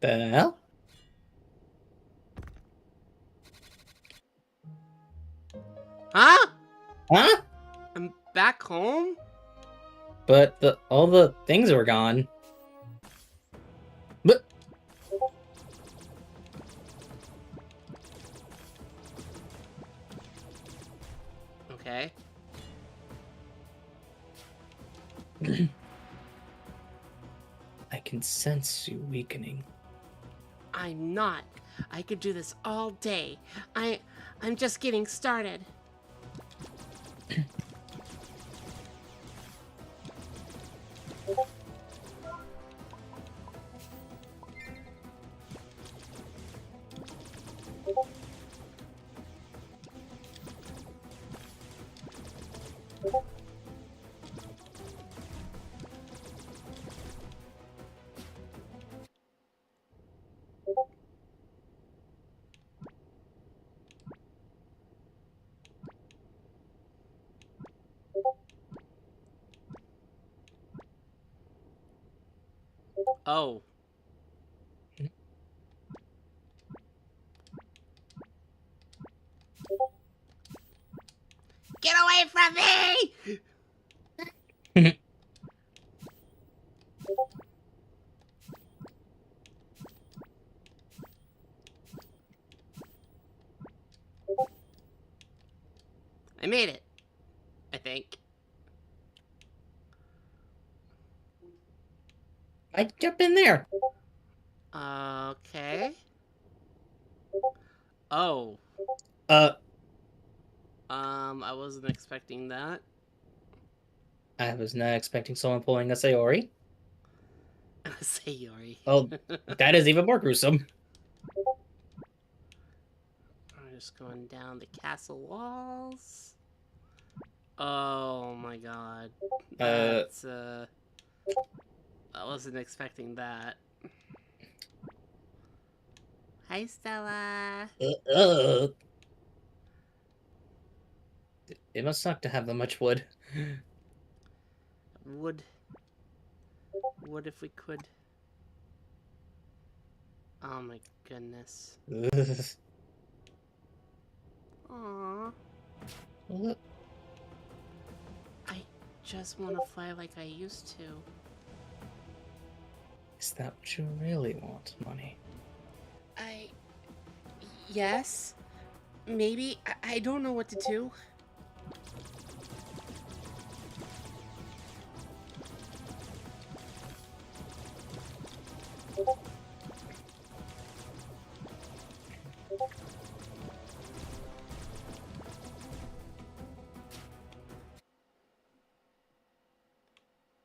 The hell? Huh? Huh? I'm back home? But all the things were gone. But Okay. I can sense you weakening. I'm not. I could do this all day. I'm just getting started. Oh. Get away from me! I made it. I think. I jump in there. Okay. Oh. Uh, I wasn't expecting that. I was not expecting someone pulling a Sayori. Sayori. Oh, that is even more gruesome. I'm just going down the castle walls. Oh my god. That's, I wasn't expecting that. Hi, Stella. It must suck to have that much wood. Would if we could. Oh my goodness. Aww. I just want to fly like I used to. Is that what you really want, money? Yes. Maybe. I don't know what to do.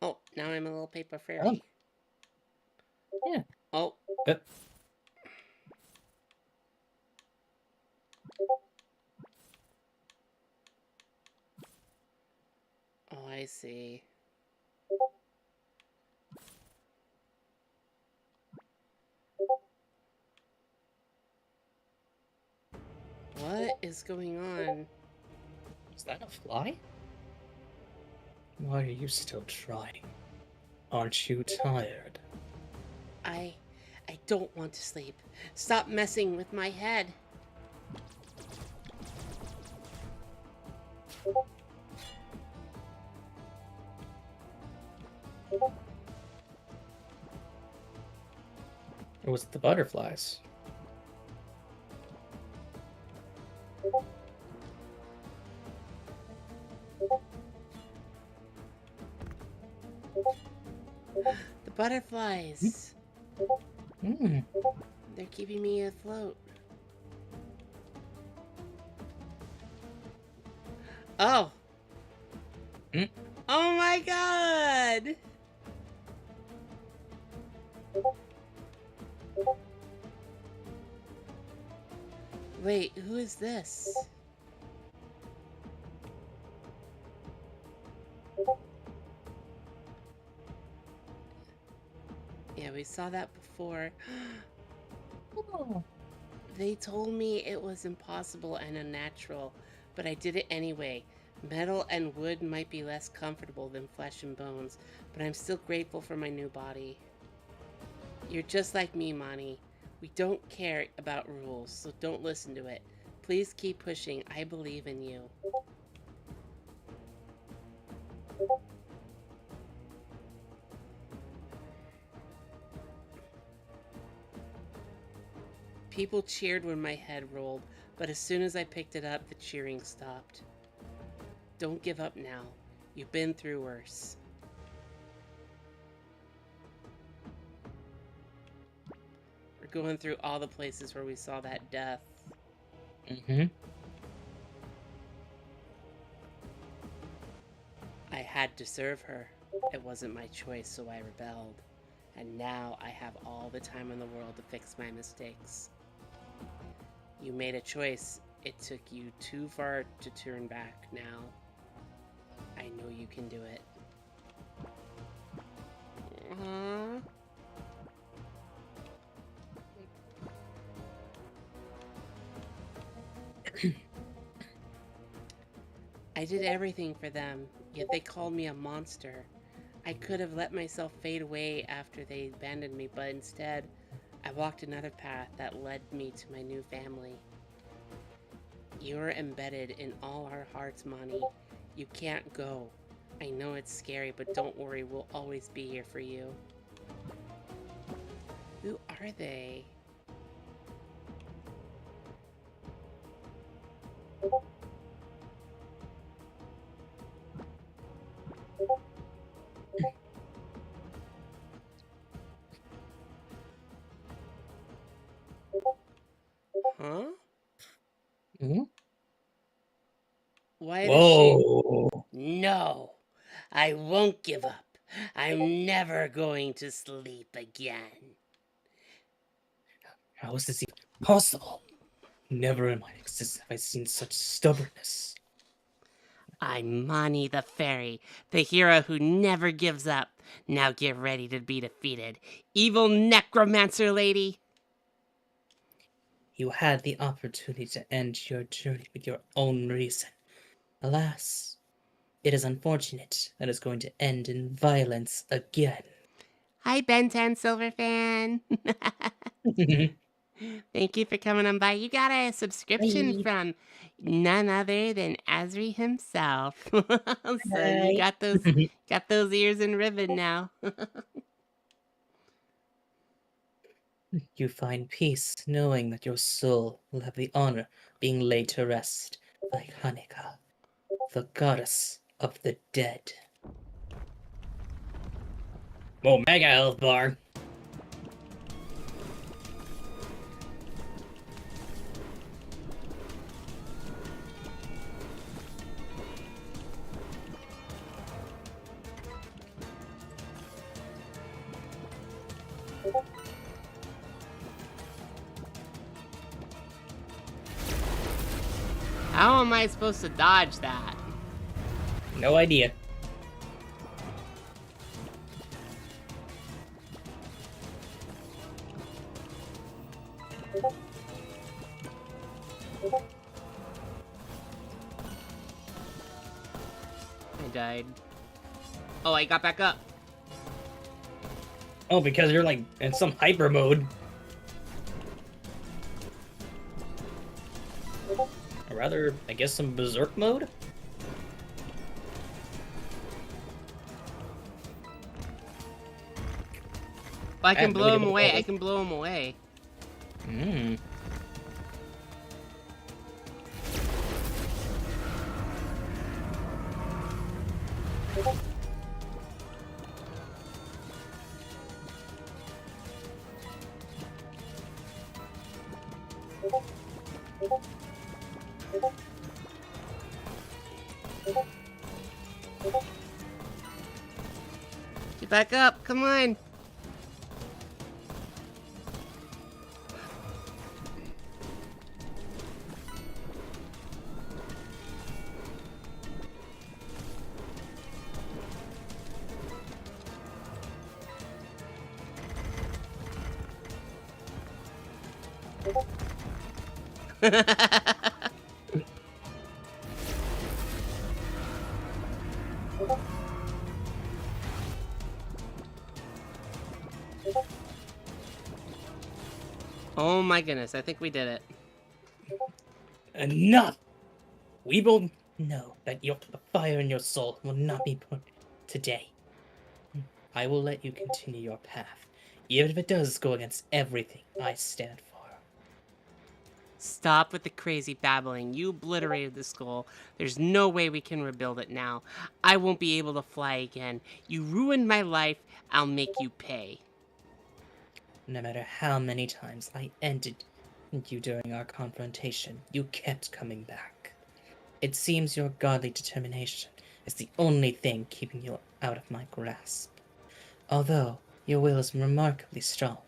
Oh, now I'm a little paper fairy. Yeah. Oh. Oh, I see. What is going on? Is that a fly? Why are you still trying? Aren't you tired? I don't want to sleep. Stop messing with my head. Or was it the butterflies? The butterflies. Hmm. They're keeping me afloat. Oh. Hmm? Oh my god. Wait, who is this? Yeah, we saw that before. Oh. They told me it was impossible and unnatural, but I did it anyway. Metal and wood might be less comfortable than flesh and bones, but I'm still grateful for my new body. You're just like me, Mani. We don't care about rules, so don't listen to it. Please keep pushing. I believe in you. People cheered when my head rolled, but as soon as I picked it up, the cheering stopped. Don't give up now. You've been through worse. We're going through all the places where we saw that death. Mm-hmm. I had to serve her. It wasn't my choice, so I rebelled. And now I have all the time in the world to fix my mistakes. You made a choice. It took you too far to turn back now. I know you can do it. Aww. I did everything for them, yet they called me a monster. I could have let myself fade away after they abandoned me, but instead, I walked another path that led me to my new family. You're embedded in all our hearts, Mani. You can't go. I know it's scary, but don't worry, we'll always be here for you. Who are they? Huh? Mhm. Why does she? Whoa. No, I won't give up. I'm never going to sleep again. How is this even possible? Never in my existence have I seen such stubbornness. I'm Mani the Fairy, the hero who never gives up. Now get ready to be defeated, evil necromancer lady. You had the opportunity to end your journey with your own reason. Alas, it is unfortunate that it's going to end in violence again. Hi, Ben 10 Silverfan. Thank you for coming on by. You got a subscription Bye. from none other than Asri himself. So you Bye. got those ears in ribbon now. You find peace knowing that your soul will have the honor of being laid to rest like Hanukkah, the goddess of the dead. Oh, mega health bar. How am I supposed to dodge that? No idea. I died. Oh, I got back up. Oh, because you're like in some hyper mode. Or rather, I guess some berserk mode? I can I'm blow really him good at away. I those. can blow him away. Hmm. Get back up. Come on. Oh my goodness, I think we did it. Enough! We both know that the fire in your soul will not be put today. I will let you continue your path, even if it does go against everything I stand for. Stop with the crazy babbling. You obliterated the skull. There's no way we can rebuild it now. I won't be able to fly again. You ruined my life. I'll make you pay. No matter how many times I ended you during our confrontation, you kept coming back. It seems your godly determination is the only thing keeping you out of my grasp. Although your will is remarkably strong,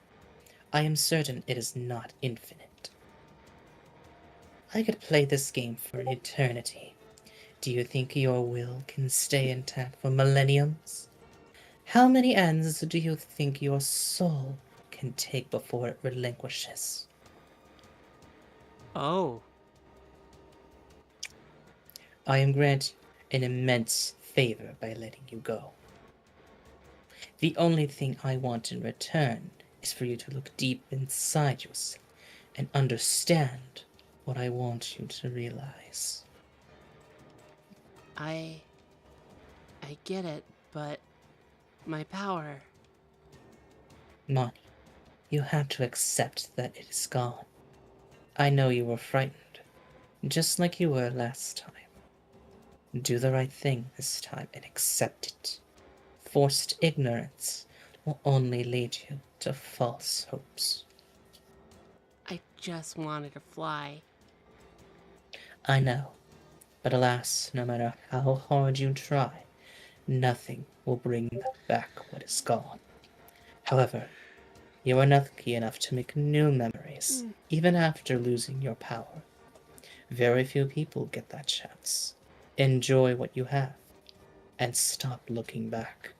I am certain it is not infinite. I could play this game for an eternity. Do you think your will can stay intact for millenniums? How many ends do you think your soul can take before it relinquishes? Oh. I am granting an immense favor by letting you go. The only thing I want in return is for you to look deep inside yourself and understand what I want you to realize. I get it, but my power. Monty, you have to accept that it is gone. I know you were frightened, just like you were last time. Do the right thing this time and accept it. Forced ignorance will only lead you to false hopes. I just wanted to fly. I know. But alas, no matter how hard you try, nothing will bring back what is gone. However, you are lucky enough to make new memories, even after losing your power. Very few people get that chance. Enjoy what you have, and stop looking back.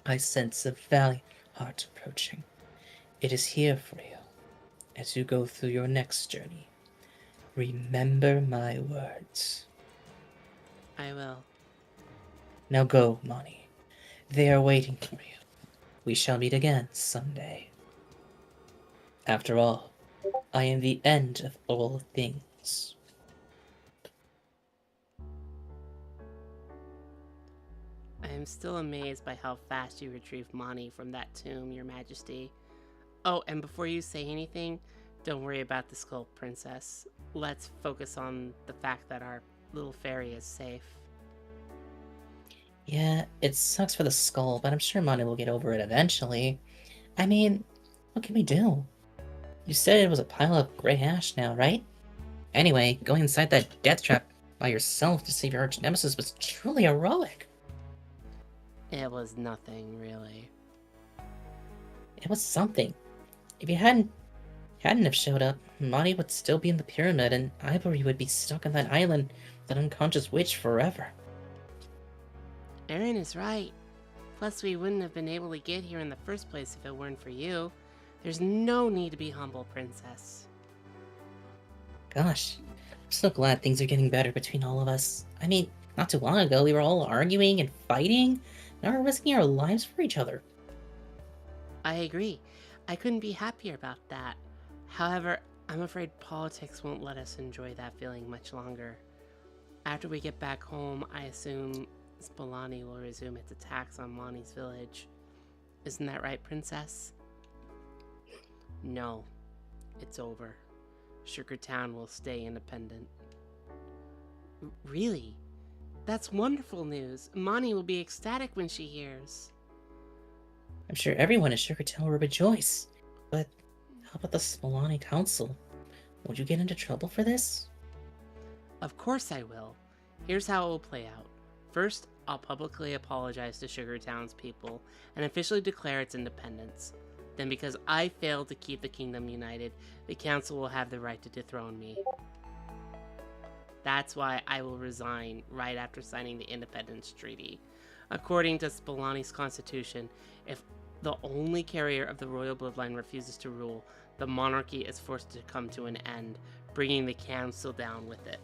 I sense a valiant heart approaching. It is here for you as you go through your next journey. Remember my words. I will. Now go, Moni. They are waiting for you. We shall meet again someday. After all, I am the end of all things. I am still amazed by how fast you retrieved Mani from that tomb, Your Majesty. Oh, and before you say anything, don't worry about the skull, Princess. Let's focus on the fact that our little fairy is safe. Yeah, it sucks for the skull, but I'm sure Moni will get over it eventually. I mean, what can we do? You said it was a pile of gray ash now, right? Anyway, going inside that death trap by yourself to save your arch nemesis was truly heroic. It was nothing, really. It was something. If you hadn't have showed up, Moni would still be in the pyramid, and Ivory would be stuck on that island with an unconscious witch forever. Aaron is right. Plus, we wouldn't have been able to get here in the first place if it weren't for you. There's no need to be humble, Princess. Gosh, I'm so glad things are getting better between all of us. I mean, not too long ago we were all arguing and fighting. Now we're risking our lives for each other. I agree. I couldn't be happier about that. However, I'm afraid politics won't let us enjoy that feeling much longer. After we get back home, I assume Spolani will resume its attacks on Moni's village. Isn't that right, Princess? No, it's over. Sugar Town will stay independent. Really? That's wonderful news. Moni will be ecstatic when she hears. I'm sure everyone in Sugartown will rejoice. But how about the Spolani Council? Would you get into trouble for this? Of course I will. Here's how it will play out. First, I'll publicly apologize to Sugar Town's people and officially declare its independence. Then, because I failed to keep the kingdom united, the council will have the right to dethrone me. That's why I will resign right after signing the independence treaty. According to Spolani's constitution, if the only carrier of the royal bloodline refuses to rule, the monarchy is forced to come to an end, bringing the council down with it.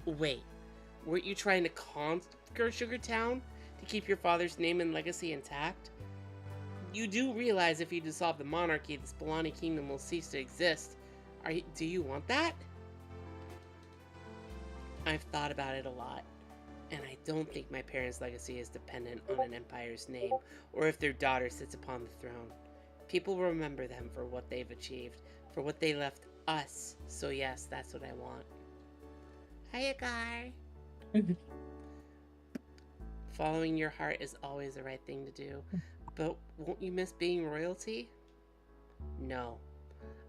Wait, weren't you trying to conquer Sugar Town to keep your father's name and legacy intact? You do realize if you dissolve the monarchy, the Spolani kingdom will cease to exist. Do you want that? I've thought about it a lot, and I don't think my parents' legacy is dependent on an empire's name, or if their daughter sits upon the throne. People will remember them for what they've achieved, for what they left us. So yes, that's what I want. Hiya, Gar. Following your heart is always the right thing to do, but won't you miss being royalty? No,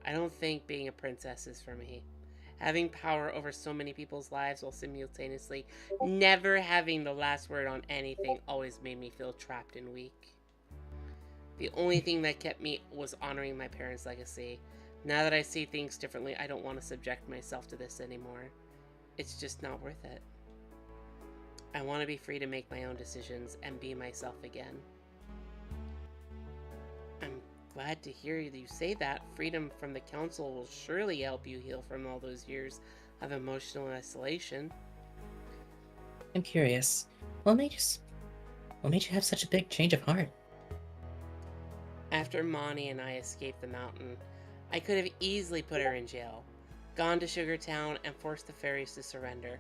I don't think being a princess is for me. Having power over so many people's lives while simultaneously never having the last word on anything always made me feel trapped and weak. The only thing that kept me was honoring my parents' legacy. Now that I see things differently, I don't want to subject myself to this anymore. It's just not worth it. I want to be free to make my own decisions and be myself again. I'm glad to hear you say that. Freedom from the council will surely help you heal from all those years of emotional isolation. I'm curious, what made you have such a big change of heart? After Moni and I escaped the mountain, I could have easily put her in jail, gone to Sugar Town, and forced the fairies to surrender.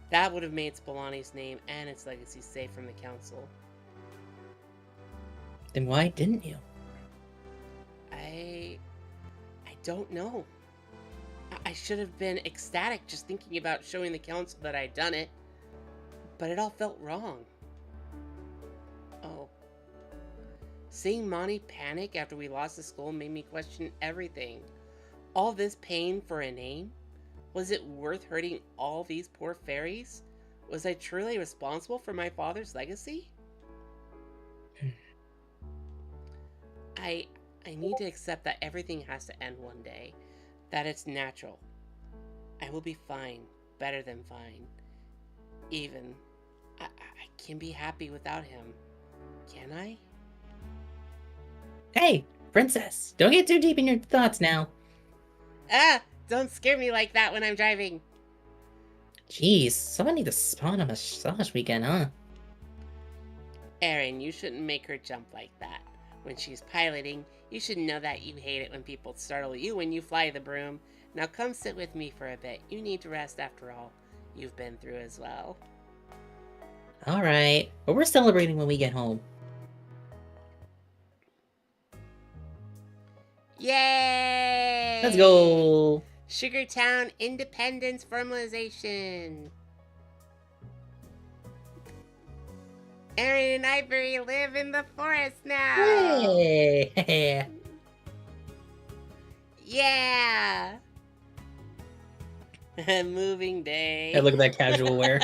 That would have made Spolani's name and its legacy safe from the council. Then why didn't you? I don't know. I should have been ecstatic just thinking about showing the council that I'd done it, but it all felt wrong. Oh. Seeing Moni panic after we lost the skull made me question everything. All this pain for a name? Was it worth hurting all these poor fairies? Was I truly responsible for my father's legacy? I need to accept that everything has to end one day. That it's natural. I will be fine. Better than fine. Even. I can be happy without him. Can I? Hey, princess, don't get too deep in your thoughts now. Ah! Don't scare me like that when I'm driving. Jeez, someone need to spawn a massage weekend, huh? Erin, you shouldn't make her jump like that. When she's piloting, you should know that you hate it when people startle you when you fly the broom. Now come sit with me for a bit. You need to rest after all you've been through as well. Alright, but we're celebrating when we get home. Yay! Let's go! Sugartown Independence Formalization. Erin and Ivory live in the forest now. Hey! Yeah. Moving day. Hey, look at that casual wear.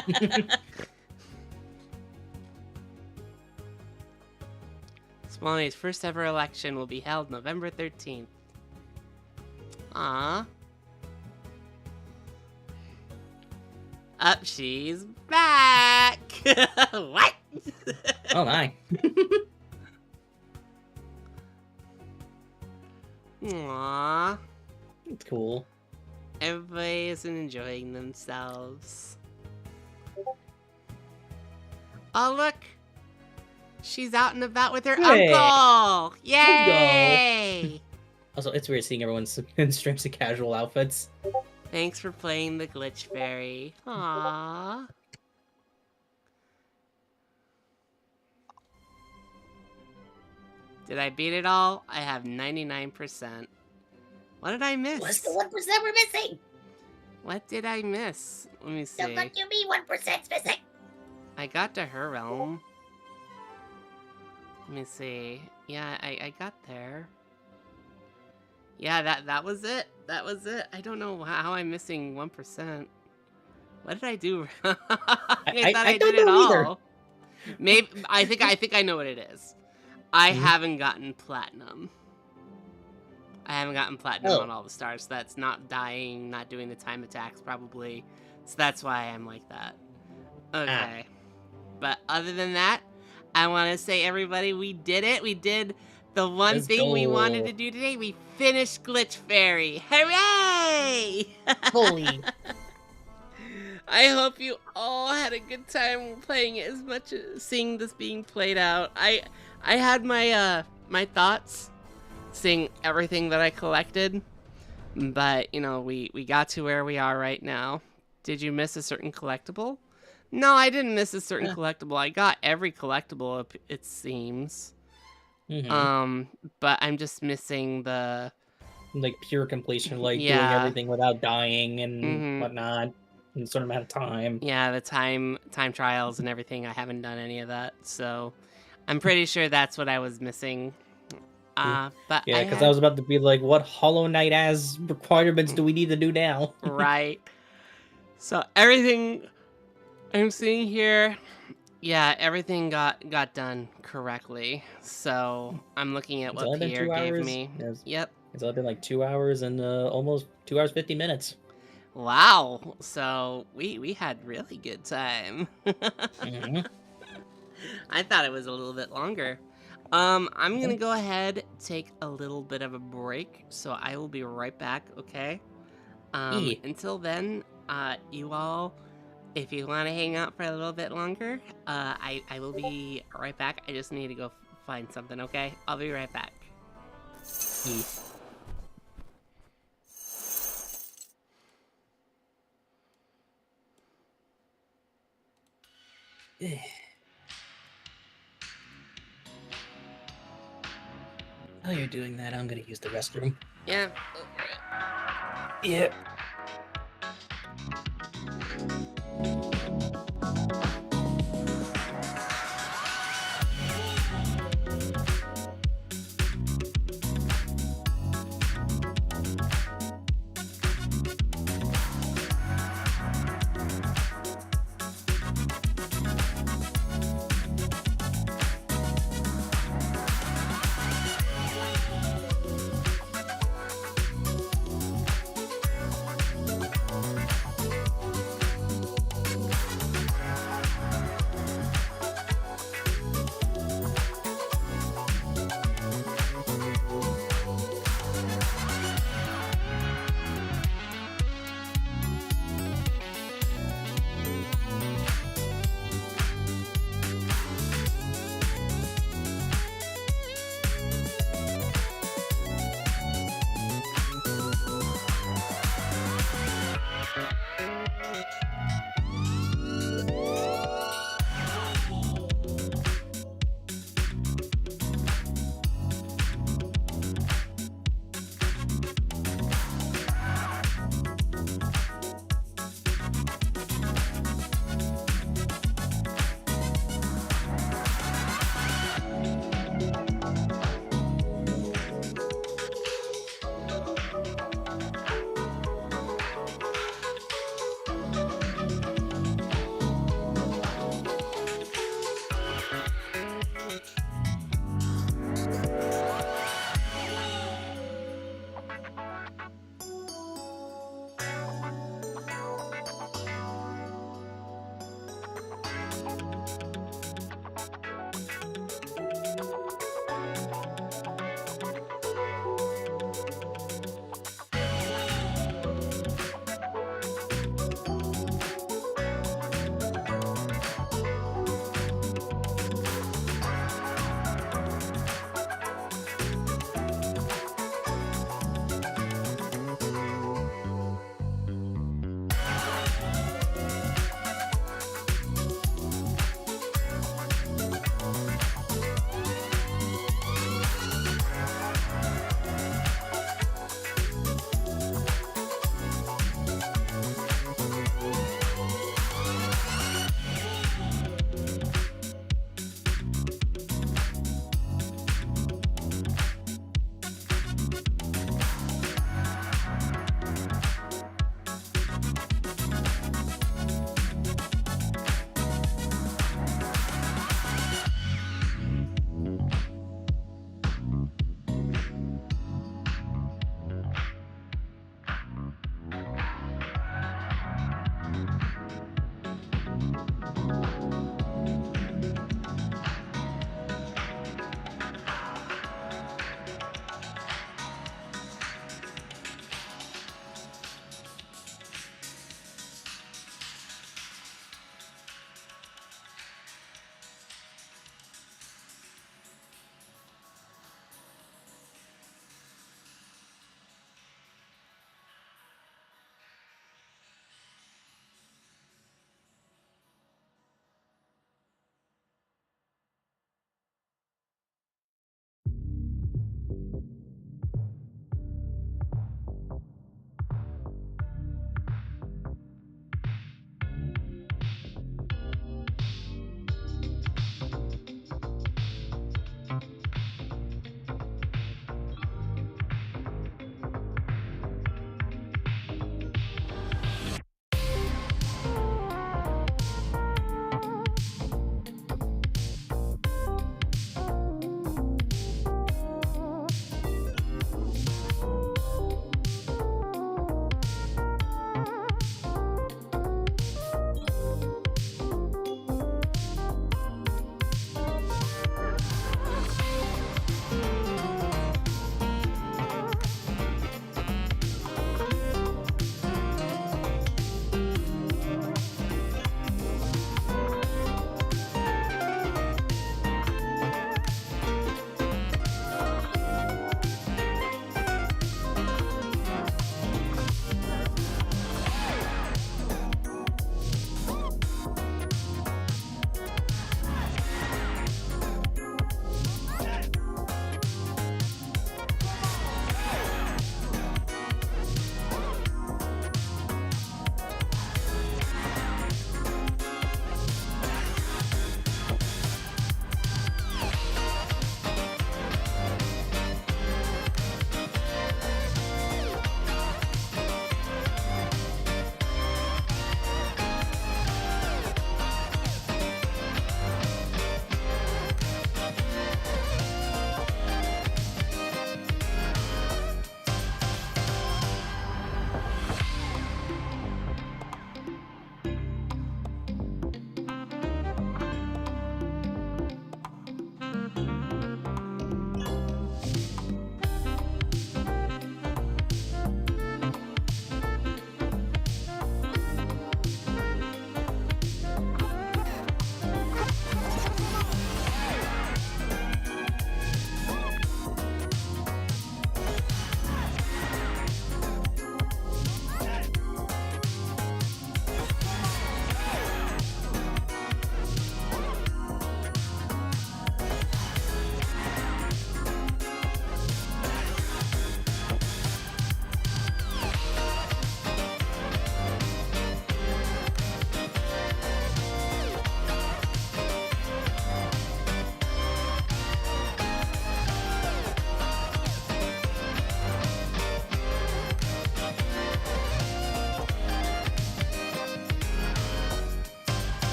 Smalley's first ever election will be held November 13th. Aww. Up, she's back! What? Oh my. Aww. It's cool. Everybody isn't enjoying themselves. Oh, look! She's out and about with her Hey. uncle! go. Yay! Also, it's weird seeing everyone in strangely casual outfits. Thanks for playing the Glitch Fairy. Aww. Did I beat it all? I have 99%. What did I miss? What's the 1% we're missing? What did I miss? Let me see. The fuck you mean 1%'s missing? I got to her realm. Let me see. Yeah, I got there. Yeah, that was it. That was it. I don't know how I'm missing 1%. What did I do? I thought I don't did it know either. all. Maybe I think I know what it is. I haven't gotten platinum. I haven't gotten platinum on all the stars. That's not dying, not doing the time attacks probably. So that's why I'm like that. Okay. But other than that, I want to say, everybody, we did it. We did the one Let's thing we go. wanted to do today. We finished Glitch Fairy. Hooray! Holy. I hope you all had a good time playing it as much as seeing this being played out. I had my my thoughts, seeing everything that I collected, but you know, we got to where we are right now. Did you miss a certain collectible? No, I didn't miss a certain collectible. I got every collectible, it seems. But I'm just missing the Like pure completion, like doing Yeah. everything without dying and whatnot in a certain amount of time. Yeah, the time trials and everything. I haven't done any of that, so I'm pretty sure that's what I was missing. But Yeah, because I was about to be like, what Hollow Knight as requirements do we need to do now? right. So everything I'm seeing here, yeah, everything got done correctly. So I'm looking at It's what only been Pierre 2 gave hours. me. Yes. Yep. It's only been like 2 hours and almost 2 hours 50 minutes. Wow. So we had really good time. Mhm. I thought it was a little bit longer. I'm gonna go ahead, take a little bit of a break, so I will be right back, okay? Until then, you all, if you want to hang out for a little bit longer, I will be right back. I just need to go find something, okay? I'll be right back. While you're doing that, I'm gonna use the restroom. Yeah, go for it. Yep.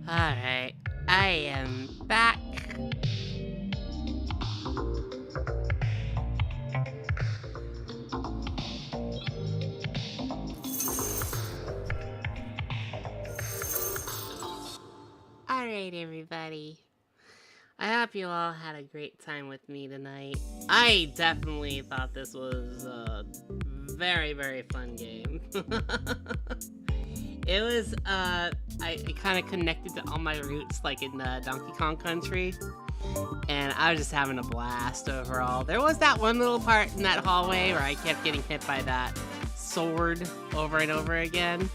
Alright, I am back. Alright, everybody. I hope you all had a great time with me tonight. I definitely thought this was a very, very fun game. It was, I kind of connected to all my roots, like in Donkey Kong Country. And I was just having a blast overall. There was that one little part in that hallway where I kept getting hit by that sword over and over again.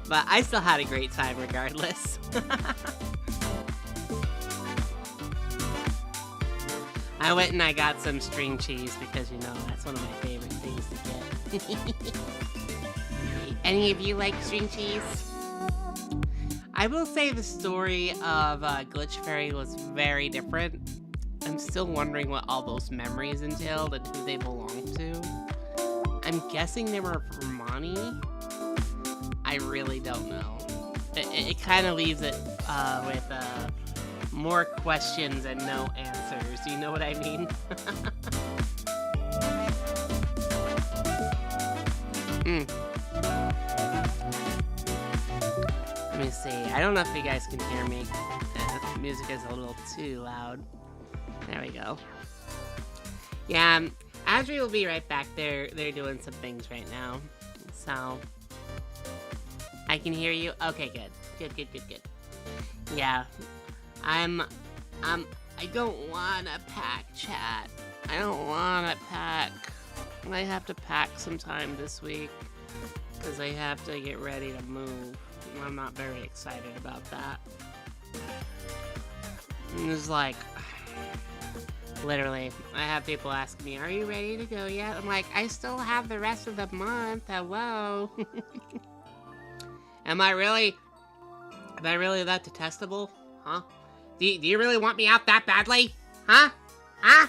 But I still had a great time regardless. I went and I got some string cheese because, you know, that's one of my favorite things to get. Any of you like string cheese? I will say the story of Glitch Fairy was very different. I'm still wondering what all those memories entailed and who they belong to. I'm guessing they were for Monty. I really don't know. It kind of leaves it with more questions and no answers. You know what I mean? Let me see. I don't know if you guys can hear me. The music is a little too loud. There we go. Yeah, Adri will be right back there. They're doing some things right now. So, I can hear you. Okay, good. Good. Yeah. I don't wanna pack, chat. I don't wanna pack. I have to pack sometime this week because I have to get ready to move. I'm not very excited about that. It's like, literally, I have people asking me, are you ready to go yet? I'm like, I still have the rest of the month. Hello. Am I really that detestable? Huh? Do you really want me out that badly? Huh? Huh?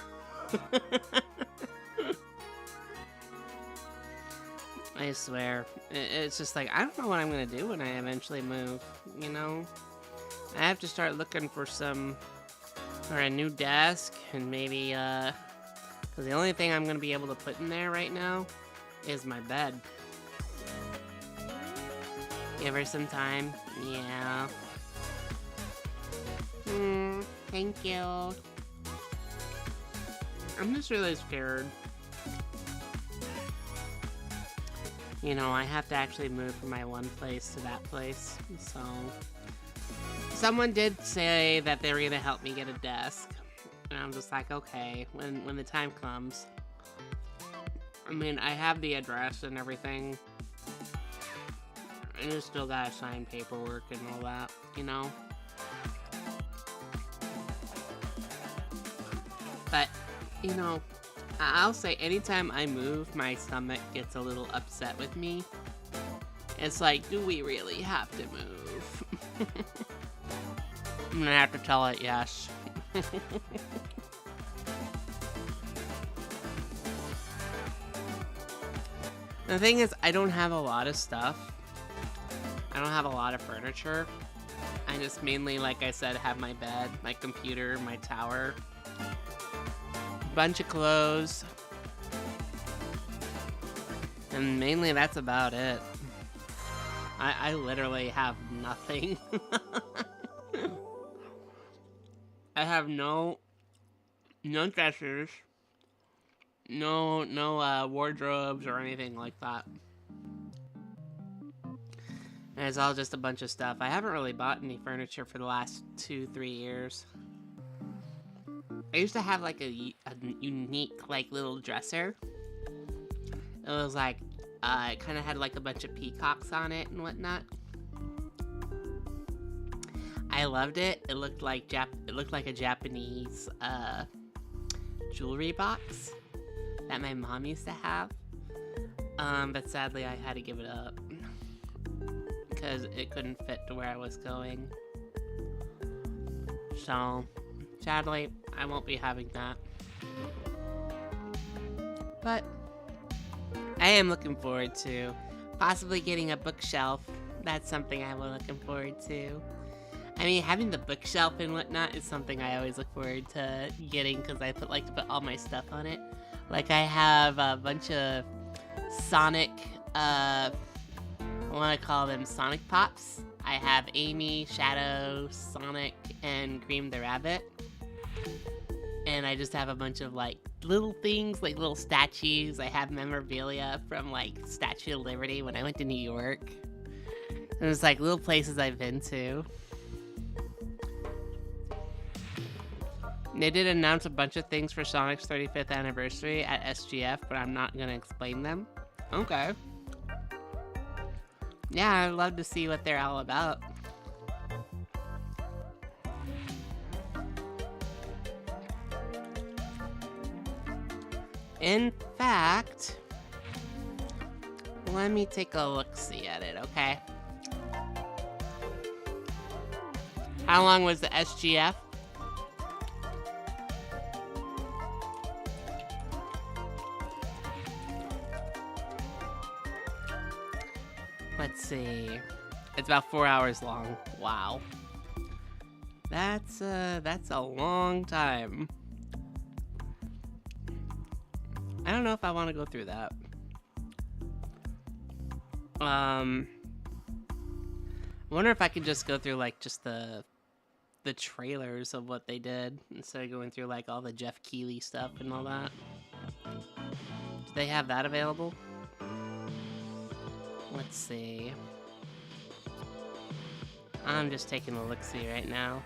I swear. It's just like, I don't know what I'm gonna do when I eventually move, you know? I have to start looking for a new desk, and maybe, because the only thing I'm gonna be able to put in there right now is my bed. Give her some time. Yeah. Thank you. I'm just really scared. You know, I have to actually move from my one place to that place, so... Someone did say that they were gonna help me get a desk. And I'm just like, okay, when the time comes. I mean, I have the address and everything. I just still gotta sign paperwork and all that, you know? But, you know, I'll say anytime I move, my stomach gets a little upset with me. It's like, do we really have to move? I'm gonna have to tell it yes. The thing is, I don't have a lot of stuff. I don't have a lot of furniture. I just mainly, like I said, have my bed, my computer, my tower. Bunch of clothes, and mainly that's about it. I literally have nothing. I have no dressers, no wardrobes or anything like that. And it's all just a bunch of stuff. I haven't really bought any furniture for the last 2-3 years. I used to have like a unique like little dresser. It was like, it kind of had like a bunch of peacocks on it and whatnot. I loved it. It looked like a Japanese jewelry box that my mom used to have. But sadly I had to give it up because it couldn't fit to where I was going. So, sadly, I won't be having that. But I am looking forward to possibly getting a bookshelf. That's something I'm looking forward to. I mean, having the bookshelf and whatnot is something I always look forward to getting because I like to put all my stuff on it. Like I have a bunch of Sonic, I want to call them Sonic Pops. I have Amy, Shadow, Sonic, and Cream the Rabbit. And I just have a bunch of like little things, like little statues. I have memorabilia from like Statue of Liberty when I went to New York. And it's like little places I've been to. They did announce a bunch of things for Sonic's 35th anniversary at SGF, but I'm not gonna explain them. Okay. Yeah, I'd love to see what they're all about. In fact, let me take a look-see at it, okay? How long was the SGF? Let's see. It's about 4 hours long. Wow. That's a long time. I don't know if I want to go through that. I wonder if I could just go through like just the trailers of what they did instead of going through like all the Jeff Keighley stuff and all that. Do they have that available? Let's see. I'm just taking a look-see right now.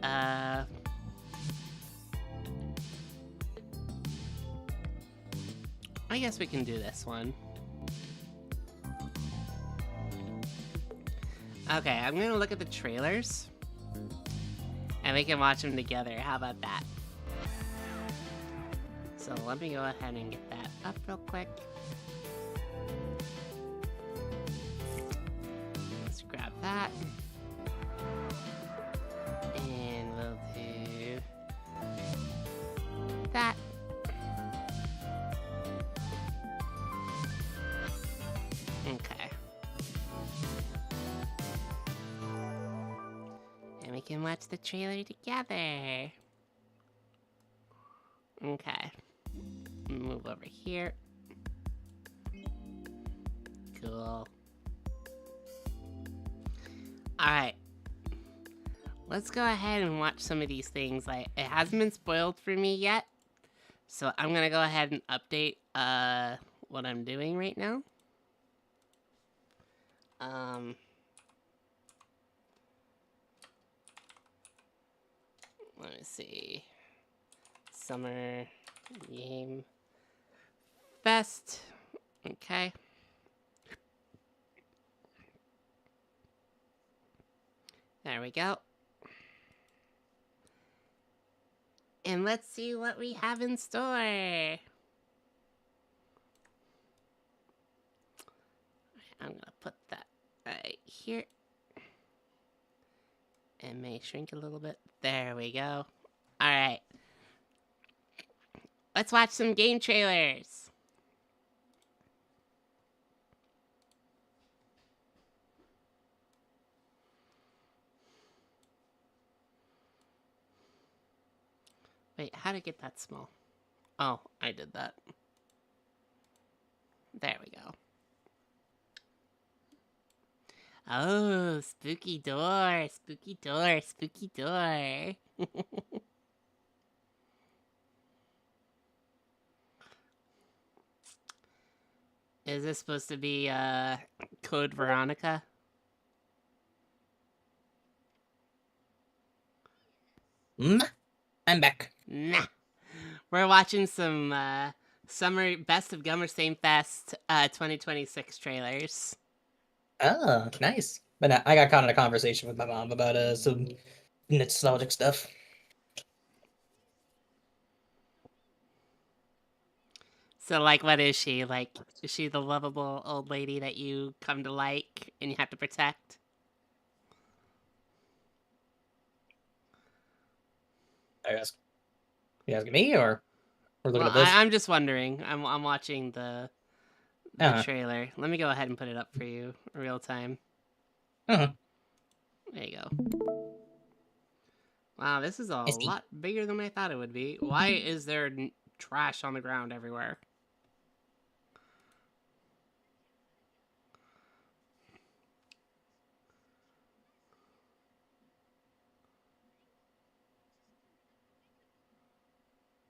I guess we can do this one. Okay, I'm gonna look at the trailers. And we can watch them together. How about that? So let me go ahead and get that up real quick. Let's grab that. And we'll do that. Okay. And we can watch the trailer together. Okay. Move over here. Cool. Alright. Let's go ahead and watch some of these things. It hasn't been spoiled for me yet. So I'm gonna go ahead and update what I'm doing right now. Let me see. Summer Game Fest. Okay. There we go. And let's see what we have in store. I'm gonna put that right here. And may shrink a little bit. There we go. Alright. Let's watch some game trailers. Wait, how to get that small? Oh, I did that. There we go. Oh, spooky door, spooky door, spooky door. Is this supposed to be Code Veronica? I'm back. Nah. We're watching some Summer Best of Gummer Same Fest 2026 trailers. Oh, nice. But I got caught in a conversation with my mom about some nostalgic stuff. So, like, what is she? Like, is she the lovable old lady that you come to like and you have to protect? Are you asking me or we're looking Well, at this? I'm just wondering. I'm watching the Uh-huh. trailer. Let me go ahead and put it up for you real time. Uh-huh. There you go. Wow, this is a I see. lot bigger than I thought it would be. Why is there trash on the ground everywhere?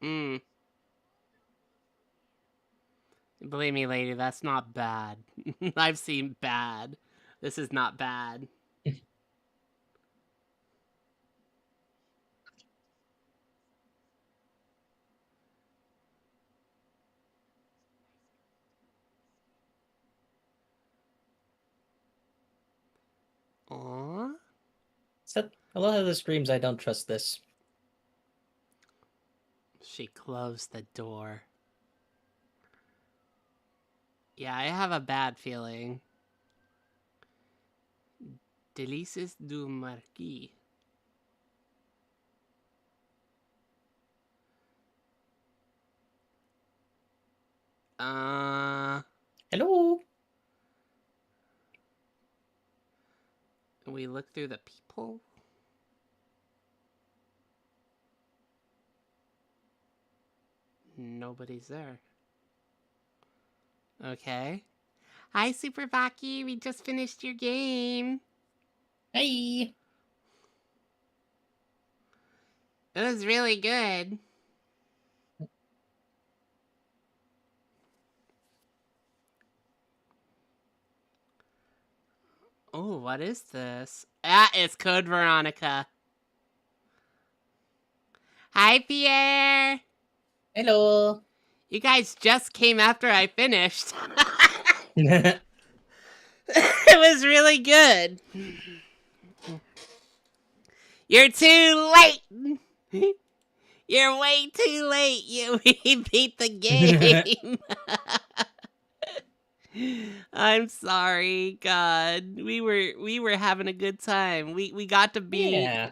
Hmm. Believe me, lady, that's not bad. I've seen bad. This is not bad. Aww. So, a lot of the screams, I don't trust this. She closed the door. Yeah, I have a bad feeling. Délices du Marquis. Hello? We look through the people? Nobody's there. Okay. Hi, Super Baki. We just finished your game. Hey! It was really good. Oh, what is this? Ah, it's Code Veronica. Hi, Pierre. Hello! You guys just came after I finished. What It was really good. You're too late. You're way too late. We beat the game. I'm sorry, God. We were having a good time. We got to beat Yeah.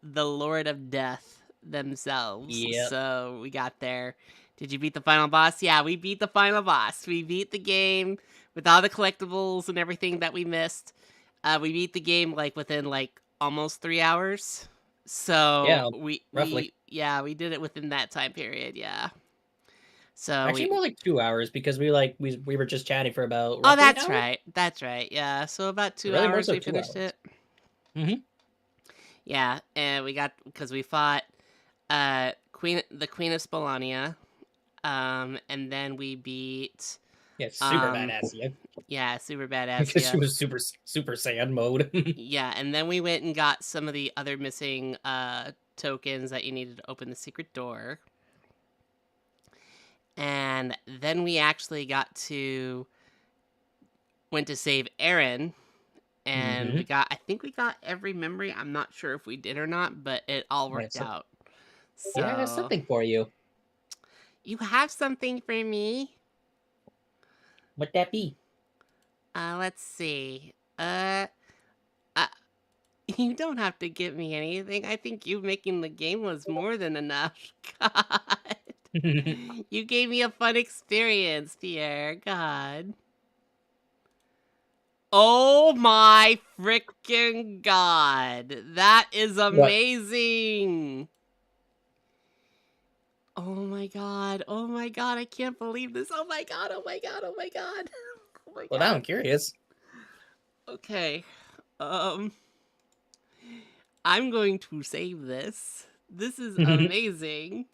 The Lord of Death themselves. Yep. So we got there. Did you beat the final boss? Yeah, we beat the final boss. We beat the game with all the collectibles and everything that we missed. We beat the game like within like almost 3 hours. So Yeah, we roughly. we did it within that time period. Yeah. So Actually, more like 2 hours because we were just chatting for about Oh, roughly an that's hour? right. That's right. Yeah. So about 2 Really, more hours so we 2 finished hours. it. Mhm. Yeah, and we got because we fought the Queen of Spolania, and then we beat Yeah, super um badass, yeah. yeah, super badass, Because she yeah. was super Saiyan mode. Yeah, and then we went and got some of the other missing tokens that you needed to open the secret door. And then we actually went to save Aaron, and Mhm. I think we got every memory. I'm not sure if we did or not, but it all Yeah, worked out. yeah, I got So something for you. you have something for me? What that be? Let's see. Uh, you don't have to give me anything. I think you making the game was more than enough. God. You gave me a fun experience, Pierre. God. Oh my freaking God. That is What? amazing. Oh my God. Oh my God. I can't believe this. Oh my God. Oh my God. Oh my God. Oh my Well, now I'm God. curious. Okay. I'm going to save this. This is amazing.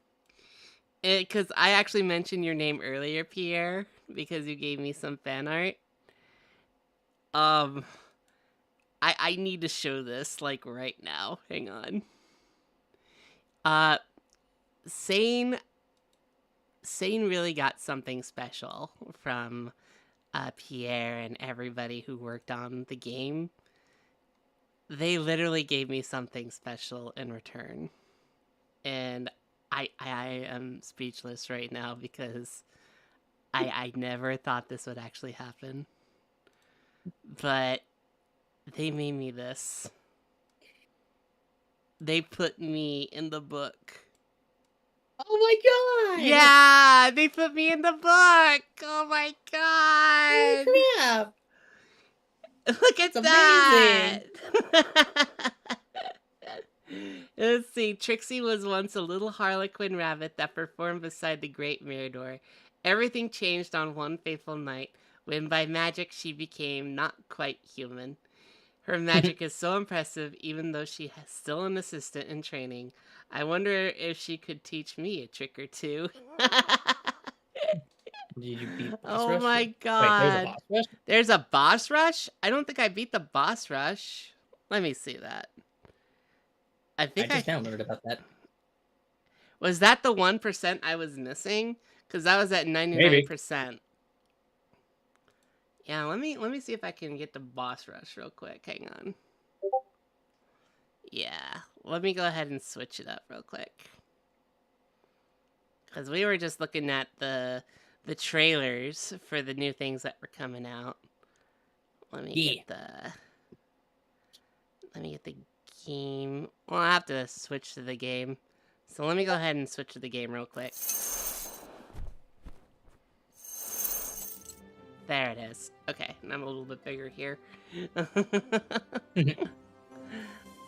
Because I actually mentioned your name earlier, Pierre, because you gave me some fan art. Um, I need to show this, like, right now. Hang on. Uh, Sane really got something special from Pierre and everybody who worked on the game. They literally gave me something special in return. And I am speechless right now because I never thought this would actually happen. But they made me this. They put me in the book. Oh my god! Yeah, they put me in the book. Oh my Holy God. crap! Look at It's that! Let's see. Trixie was once a little harlequin rabbit that performed beside the great Mirador. Everything changed on one fateful night when by magic she became not quite human. Her magic is so impressive even though she is still an assistant in training. I wonder if she could teach me a trick or two. Did you beat boss Oh rush? my Wait, there's a god. boss rush? There's a boss rush? I don't think I beat the boss rush. Let me see that. I I think just downloaded about that. Was that the 1% I was missing? Because that was at 99%. Yeah, let me see if I can get the boss rush real quick. Hang on. Yeah, let me go ahead and switch it up real quick. Because we were just looking at the trailers for the new things that were coming out. Let me get the game. Well, I have to switch to the game. So let me go ahead and switch to the game real quick. There it is. Okay, and I'm a little bit bigger here.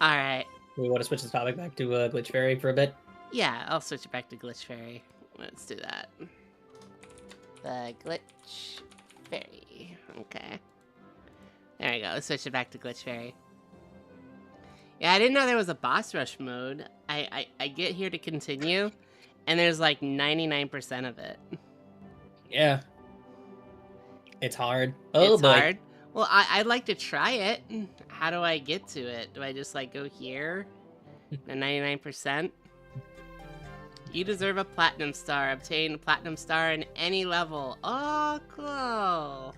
Alright. We want to switch the topic back to Glitch Fairy for a bit? Yeah, I'll switch it back to Glitch Fairy. Let's do that. The Glitch Fairy. Okay. There we go. Let's switch it back to Glitch Fairy. Yeah, I didn't know there was a boss rush mode. I get here to continue, and there's like 99% of it. Yeah. It's hard. It's hard. Well, I'd like to try it. How do I get to it? Do I just like go here? The 99%? You deserve a platinum star. Obtain a platinum star in any level. Oh, cool.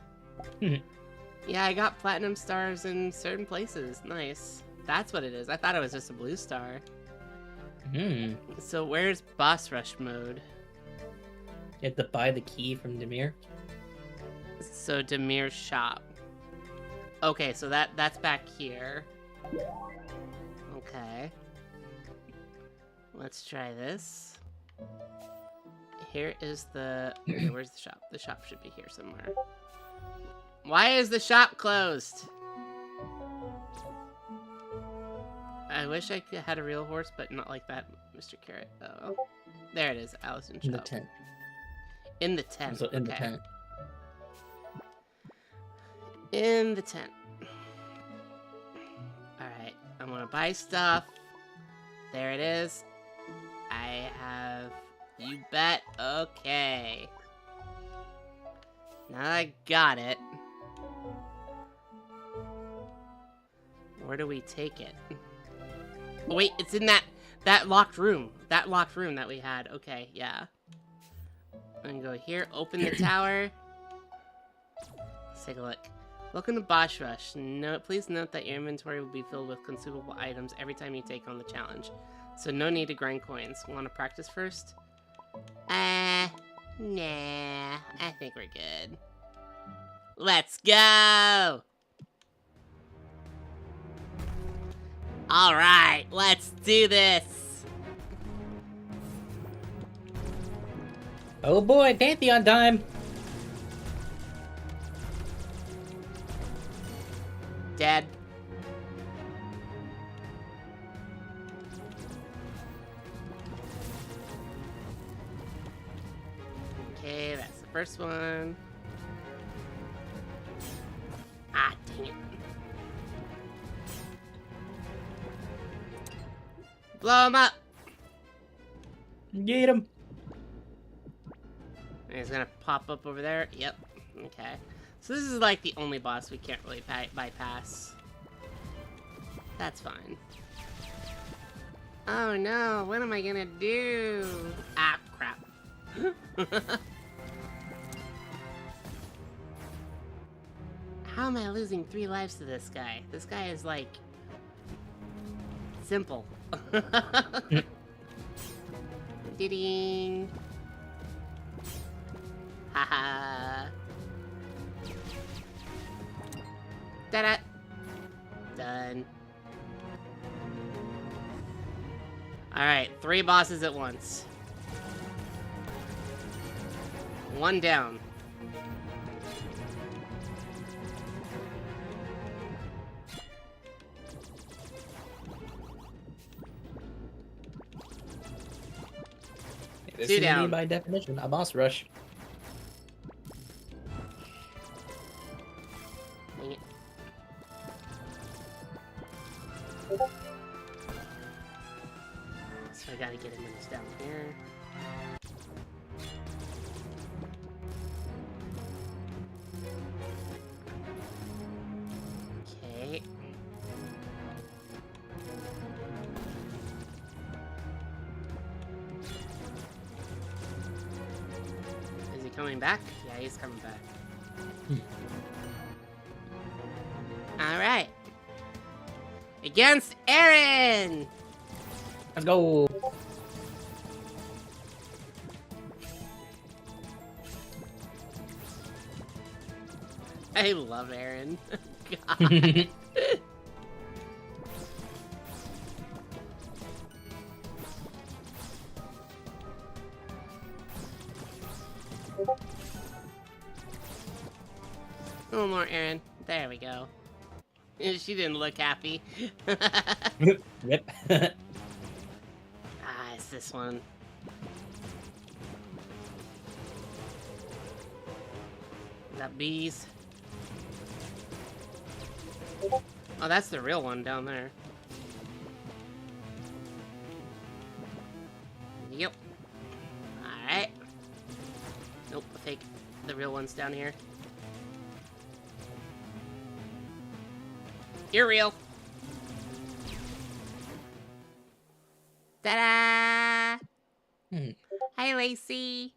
Yeah, I got platinum stars in certain places. Nice. That's what it is. I thought it was just a blue star. So where's boss rush mode? You have to buy the key from Demir. So Demir's shop. Okay, so that's back here. Okay. Let's try this. Here is the... Okay, where's the shop? The shop should be here somewhere. Why is the shop closed? I wish I had a real horse, but not like that, Mr. Carrot. Oh, there it is, Allison shop. In the tent. In the tent. So in the tent. In the tent. Alright, I'm gonna buy stuff. There it is. I have... You bet. Okay. Now I got it. Where do we take it? Oh, wait, it's in that locked room. That locked room that we had. Okay, yeah. I'm gonna go here, open the tower. Let's take a look. Welcome to Boss Rush. Please note that your inventory will be filled with consumable items every time you take on the challenge. So no need to grind coins. Want to practice first? Nah. I think we're good. Let's go! Alright, let's do this! Oh boy, Pantheon time! Dead. Okay, that's the first one. Ah, dang it. Blow him up! Get him! And he's gonna pop up over there. Yep. Okay. So this is like the only boss we can't really bypass. That's fine. Oh no, what am I gonna do? Ah, crap. How am I losing 3 lives to this guy? This guy is like... simple. Ding. Haha. Ta-da! Done. Alright, 3 bosses at once. 1 down. This Two is down. by definition a boss rush. Dang it. So I gotta get him when he's down here. Okay. Is he coming back? Yeah, he's coming back. All right. Against Aaron. Let's go. I love Aaron. God. A little more Aaron. There we go. She didn't look happy. Yep. Ah, it's this one. Got bees. Oh, that's the real one down there. Yep. Alright. Nope, the fake. The real one's down here. You're real. Ta-da! Hi, Lacey.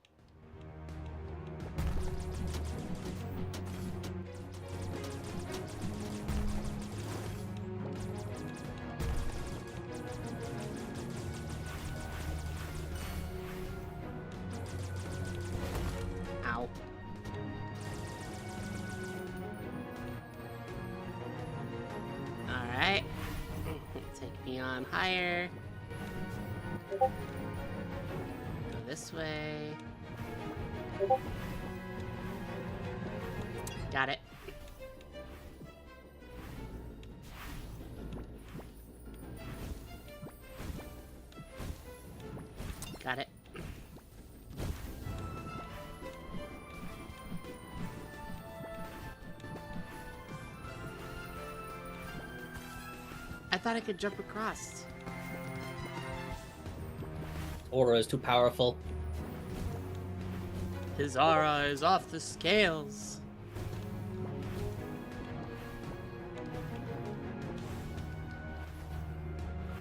Ow. Alright. Take me on higher. Go this way. Got it. Got it. I thought I could jump across. Aura is too powerful. His aura is off the scales.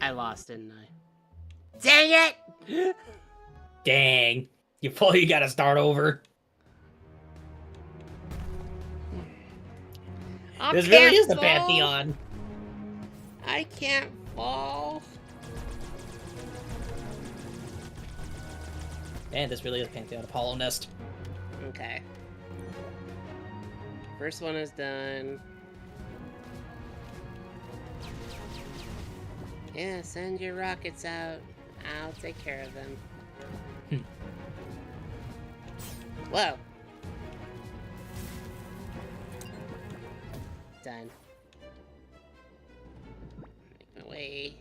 I lost, didn't I? Dang it! Dang. You gotta start over. I This really can't is the fall. Pantheon. I can't fall. Man, this really is Pantheon. Apollo Nest. Okay. First one is done. Yeah, send your rockets out. I'll take care of them. Whoa. Done. Make my way.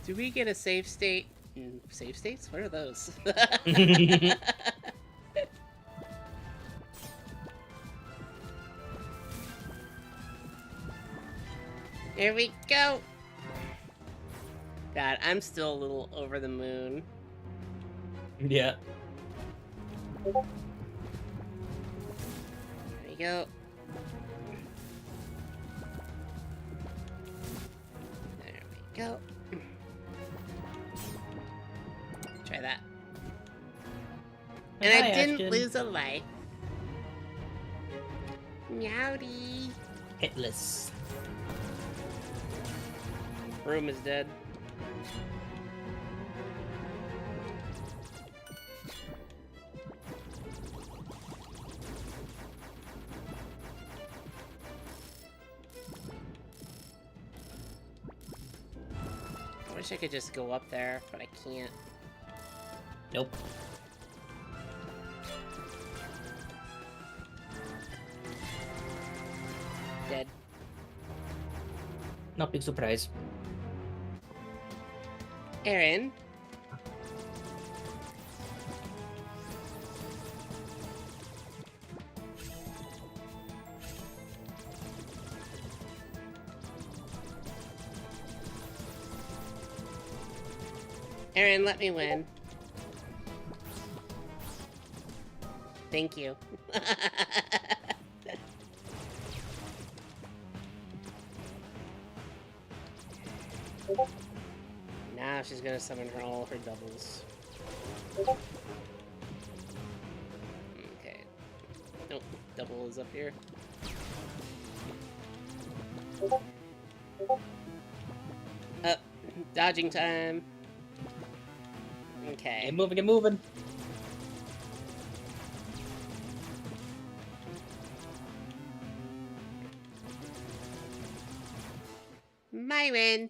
Do we get a save state? Save states? What are those? Here we go! God, I'm still a little over the moon. Yeah. There we go. There we go. Try that. And Hi, I didn't Ashton. lose a life. Meowdy. Hitless. Room is dead. I wish I could just go up there, but I can't. Nope. Dead. Not big surprise. Aaron. Aaron, let me win. Thank you. Now she's gonna summon all her doubles. Okay. Nope, double is up here. Up. Dodging time. Okay. Get moving, get moving. My win.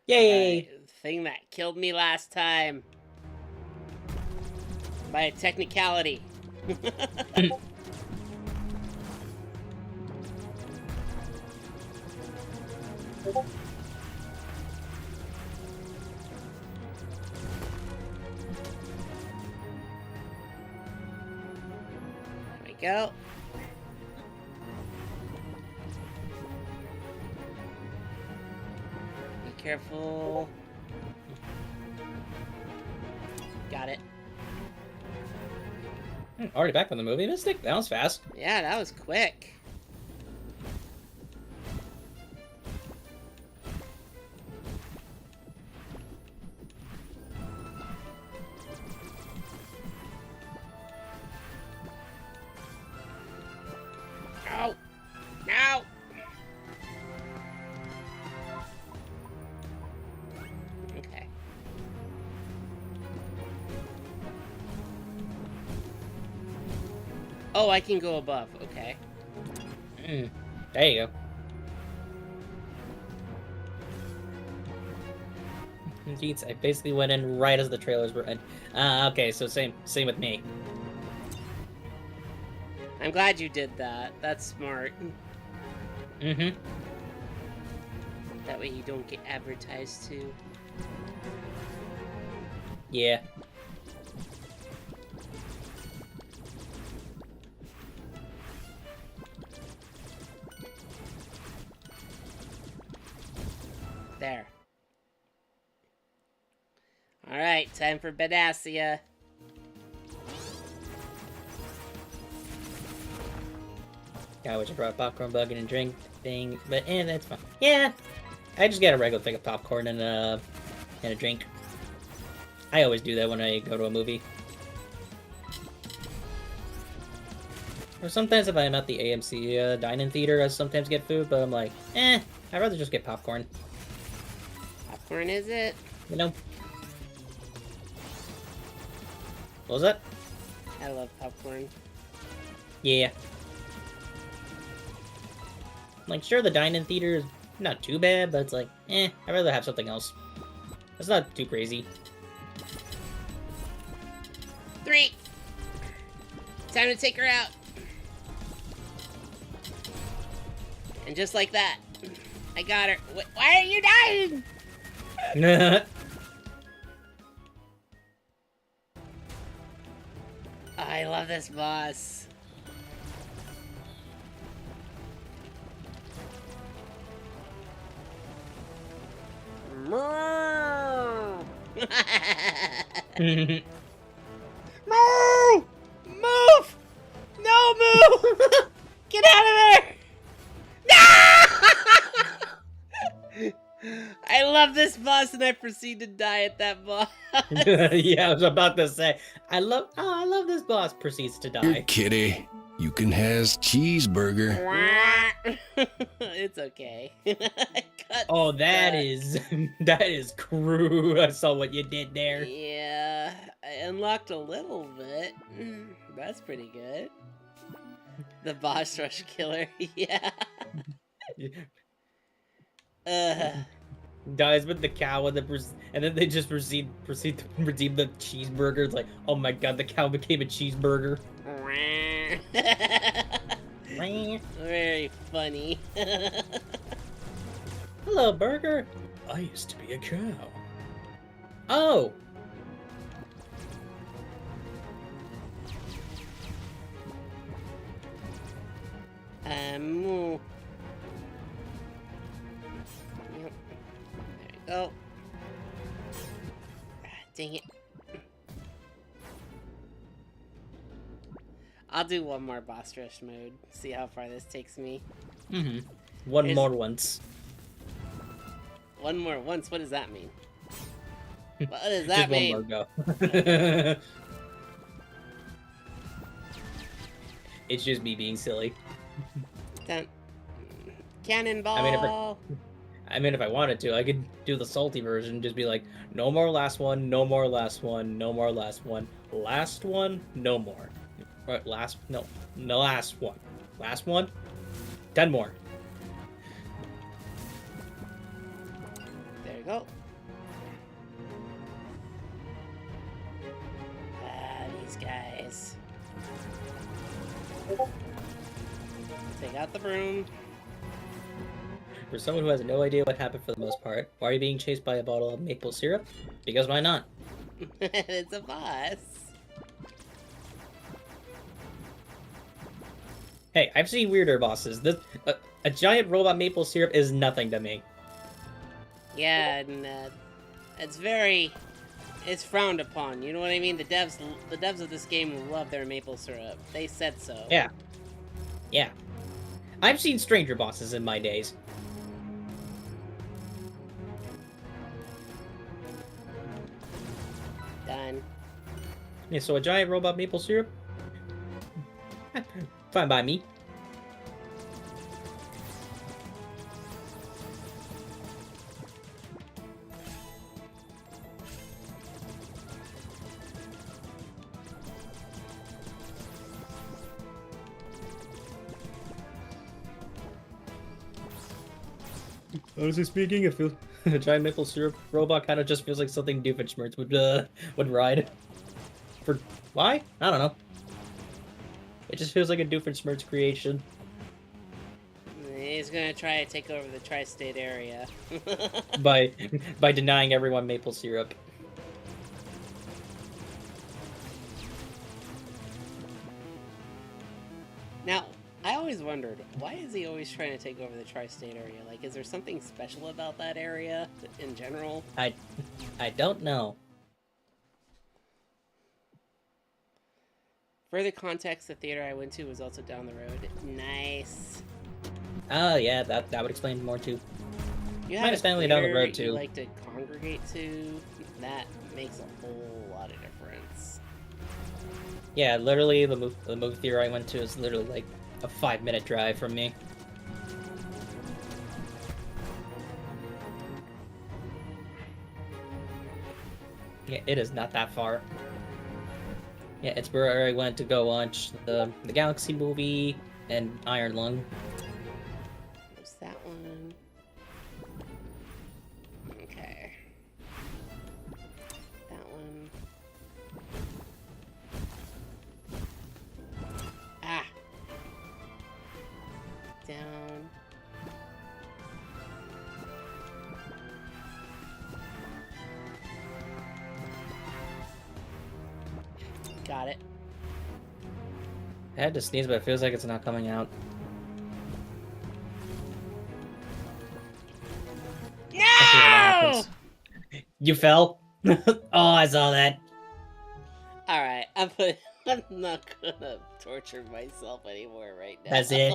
Yay! Alright, thing that killed me last time. By a technicality. There we go. Be careful. Got it. Already back from the movie, Mystic? That was fast. Yeah, that was quick. No! No! Okay. Oh, I can go above. Okay. There you go. Jeez, I basically went in right as the trailers were in. Okay, so same with me. I'm glad you did that. That's smart. Mm-hmm. That way you don't get advertised to. Yeah. There. Alright, time for Badassia. I wish I brought a popcorn bucket and drink thing, but that's fine. Yeah, I just get a regular thing of popcorn and a drink. I always do that when I go to a movie. Or sometimes if I'm at the AMC dine-in theater, I sometimes get food, but I'm like, I'd rather just get popcorn. Popcorn is it? You know? What was that? I love popcorn. Yeah. Like, sure, the dine-in theater is not too bad, but it's like, I'd rather have something else. It's not too crazy. 3! Time to take her out. And just like that, I got her. Why are you dying? I love this boss. Move! Move! No, move! Get out of there! No! I love this boss, and I proceed to die at that boss. Yeah, I was about to say, I love this boss proceeds to Here, die. kitty. You can has cheeseburger. It's okay. I got Oh, that stuck. that is cruel. I saw what you did there. Yeah, I unlocked a little bit. That's pretty good. The boss rush killer, yeah. Dies with the cow and then they just proceed to redeem the cheeseburger. It's like, oh my god, the cow became a cheeseburger. Very funny. Hello, burger. I used to be a cow. Oh! Moo. Yep. There we go. Ah, dang it. I'll do one more boss rush mode. See how far this takes me. Mm-hmm. One There's- more once. One more once. What does that mean? What does Just that one mean? more go. It's just me being silly. Dun. Cannonball. I mean, if I wanted to, I could do the salty version. Just be like, no more last one, no more last one, no more last one, last one, no more. Right, last one, last one, 10 more. There you go. Ah, these guys. Take out the broom. For someone who has no idea what happened for the most part, why are you being chased by a bottle of maple syrup? Because why not? It's a boss. Hey, I've seen weirder bosses. A giant robot maple syrup is nothing to me. Yeah, and it's frowned upon. You know what I mean? The devs of this game love their maple syrup. They said so. Yeah. Yeah. I've seen stranger bosses in my days. Done. Yeah, so a giant robot maple syrup? Fine by me. Honestly speaking, I feel a giant maple syrup robot kind of just feels like something Doofenshmirtz would ride. For why? I don't know. It just feels like a Doofenshmirtz creation. He's gonna try to take over the tri-state area. by denying everyone maple syrup. Now, I always wondered, why is he always trying to take over the tri-state area? Like, is there something special about that area in general? I don't know. Further context, the theater I went to was also down the road. Nice. Oh yeah, that would explain more too. You Might have have a family down the theater road, too. you like to congregate to, that makes a whole lot of difference. Yeah, literally the movie theater I went to is literally like a 5-minute drive from me. Yeah, it is not that far. Yeah, it's where I went to go watch the Galaxy movie and Iron Lung. What's that one? Okay. That one. Ah! Down. Got it. I had to sneeze, but it feels like it's not coming out. I see what happens. You fell? Oh, I saw that. Alright, I'm not gonna torture myself anymore right now. That's it.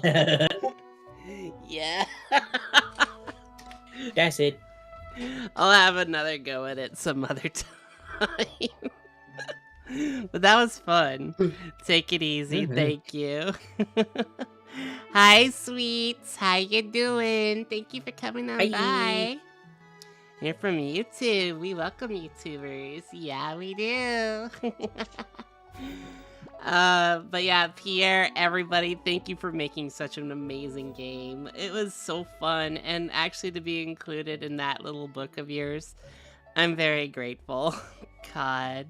Yeah. That's it. I'll have another go at it some other time. But that was fun. Take it easy. Mhm. Thank you. Hi, sweets. How you doing? Thank you for coming on Hi. by. Hear from YouTube. We welcome YouTubers. Yeah, we do. But yeah, Pierre, everybody, thank you for making such an amazing game. It was so fun, and actually to be included in that little book of yours, I'm very grateful. God.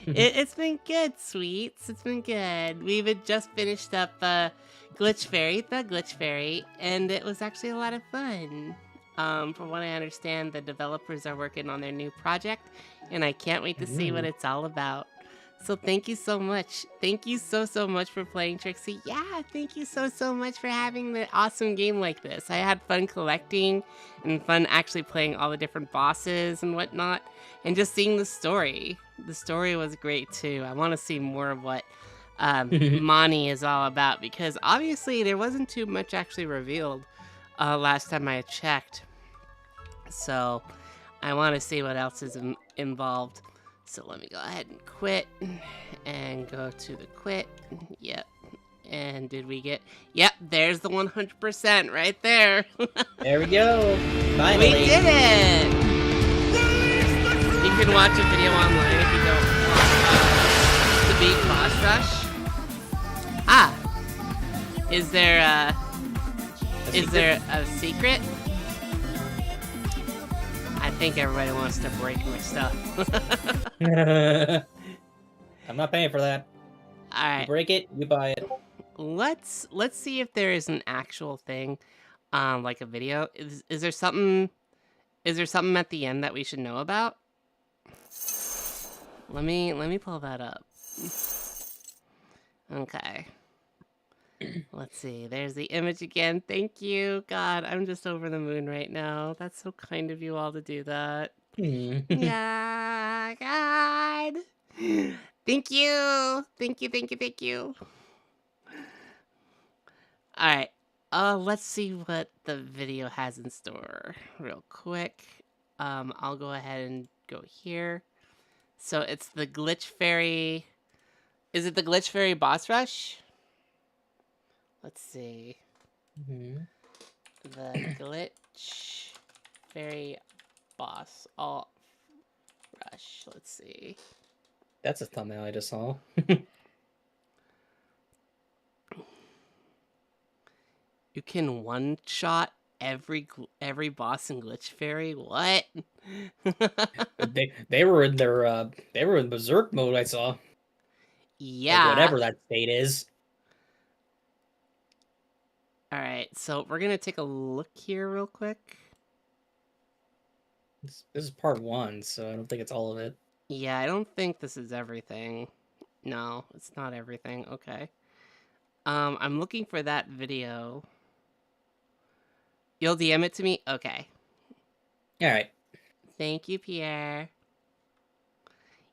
It's been good, sweets. It's been good. We had just finished up the Glitch Fairy, and it was actually a lot of fun. From what I understand, the developers are working on their new project, and I can't wait to see what it's all about. So thank you so much. Thank you so much for playing, Trixie. Yeah, thank you so much for having the awesome game like this. I had fun collecting and fun actually playing all the different bosses and whatnot, and just seeing the story. The story was great too. I want to see more of what Mani is all about, because obviously there wasn't too much actually revealed last time I checked. So I want to see what else is involved. So let me go ahead and quit and go to the quit. Yep. And did we get... Yep, there's the 100% right there. There we go. Finally. We did it! You can watch a video online if you don't want to beat Boss Rush. Ah! Is there a secret? I think everybody wants to break my stuff. I'm not paying for that. You Alright, break it, you buy it. let's see if there is an actual thing, like a video. Is there something at the end that we should know about? Let me pull that up. Okay. Let's see. There's the image again. Thank you. God, I'm just over the moon right now. That's so kind of you all to do that. Yeah, God. Thank you. Thank you. All right. Let's see what the video has in store real quick. I'll go ahead and go here. So it's the Glitch Fairy. Is it the Glitch Fairy boss rush? Let's see. The Glitch Fairy boss rush. Let's see. That's a thumbnail I just saw. You can one-shot every boss in Glitch Fairy. What? they were in their berserk mode, I saw. Yeah. Like whatever that state is. All right, so we're gonna take a look here real quick. This is part 1, so I don't think it's all of it. Yeah, I don't think this is everything. No, it's not everything. Okay. I'm looking for that video. You'll DM it to me? Okay. Alright. Thank you, Pierre.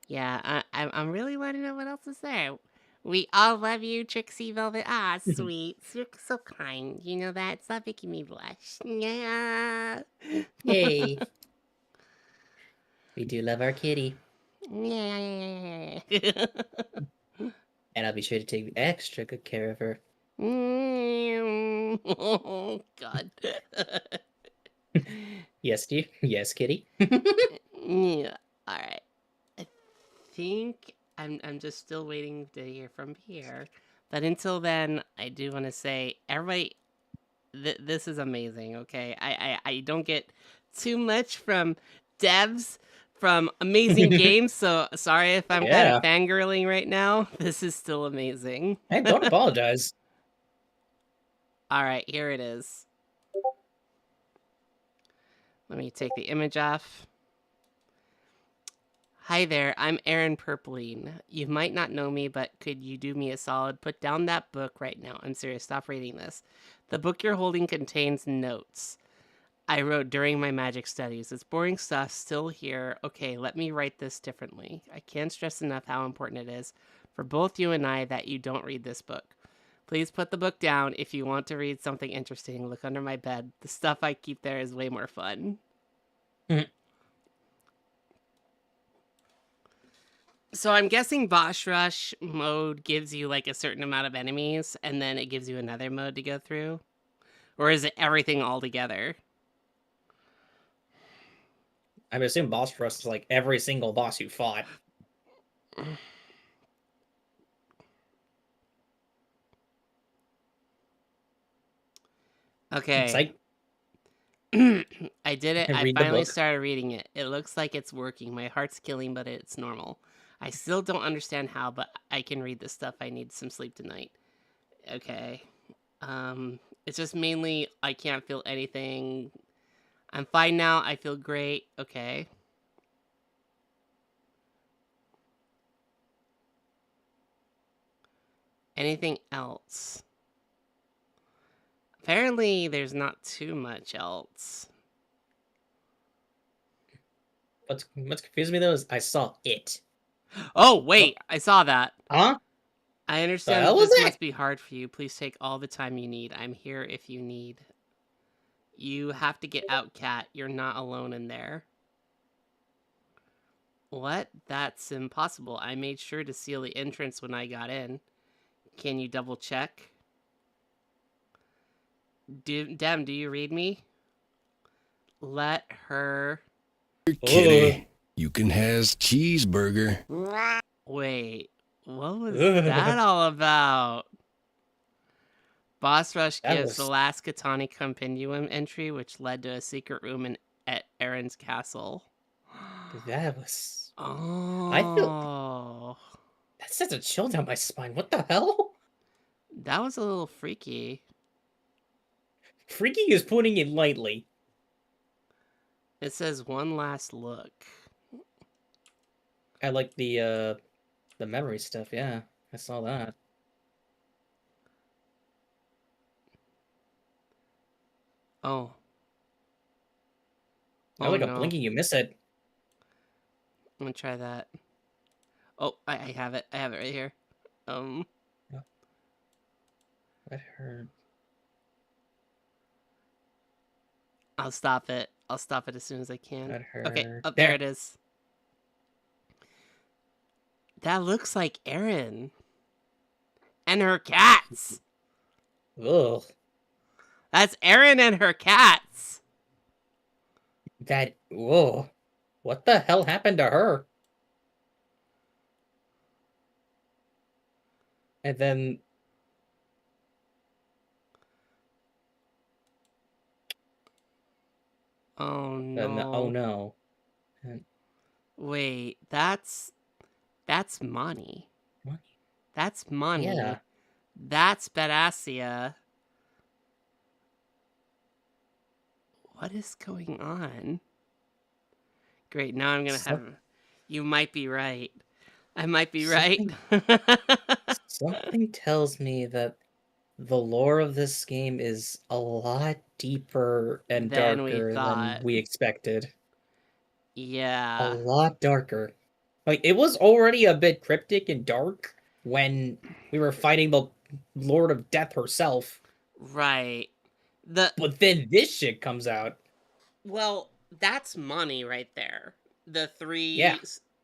Yeah, I'm really wanting to know what else is there. We all love you, Trixie Velvet. Ah, sweet. You're so kind. You know that? Stop making me blush. Yeah. Hey. We do love our kitty. Yeah. And I'll be sure to take extra good care of her. Oh, God. Yes, dear. Yes, kitty. Yeah. All right. I think I'm just still waiting to hear from Pierre. But until then, I do want to say, everybody, this is amazing. Okay, I don't get too much from devs from amazing games, so sorry if I'm kind of fangirling right now. This is still amazing. Hey, don't apologize. All right, here it is. Let me take the image off. Hi there, I'm Aaron Purpling. You might not know me, but could you do me a solid? Put down that book right now. I'm serious, stop reading this. The book you're holding contains notes I wrote during my magic studies. It's boring stuff, still here. Okay, let me write this differently. I can't stress enough how important it is for both you and I that you don't read this book. Please put the book down. If you want to read something interesting, look under my bed. The stuff I keep there is way more fun. So I'm guessing Boss Rush mode gives you like a certain amount of enemies, and then it gives you another mode to go through? Or is it everything all together? I would assume boss rush is like every single boss you fought. Okay. It's like I did it. I read the finally book. started reading it. It looks like it's working. My heart's killing, but it's normal. I still don't understand how, but I can read this stuff. I need some sleep tonight. Okay. It's just mainly I can't feel anything. I'm fine now. I feel great. Okay. Anything else? Apparently, there's not too much else. What's confused me though is I saw it. Oh, wait. I saw that. Huh? I The understand hell that was this it? must be hard for you. Please take all the time you need. I'm here if you need. You have to get out, Cat. You're not alone in there. What? That's impossible. I made sure to seal the entrance when I got in. Can you double check? Dem, do you read me? Let her... Kitty, you can has cheeseburger. Wait, what was Ugh. that all about? Boss Rush That gives the was last Katani Compendium entry, which led to a secret room at Aaron's castle. that was. Oh. I feel that sends a chill down my spine. What the hell? That was a little freaky. Freaky is putting it lightly. It says one last look. I like the memory stuff. Yeah, I saw that. Oh. I Oh like a no. blinking, you miss it. I'm gonna try that. Oh, I have it. I have it right here. That hurt. I'll stop it. I'll stop it as soon as I can. That hurt. Okay, oh, there it is. That looks like Erin. And her cats. Ugh. That's Erin and her cats. That. Whoa. What the hell happened to her? And then. Oh Oh no. no. Wait, that's Mani. What? That's Mani. Yeah. That's Badassia. What is going on? Great, now I'm gonna have... You might be right. I might be right. Something tells me that the lore of this game is a lot deeper and Than we darker than thought. we expected. A Yeah. lot darker. Like, it was already a bit cryptic and dark when we were fighting the Lord of Death herself. Right. But then this shit comes out. Well, that's Mani right there. The three Yeah.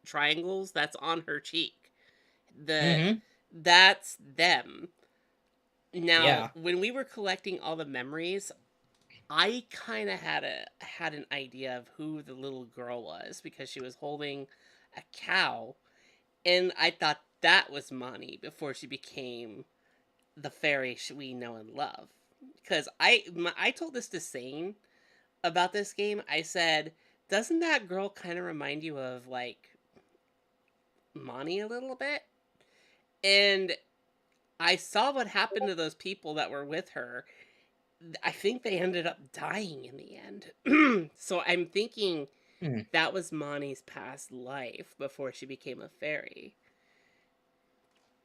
triangles, that's on her cheek. Mhm. That's them. Now, Yeah. when we were collecting all the memories, I kind of had an idea of who the little girl was because she was holding a cow, and I thought that was Mani before she became the fairy we know and love. Because I told this to Sane about this game. I said, doesn't that girl kind of remind you of like Mani a little bit? And I saw what happened to those people that were with her. I think they ended up dying in the end. So I'm thinking that was Mani's past life before she became a fairy.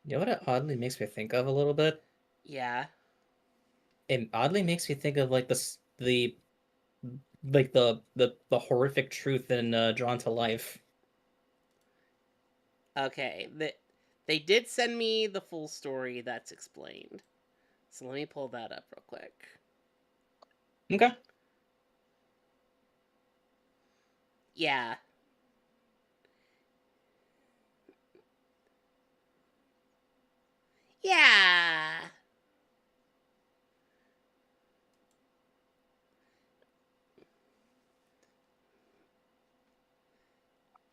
You know what it oddly makes me think of a little bit? Yeah. It oddly makes me think of like the horrific truth in Drawn to Life. Okay. They did send me the full story that's explained. So let me pull that up real quick. Okay. Yeah. Yeah.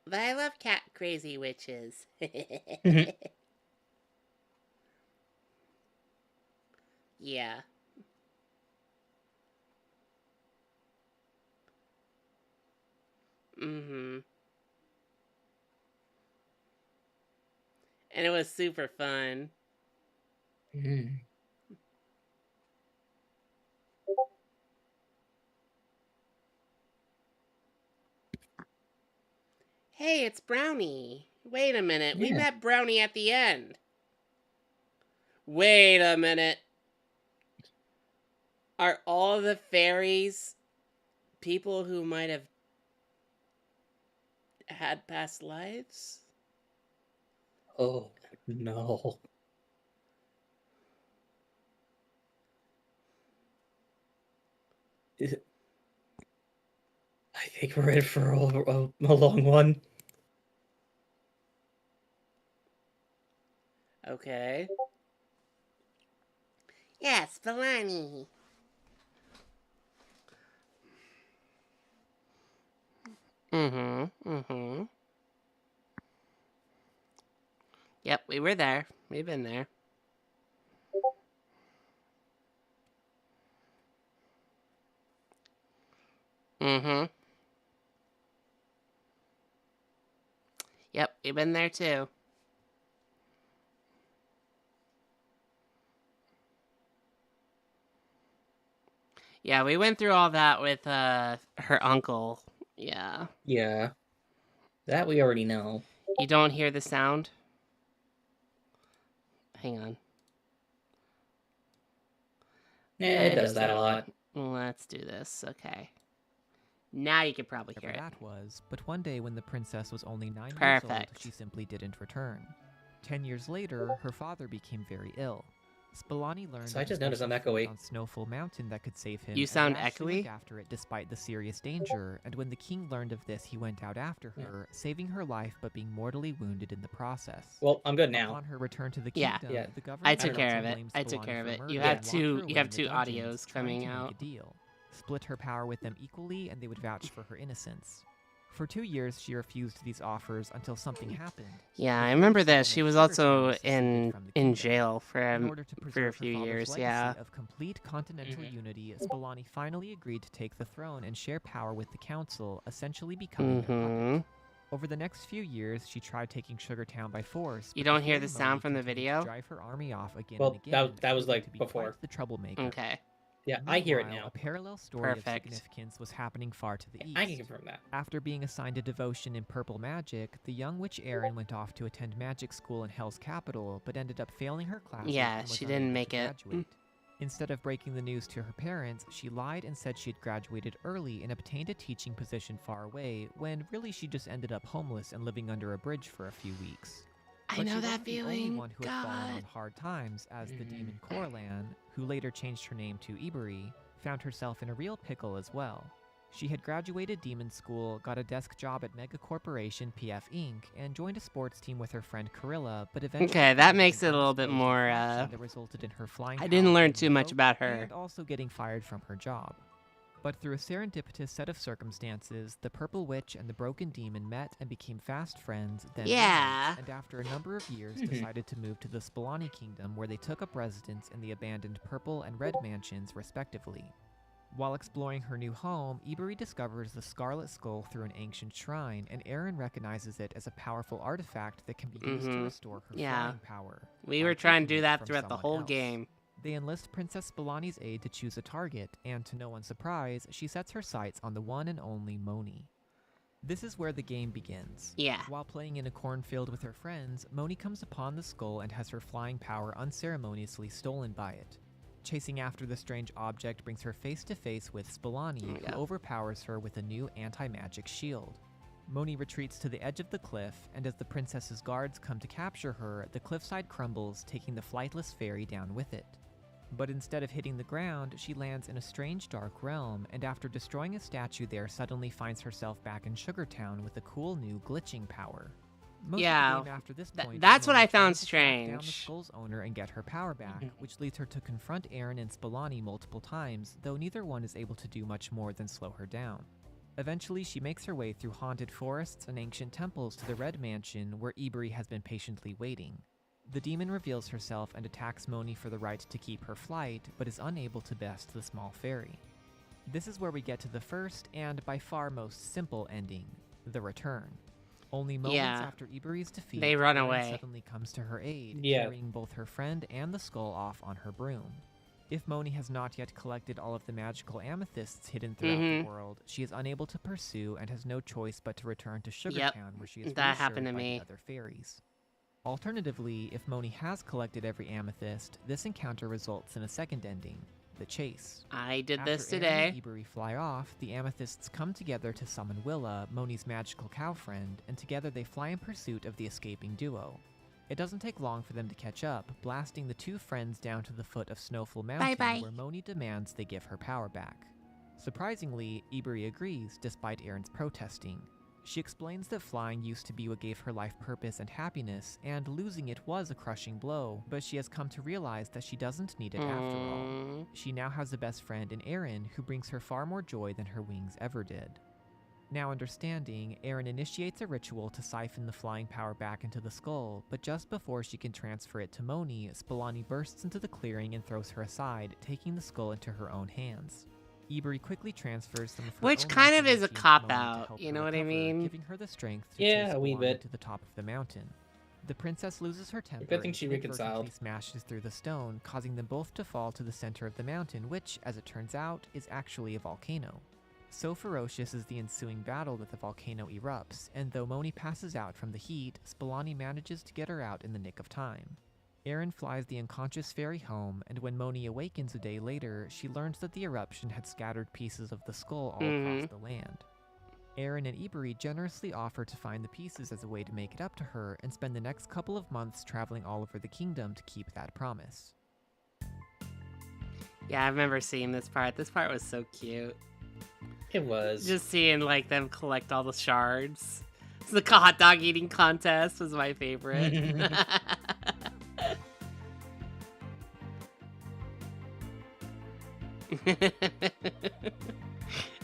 But I love cat crazy witches. Yeah. Mm-hmm. And it was super fun. Mm. Hey, it's Brownie. Wait a minute. We Yeah. met Brownie at the end. Wait a minute. Are all the fairies people who might have had past lives? Oh no. I think we're in for a long one. Okay. Yes, Balani. Mm-hmm. Yep, we were there. We've been there. Mm-hmm. Yep, we've been there too. Yeah, we went through all that with her uncle. Yeah. Yeah. That we already know. You don't hear the sound? Hang on. Yeah, it does that a lot. Let's do this. Okay. Now you can probably hear Whatever it. that was, but one day when the princess was only 9 years old, Perfect. she simply didn't return. 10 years later, her father became very ill. Spalani learned So I of a just noticed I'm special fruit echoey. on Snowfall Mountain that could save him. You and sound rashly echoey? went after it despite the serious danger, and when the king learned of this, he went out after her, saving her life but being mortally wounded in the process. Well, I'm good now. Upon her return to the Yeah. kingdom, Yeah. the government I took sought care to of it. blame I took Spalani care of for it. murder You and have locked two- her you away have in the two dungeons, audios trying coming to make out. a deal. Split her power with them equally, and they would vouch for her innocence. For 2 years, she refused these offers until something happened. Yeah, The I fairy remember settlement that. She of was Sugar also Town seceded in from the in kingdom. jail In order to for a preserve her few father's years. legacy Yeah. of complete continental unity, Spalani finally agreed to take the throne and share power with the council, essentially becoming their Mm-hmm. puppet. Over the next few years, she tried taking Sugar Town by force. You but don't hear fairy the sound Moni from the continued video? to drive her army off again Well, and again, that was, proving like, to be before. quite the troublemaker. Okay. Yeah, I hear it Meanwhile, now. A parallel story Perfect. of significance was happening far to the east. I can confirm that. After being assigned a devotion in purple magic, the young witch Erin went off to attend magic school in Hell's capital, but ended up failing her classes Yeah, and was she didn't unable make to it. graduate. Instead of breaking the news to her parents, she lied and said she had graduated early and obtained a teaching position far away, when really she just ended up homeless and living under a bridge for a few weeks. I But know she that wasn't the only feeling. one who had fallen on God. hard times, as the demon Corlan, who later changed her name to Iberi, found herself in a real pickle as well. She had graduated demon school, got a desk job at mega corporation PF Inc., and joined a sports team with her friend Karilla, but eventually Okay, that committed makes an it a little bit undisclosed more, infraction that resulted in her flying I didn't powers learn being too much revoked about her. and also getting fired from her job. But through a serendipitous set of circumstances, the Purple Witch and the Broken Demon met and became fast friends, then Yeah. roommates, and after a number of years decided to move to the Spalani Kingdom, where they took up residence in the abandoned Purple and Red Mansions, respectively. While exploring her new home, Iberi discovers the Scarlet Skull through an ancient shrine, and Erin recognizes it as a powerful artifact that can be used to restore her Yeah. flying power. We by were trying to taking do it that from throughout the someone whole else. game. They enlist Princess Spalani's aid to choose a target, and to no one's surprise, she sets her sights on the one and only Moni. This is where the game begins. Yeah. While playing in a cornfield with her friends, Moni comes upon the skull and has her flying power unceremoniously stolen by it. Chasing after the strange object brings her face to face with Spalani, Yeah. who overpowers her with a new anti-magic shield. Moni retreats to the edge of the cliff, and as the princess's guards come to capture her, the cliffside crumbles, taking the flightless fairy down with it. But instead of hitting the ground, she lands in a strange dark realm, and after destroying a statue there, suddenly finds herself back in Sugar Town with a cool new glitching power. Most Yeah, of the game after this point, that's is what Moni I found trying to track down the strange. skull's owner and get her power back, which leads her to confront Erin and Spalani multiple times, though neither one is able to do much more than slow her down. Eventually, she makes her way through haunted forests and ancient temples to the Red Mansion, where Iberi has been patiently waiting. The demon reveals herself and attacks Moni for the right to keep her flight, but is unable to best the small fairy. This is where we get to the first, and by far most simple ending, the return. Only moments Yeah. after Iberi's defeat, They run Erin away. suddenly comes to her aid, Yeah. carrying both her friend and the skull off on her broom. If Moni has not yet collected all of the magical amethysts hidden throughout the world, she is unable to pursue and has no choice but to return to Sugartown, where she is that happened reassured to by me. the other fairies. Alternatively, if Moni has collected every amethyst, this encounter results in a second ending, the chase. I did this After Aaron today. and Ebery fly off, the amethysts come together to summon Willa, Moni's magical cow friend, and together they fly in pursuit of the escaping duo. It doesn't take long for them to catch up, blasting the two friends down to the foot of Snowfall Mountain, Bye-bye. where Moni demands they give her power back. Surprisingly, Ebery agrees, despite Aaron's protesting. She explains that flying used to be what gave her life purpose and happiness, and losing it was a crushing blow, but she has come to realize that she doesn't need it after all. She now has a best friend in Aaron, who brings her far more joy than her wings ever did. Now understanding, Aaron initiates a ritual to siphon the flying power back into the skull, but just before she can transfer it to Moni, Spalani bursts into the clearing and throws her aside, taking the skull into her own hands. Ebery quickly transfers some of her Which own kind of life is a energy to cop Moni to out, help you her know what I recover, mean? giving her the strength to Yeah, chase a wee Spalani bit. to the top of the mountain. The princess loses her temper. Good thing and she inadvertently reconciled. smashes through the stone, causing them both to fall to the center of the mountain, which, as it turns out, is actually a volcano. So ferocious is the ensuing battle that the volcano erupts, and though Moni passes out from the heat, Spalani manages to get her out in the nick of time. Aaron flies the unconscious fairy home, and when Moni awakens a day later, she learns that the eruption had scattered pieces of the skull all across the land. Aaron and Ebery generously offer to find the pieces as a way to make it up to her, and spend the next couple of months traveling all over the kingdom to keep that promise. Yeah, I remember seeing this part. This part was so cute. It was. Just seeing like them collect all the shards. So the hot dog eating contest was my favorite.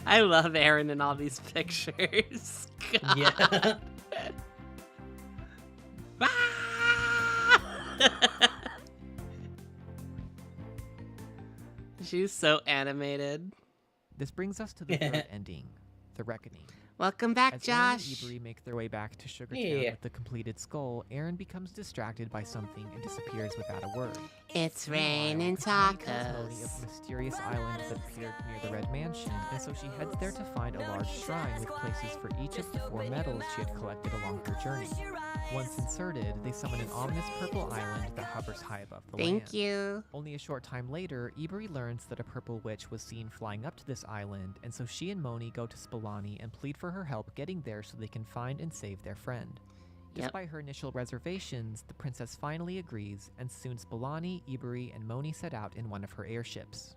I love Aaron in all these pictures. God. Yeah. She's so animated. This brings us to the third ending, the Reckoning. Welcome back, As Aaron and Josh. Ebery make their way back to Sugartown Yeah. with the completed skull, Aaron becomes distracted by something and disappears without a word. It's raining Meanwhile, Moni tells Moni of tacos. the mysterious island that appeared near the Red Mansion, and so she heads there to find a large shrine with places for each of the 4 medals she had collected along her journey. Once inserted, they summon an ominous purple island that hovers high above the land. Thank you. Only a short time later, Ebery learns that a purple witch was seen flying up to this island, and so she and Moni go to Spalani and plead for her help getting there so they can find and save their friend. Yep. Despite her initial reservations, the princess finally agrees, and soon Spalani, Ebery, and Moni set out in one of her airships.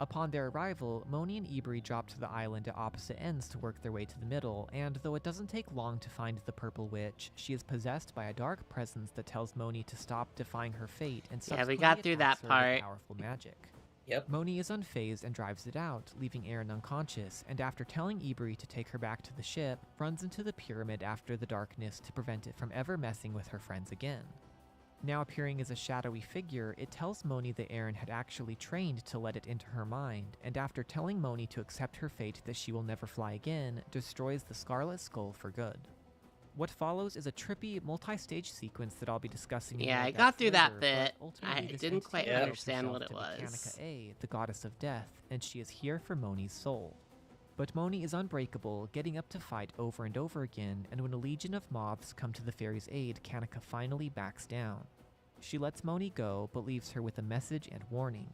Upon their arrival, Moni and Ebery drop to the island at opposite ends to work their way to the middle, and though it doesn't take long to find the purple witch, she is possessed by a dark presence that tells Moni to stop defying her fate and Yeah, we subsequently got through attacks that her with part. powerful magic. Yep. Moni is unfazed and drives it out, leaving Aaron unconscious, and after telling Ebery to take her back to the ship, runs into the pyramid after the darkness to prevent it from ever messing with her friends again. Now appearing as a shadowy figure, it tells Moni that Aaron had actually trained to let it into her mind, and after telling Moni to accept her fate that she will never fly again, destroys the Scarlet Skull for good. What follows is a trippy, multi-stage sequence that I'll be discussing in Yeah, more I depth got through that later, but bit. ultimately I this didn't entity quite reveals understand herself what it to be was. Kanika A, the goddess of death, and she is here for Moni's soul. But Moni is unbreakable, getting up to fight over and over again, and when a legion of moths come to the fairy's aid, Kanika finally backs down. She lets Moni go, but leaves her with a message and warning.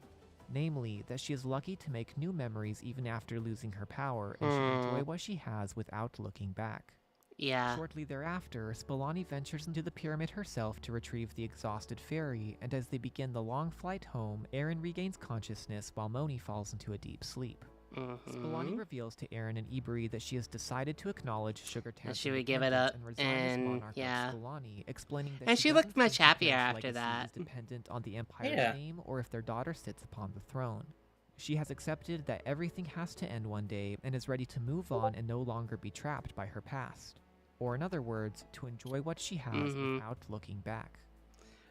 Namely, that she is lucky to make new memories even after losing her power, and should enjoy what she has without looking back. Yeah. Shortly thereafter, Spalani ventures into the pyramid herself to retrieve the exhausted fairy, and as they begin the long flight home, Aaron regains consciousness while Moni falls into a deep sleep. Spalani reveals to Aaron and Ebery that she has decided to acknowledge Sugartown's That she would give it independence up, and resign as and monarch of yeah. Spalani, explaining that And she she looked doesn't much think the happier parent's after legacy that. is dependent on the Empire's Yeah. name or if their daughter sits upon the throne. She has accepted that everything has to end one day and is ready to move on and no longer be trapped by her past. Or in other words, to enjoy what she has without looking back.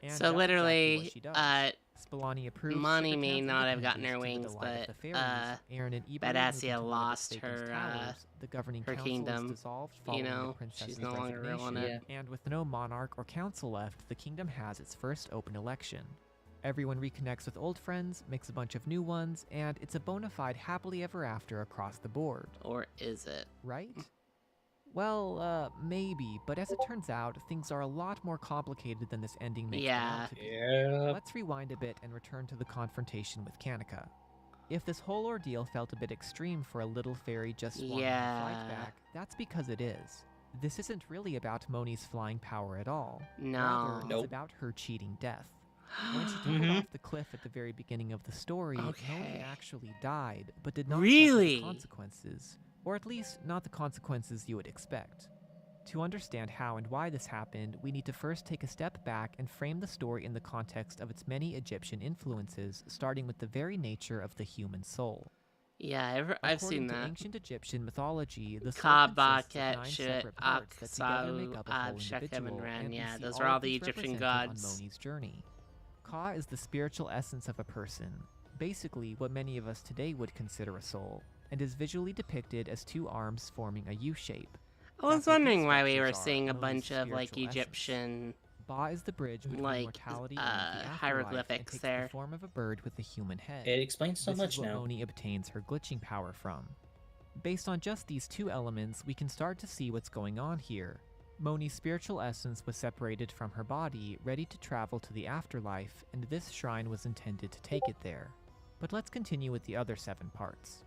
And So that's literally, exactly what she does. Spalani approves Moni may Sugartown's not have gotten her independence to the wings, delight of but, the fairies. Aaron and Ebery Badass move Sia into one of the lost Satan's her, towers. The governing her council kingdom. is dissolved You following the know, princess's she's no longer ruling resignation, it. and with no monarch or council left, the kingdom has its first open election. Everyone reconnects with old friends, makes a bunch of new ones, and it's a bona fide happily ever after across the board. Or is it? Right? Well, maybe, but as it turns out, things are a lot more complicated than this ending makes them Yeah. out to be. Yeah. Let's rewind a bit and return to the confrontation with Kanika. If this whole ordeal felt a bit extreme for a little fairy just wanting to fight back, that's because it is. This isn't really about Moni's flying power at all. No. Rather, Nope. it's about her cheating death. When she tumbled off the cliff at the very beginning of the story, Moni actually died, but did not suffer Really? the consequences. Or at least, not the consequences you would expect. To understand how and why this happened, we need to first take a step back and frame the story in the context of its many Egyptian influences, starting with the very nature of the human soul. Yeah, I've seen According to that. ancient Egyptian mythology, the soul Kaba, consists of 9 Ketchut, separate parts that together make up a whole Shechem, and individual, Ren. and we Yeah, see those all are all of the these Egyptian represented gods. on Moni's journey. Ka is the spiritual essence of a person, basically what many of us today would consider a soul, and is visually depicted as 2 arms forming a U shape. I was That's what wondering these why we were structures are, seeing a Moni's bunch of like spiritual essence. Egyptian. Ba is the bridge between Like, mortality and the afterlife, hieroglyphics and takes there. the form of a bird with a human head. It explains so This much is what now. Moni obtains her glitching power from. Based on just these 2 elements, we can start to see what's going on here. Moni's spiritual essence was separated from her body, ready to travel to the afterlife, and this shrine was intended to take it there. But let's continue with the other 7 parts.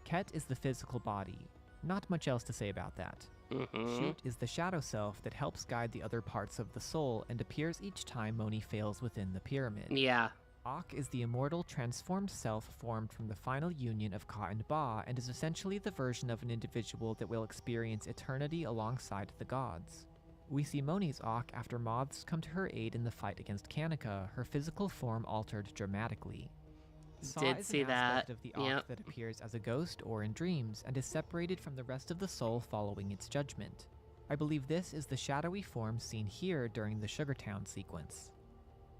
Ket is the physical body. Not much else to say about that. Shoot is the shadow self that helps guide the other parts of the soul and appears each time Moni fails within the pyramid. Yeah. Ak is the immortal, transformed self formed from the final union of Ka and Ba, and is essentially the version of an individual that will experience eternity alongside the gods. We see Moni's Ak after moths come to her aid in the fight against Kanika, her physical form altered dramatically. Sa Did is see an aspect that. of the Ak Yep. that appears as a ghost or in dreams, and is separated from the rest of the soul following its judgment. I believe this is the shadowy form seen here during the Sugartown sequence.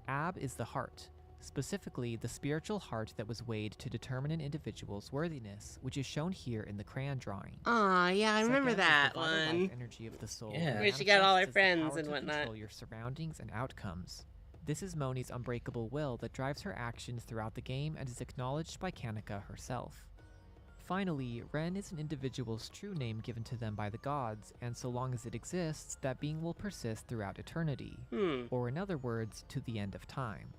Ab is the heart, specifically the spiritual heart that was weighed to determine an individual's worthiness, which is shown here in the crayon drawing. Aw, yeah, I remember Second is that the vital one. life energy of the soul. Yeah. that Where she got all her manifests as the friends power and to whatnot. Control your surroundings and outcomes. This is Moni's unbreakable will that drives her actions throughout the game and is acknowledged by Kanika herself. Finally, Ren is an individual's true name given to them by the gods, and so long as it exists, that being will persist throughout eternity, or in other words, to the end of time.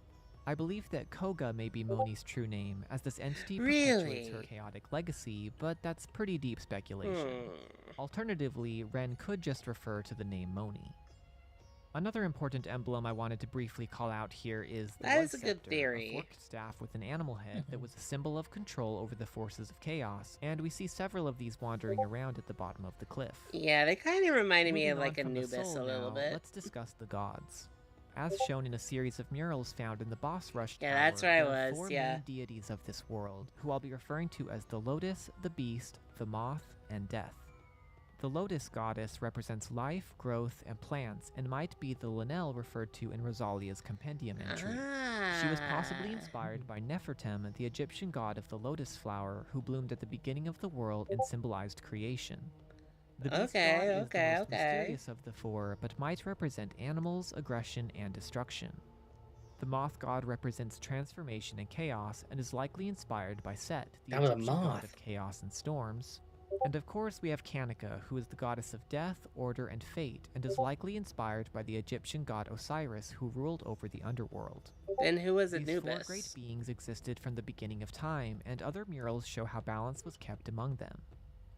I believe that Koga may be Moni's true name, as this entity perpetuates her Really? chaotic legacy, but that's pretty deep speculation. Alternatively, Ren could just refer to the name Moni. Another important emblem I wanted to briefly call out here is the That Blood is a good Scepter, theory. a forked staff with an animal head that was a symbol of control over the forces of chaos, and we see several of these wandering around at the bottom of the cliff. Yeah, they kind of reminded me Moving of like on from the Anubis soul a little now, bit. Let's discuss the gods. As shown in a series of murals found in the Boss Rush Yeah, Tower, that's where I there are was, 4 yeah. main deities of this world, who I'll be referring to as the Lotus, the Beast, the Moth, and Death. The Lotus goddess represents life, growth, and plants, and might be the Linnell referred to in Rosalia's compendium entry. She was possibly Ah. inspired by Nefertem, the Egyptian god of the lotus flower, who bloomed at the beginning of the world and symbolized creation. The beast Okay, god is the okay, most okay. mysterious of the 4, but might represent animals, aggression, and destruction. The moth god represents transformation and chaos, and is likely inspired by Set, the That was a Egyptian god moth. of chaos and storms. And of course we have Kanika, who is the goddess of death, order, and fate, and is likely inspired by the Egyptian god Osiris, who ruled over the underworld. Then who was These 4 Anubis? great beings existed from the beginning of time, and other murals show how balance was kept among them.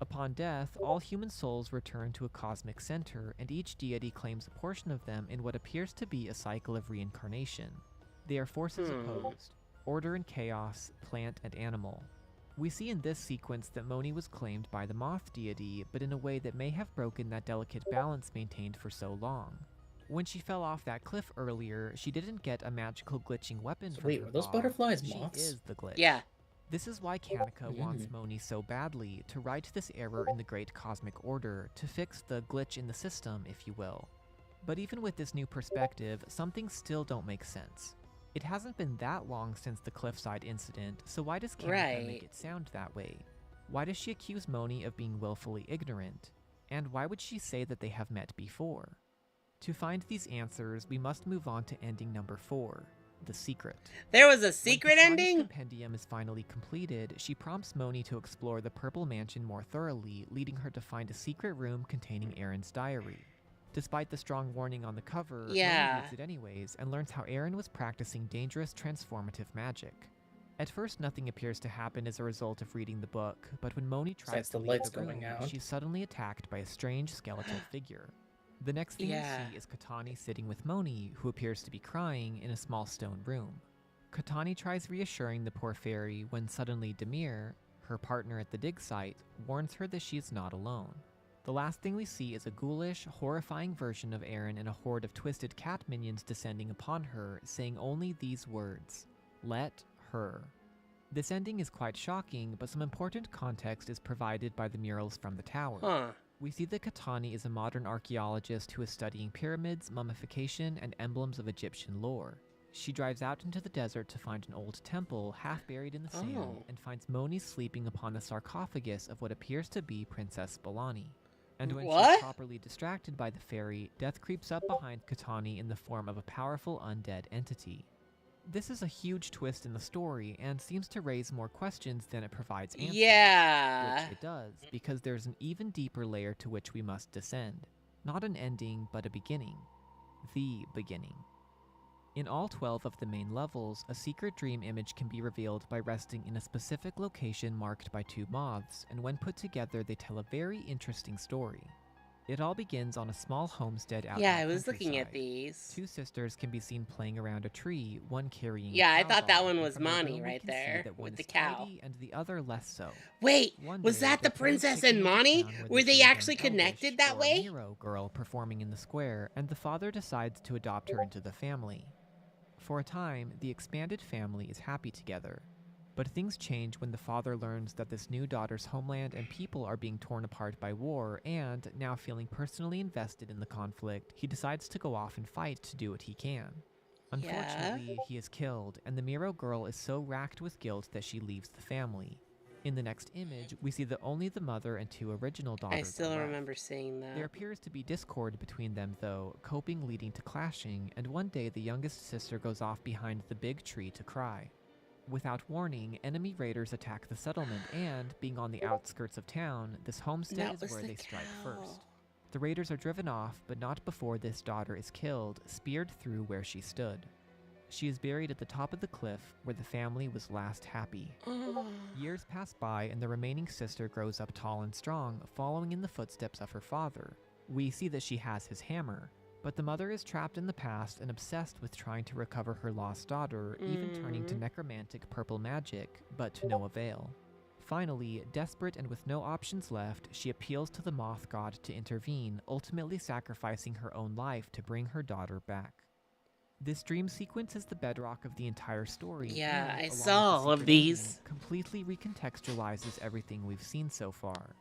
Upon death, all human souls return to a cosmic center, and each deity claims a portion of them in what appears to be a cycle of reincarnation. They are forces opposed: order and chaos, plant and animal. We see in this sequence that Moni was claimed by the moth deity, but in a way that may have broken that delicate balance maintained for so long. When she fell off that cliff earlier, she didn't get a magical glitching weapon from Wait, her were those paw. butterflies She moths? is the glitch. Yeah. This is why Kanika wants Moni so badly, to right this error in the great cosmic order, to fix the glitch in the system, if you will. But even with this new perspective, some things still don't make sense. It hasn't been that long since the cliffside incident, so why does Kanika Right. make it sound that way? Why does she accuse Moni of being willfully ignorant? And why would she say that they have met before? To find these answers, we must move on to ending number 4. The Secret. There was a When secret Katani's ending? compendium is finally completed, she prompts Moni to explore the Purple Mansion more thoroughly, leading her to find a secret room containing Aaron's diary. Despite the strong warning on the cover, Yeah. Moni reads it anyways and learns how Aaron was practicing dangerous transformative magic. At first, nothing appears to happen as a result of reading the book, but when Moni tries Besides to the leave lights the room, going out. she's suddenly attacked by a strange skeletal figure. The next thing Yeah. we see is Katani sitting with Moni, who appears to be crying in a small stone room. Katani tries reassuring the poor fairy when suddenly Demir, her partner at the dig site, warns her that she is not alone. The last thing we see is a ghoulish, horrifying version of Aaron and a horde of twisted cat minions descending upon her, saying only these words, "Let her." This ending is quite shocking, but some important context is provided by the murals from the tower. Huh. We see that Katani is a modern archaeologist who is studying pyramids, mummification, and emblems of Egyptian lore. She drives out into the desert to find an old temple half buried in the sand Oh. and finds Moni sleeping upon the sarcophagus of what appears to be Princess Spalani. And when What? she's properly distracted by the fairy, death creeps up behind Katani in the form of a powerful undead entity. This is a huge twist in the story and seems to raise more questions than it provides answers. Yeah. Which it does, because there's an even deeper layer to which we must descend. Not an ending, but a beginning. The beginning. In all 12 of the main levels, a secret dream image can be revealed by resting in a specific location marked by two moths, and when put together they tell a very interesting story. It all begins on a small homestead out Yeah, in I the was looking at countryside. these. Two sisters can be seen playing around a tree, one carrying a Yeah, I cow thought that doll, one and was from their Mani room we right can see there, that one with is the cow. tidy and the other less so. Wait, One was day, that the their parents princess take and them into Mani? town where Were they see a young actually connected elvish that or way? Miro girl performing in the square, and the father decides to adopt her into the family. For a time, the expanded family is happy together. But things change when the father learns that this new daughter's homeland and people are being torn apart by war, and, now feeling personally invested in the conflict, he decides to go off and fight to do what he can. Unfortunately, he is killed, and the Miro girl is so racked with guilt that she leaves the family. In the next image, we see that only the mother and two original daughters I still are left. remember seeing that. There appears to be discord between them, though, coping leading to clashing, and one day the youngest sister goes off behind the big tree to cry. Without warning, enemy raiders attack the settlement, and, being on the outskirts of town, this homestead That is was where the they strike cow. first. The raiders are driven off, but not before this daughter is killed, speared through where she stood. She is buried at the top of the cliff, where the family was last happy. Years pass by, and the remaining sister grows up tall and strong, following in the footsteps of her father. We see that she has his hammer, but the mother is trapped in the past and obsessed with trying to recover her lost daughter, even turning to necromantic purple magic, but to no avail. Finally, desperate and with no options left, she appeals to the moth god to intervene, ultimately sacrificing her own life to bring her daughter back. This dream sequence is the bedrock of the entire story. Yeah, and, I along with saw the all of secret these. ending, completely recontextualizes everything we've seen so far.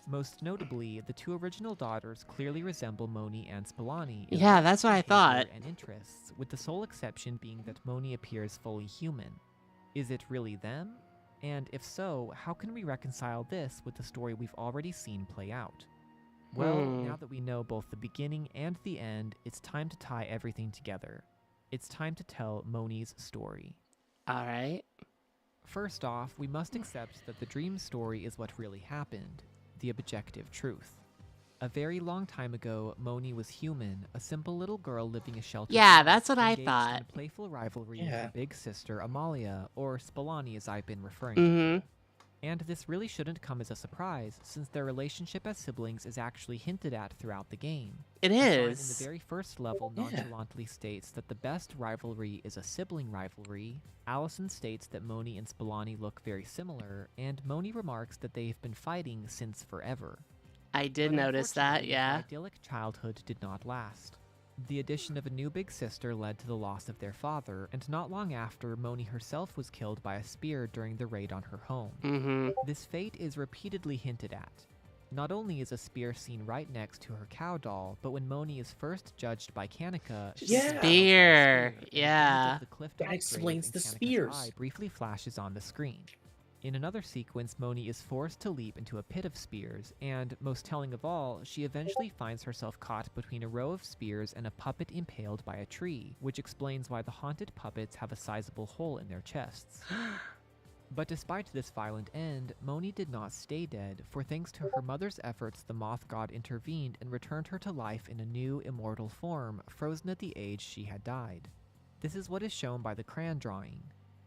Most notably, the two original daughters clearly resemble Moni and Spalani. in Yeah, looks, that's what I behavior, thought. And interests, with the sole exception being that Moni appears fully human. Is it really them? And if so, how can we reconcile this with the story we've already seen play out? Well, now that we know both the beginning and the end, it's time to tie everything together. It's time to tell Moni's story. All right. First off, we must accept that the dream story is what really happened, the objective truth. A very long time ago, Moni was human, a simple little girl living a sheltered Yeah, life, that's what I engaged in thought. a playful rivalry with Yeah. her big sister Amalia, or Spalani as I've been referring Mm-hmm. to. And this really shouldn't come as a surprise, since their relationship as siblings is actually hinted at throughout the game. It The sign in the is. very first level nonchalantly states that the best rivalry is a sibling rivalry. Allison states that Moni and Spalani look very similar, and Moni remarks that they've been fighting since forever. I did But notice that, unfortunately, yeah. their idyllic childhood did not last. The addition of a new big sister led to the loss of their father, and not long after, Moni herself was killed by a spear during the raid on her home. Mm-hmm. This fate is repeatedly hinted at. Not only is a spear seen right next to her cow doll, but when Moni is first judged by Kanika, she's Yeah. impaled by a Spear, and the image yeah. of the cliff That dome explains grave the in Kanika's spears. eye briefly flashes on the screen. In another sequence, Moni is forced to leap into a pit of spears, and, most telling of all, she eventually finds herself caught between a row of spears and a puppet impaled by a tree, which explains why the haunted puppets have a sizable hole in their chests. But despite this violent end, Moni did not stay dead, for thanks to her mother's efforts, the moth god intervened and returned her to life in a new, immortal form, frozen at the age she had died. This is what is shown by the crayon drawing.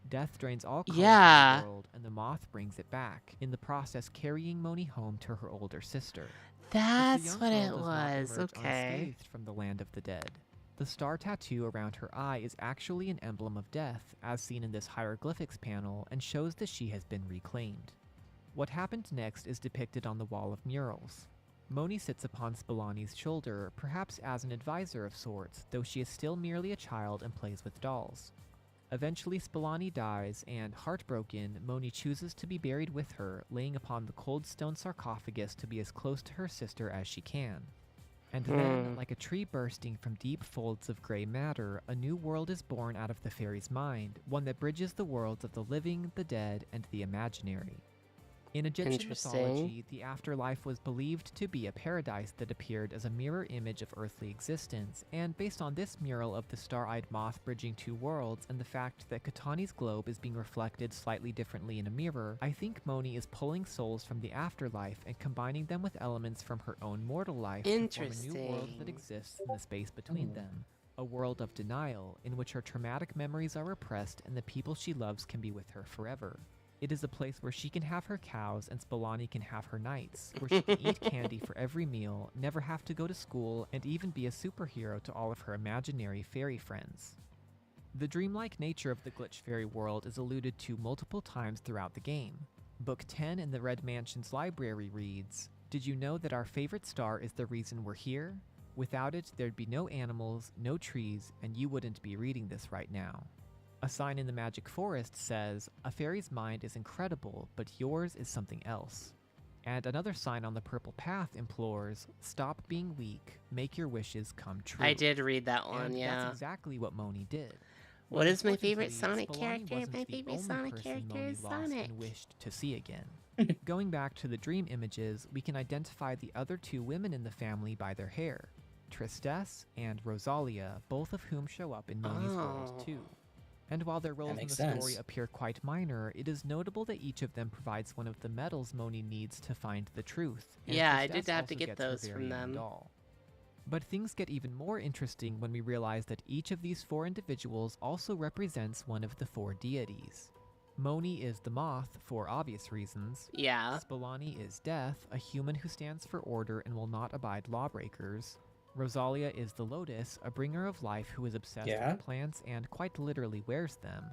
Death drains all color Yeah. from the world, and the moth brings it back, in the process carrying Moni home to her older sister. But the That's young what girl it does not was. emerge Okay. unscathed from the land of the dead. The star tattoo around her eye is actually an emblem of death, as seen in this hieroglyphics panel, and shows that she has been reclaimed. What happened next is depicted on the wall of murals. Moni sits upon Spalani's shoulder, perhaps as an advisor of sorts, though she is still merely a child and plays with dolls. Eventually, Spalani dies, and, heartbroken, Moni chooses to be buried with her, laying upon the cold stone sarcophagus to be as close to her sister as she can. And then, like a tree bursting from deep folds of gray matter, a new world is born out of the fairy's mind, one that bridges the worlds of the living, the dead, and the imaginary. In Egyptian Interesting. mythology, the afterlife was believed to be a paradise that appeared as a mirror image of earthly existence, and based on this mural of the star-eyed moth bridging two worlds and the fact that Katani's globe is being reflected slightly differently in a mirror, I think Moni is pulling souls from the afterlife and combining them with elements from her own mortal life to form a new world that Interesting. exists in the space between them. A world of denial, in which her traumatic memories are repressed and the people she loves can be with her forever. It is a place where she can have her cows and Spalani can have her knights, where she can eat candy for every meal, never have to go to school, and even be a superhero to all of her imaginary fairy friends. The dreamlike nature of the Glitch Fairy world is alluded to multiple times throughout the game. Book 10 in the Red Mansion's library reads, "Did you know that our favorite star is the reason we're here? Without it, there'd be no animals, no trees, and you wouldn't be reading this right now." A sign in the Magic Forest says, "A fairy's mind is incredible, but yours is something else." And another sign on the Purple Path implores, "Stop being weak, make your wishes come true." I did read that one, And yeah. that's exactly what Moni did. What is my favorite Unfortunately, Sonic Spalani character? wasn't My the favorite only Sonic person character Moni is lost Sonic. and wished to see again. Going back to the dream images, we can identify the other two women in the family by their hair, Tristesse and Rosalia, both of whom show up in Moni's world Oh. too. And while their roles in the makes story sense. appear quite minor, it is notable that each of them provides one of the medals Moni needs to find the truth. and Yeah, I Tristesse did have to also get gets her those very from own them. doll. But things get even more interesting when we realize that each of these four individuals also represents one of the four deities. Moni is the moth, for obvious reasons. Yeah. Spalani is death, a human who stands for order and will not abide lawbreakers. Rosalia is the lotus, a bringer of life who is obsessed Yeah? with plants and quite literally wears them.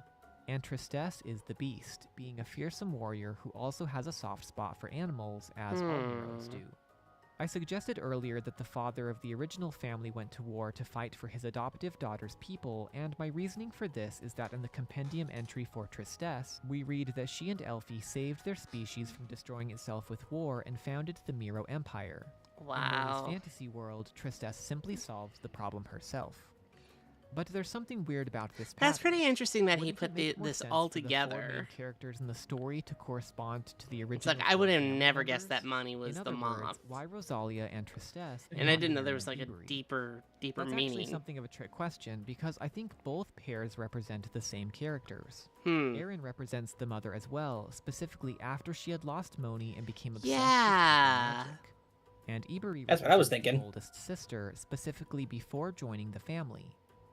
And Tristesse is the beast, being a fearsome warrior who also has a soft spot for animals, as all heroes do. I suggested earlier that the father of the original family went to war to fight for his adoptive daughter's people, and my reasoning for this is that in the compendium entry for Tristesse, we read that she and Elfie saved their species from destroying itself with war and founded the Miro Empire. In Wow. Moni's fantasy world, Tristesse simply solves the problem herself. But there's something weird about this That's pattern. pretty interesting that he Wouldn't it put make more this sense all for the four main together. characters in the story to correspond to the original? It's like I four would have family never guessed that members? Money was In the other words, moth. why Rosalia and Tristesse? And I not didn't know there Aaron was like and a Ibery? deeper That's actually meaning. something of a trick question because I think both pairs represent the same characters. Hmm. Erin represents the mother as well, specifically after she had lost Moni and became obsessed Yeah. with magic. And Ibery That's what I was represents the thinking. oldest sister, specifically before joining the family.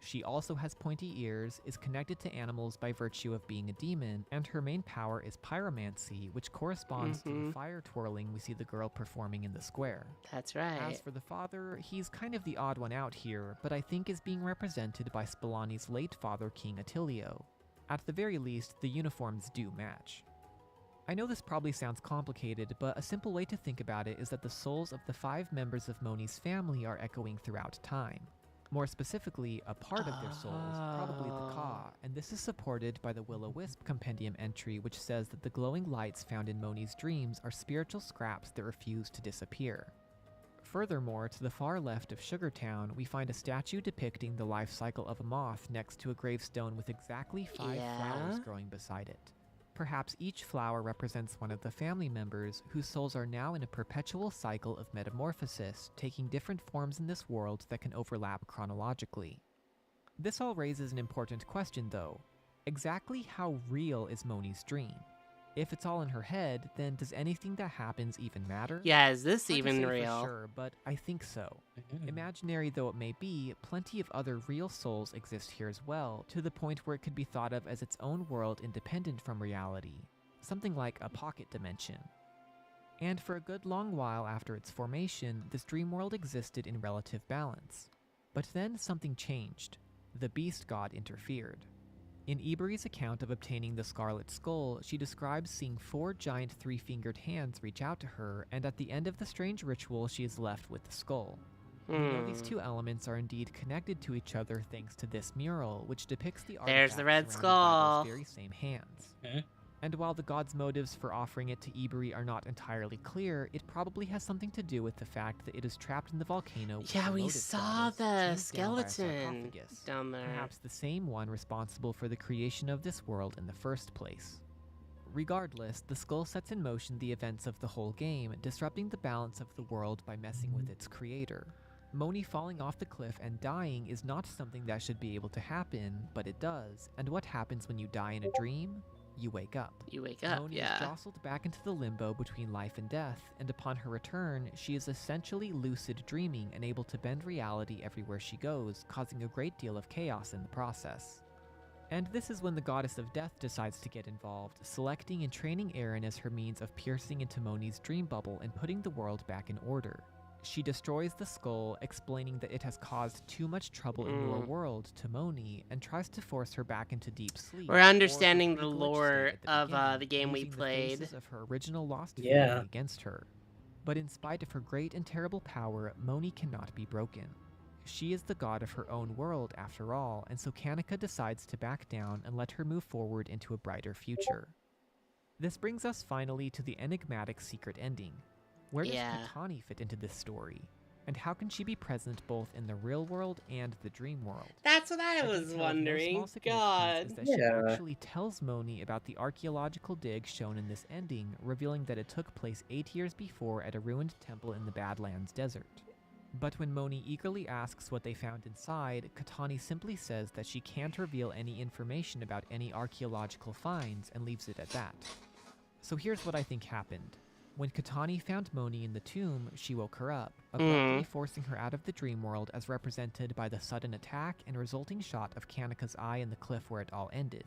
She also has pointy ears, is connected to animals by virtue of being a demon, and her main power is pyromancy, which corresponds to the fire twirling we see the girl performing in the square. That's As right. for the father, he's kind of the odd one out here, but I think is being represented by Spalani's late father, King Attilio. At the very least, the uniforms do match. I know this probably sounds complicated, but a simple way to think about it is that the souls of the 5 members of Moni's family are echoing throughout time. More specifically, a part of their souls, probably the Ka, and this is supported by the Will-O-Wisp compendium entry which says that the glowing lights found in Moni's dreams are spiritual scraps that refuse to disappear. Furthermore, to the far left of Sugartown, we find a statue depicting the life cycle of a moth next to a gravestone with exactly 5 flowers Yeah? growing beside it. Perhaps each flower represents one of the family members whose souls are now in a perpetual cycle of metamorphosis, taking different forms in this world that can overlap chronologically. This all raises an important question, though. Exactly how real is Moni's dream? If it's all in her head, then does anything that happens even matter? Yeah, is this Hard to even say real? For sure, but I think so. Mhm. Imaginary though it may be, plenty of other real souls exist here as well, to the point where it could be thought of as its own world independent from reality. Something like a pocket dimension. And for a good long while after its formation, this dream world existed in relative balance. But then something changed. The beast god interfered. In Iberi's account of obtaining the Scarlet Skull, she describes seeing 4 giant 3-fingered hands reach out to her, and at the end of the strange ritual, she is left with the skull. We know these 2 elements are indeed connected to each other thanks to this mural, which depicts the There's the red artifacts skull. surrounded by those very same hands. Mhm. And while the god's motives for offering it to Iberi are not entirely clear, it probably has something to do with the fact that it is trapped in the volcano. with Yeah, the we lotus saw goddess the chained down by a skeleton sarcophagus. down there. Perhaps the same one responsible for the creation of this world in the first place. Regardless, the skull sets in motion the events of the whole game, disrupting the balance of the world by messing with its creator. Moni falling off the cliff and dying is not something that should be able to happen, but it does. And what happens when you die in a dream? You wake up. You wake up, Moni yeah. is jostled back into the limbo between life and death, and upon her return, she is essentially lucid dreaming and able to bend reality everywhere she goes, causing a great deal of chaos in the process. And this is when the goddess of death decides to get involved, selecting and training Aaron as her means of piercing into Moni's dream bubble and putting the world back in order. She destroys the skull, explaining that it has caused too much trouble in your world to Moni, and tries to force her back into deep sleep. We're or her understanding the pre-glitch lore state at of beginning, the game we using the played. faces of her original lost Yeah. family against her. But in spite of her great and terrible power, Moni cannot be broken. She is the god of her own world, after all, and so Kanika decides to back down and let her move forward into a brighter future. This brings us finally to the enigmatic secret ending. Where does Yeah. Katani fit into this story? And how can she be present both in the real world and the dream world? That's what I A was detail of no wondering. small significance God. is that Yeah. she actually tells Moni about the archaeological dig shown in this ending, revealing that it took place 8 years before at a ruined temple in the Badlands Desert. But when Moni eagerly asks what they found inside, Katani simply says that she can't reveal any information about any archaeological finds and leaves it at that. So here's what I think happened. When Katani found Moni in the tomb, she woke her up, abruptly forcing her out of the dream world as represented by the sudden attack and resulting shot of Kanika's eye in the cliff where it all ended.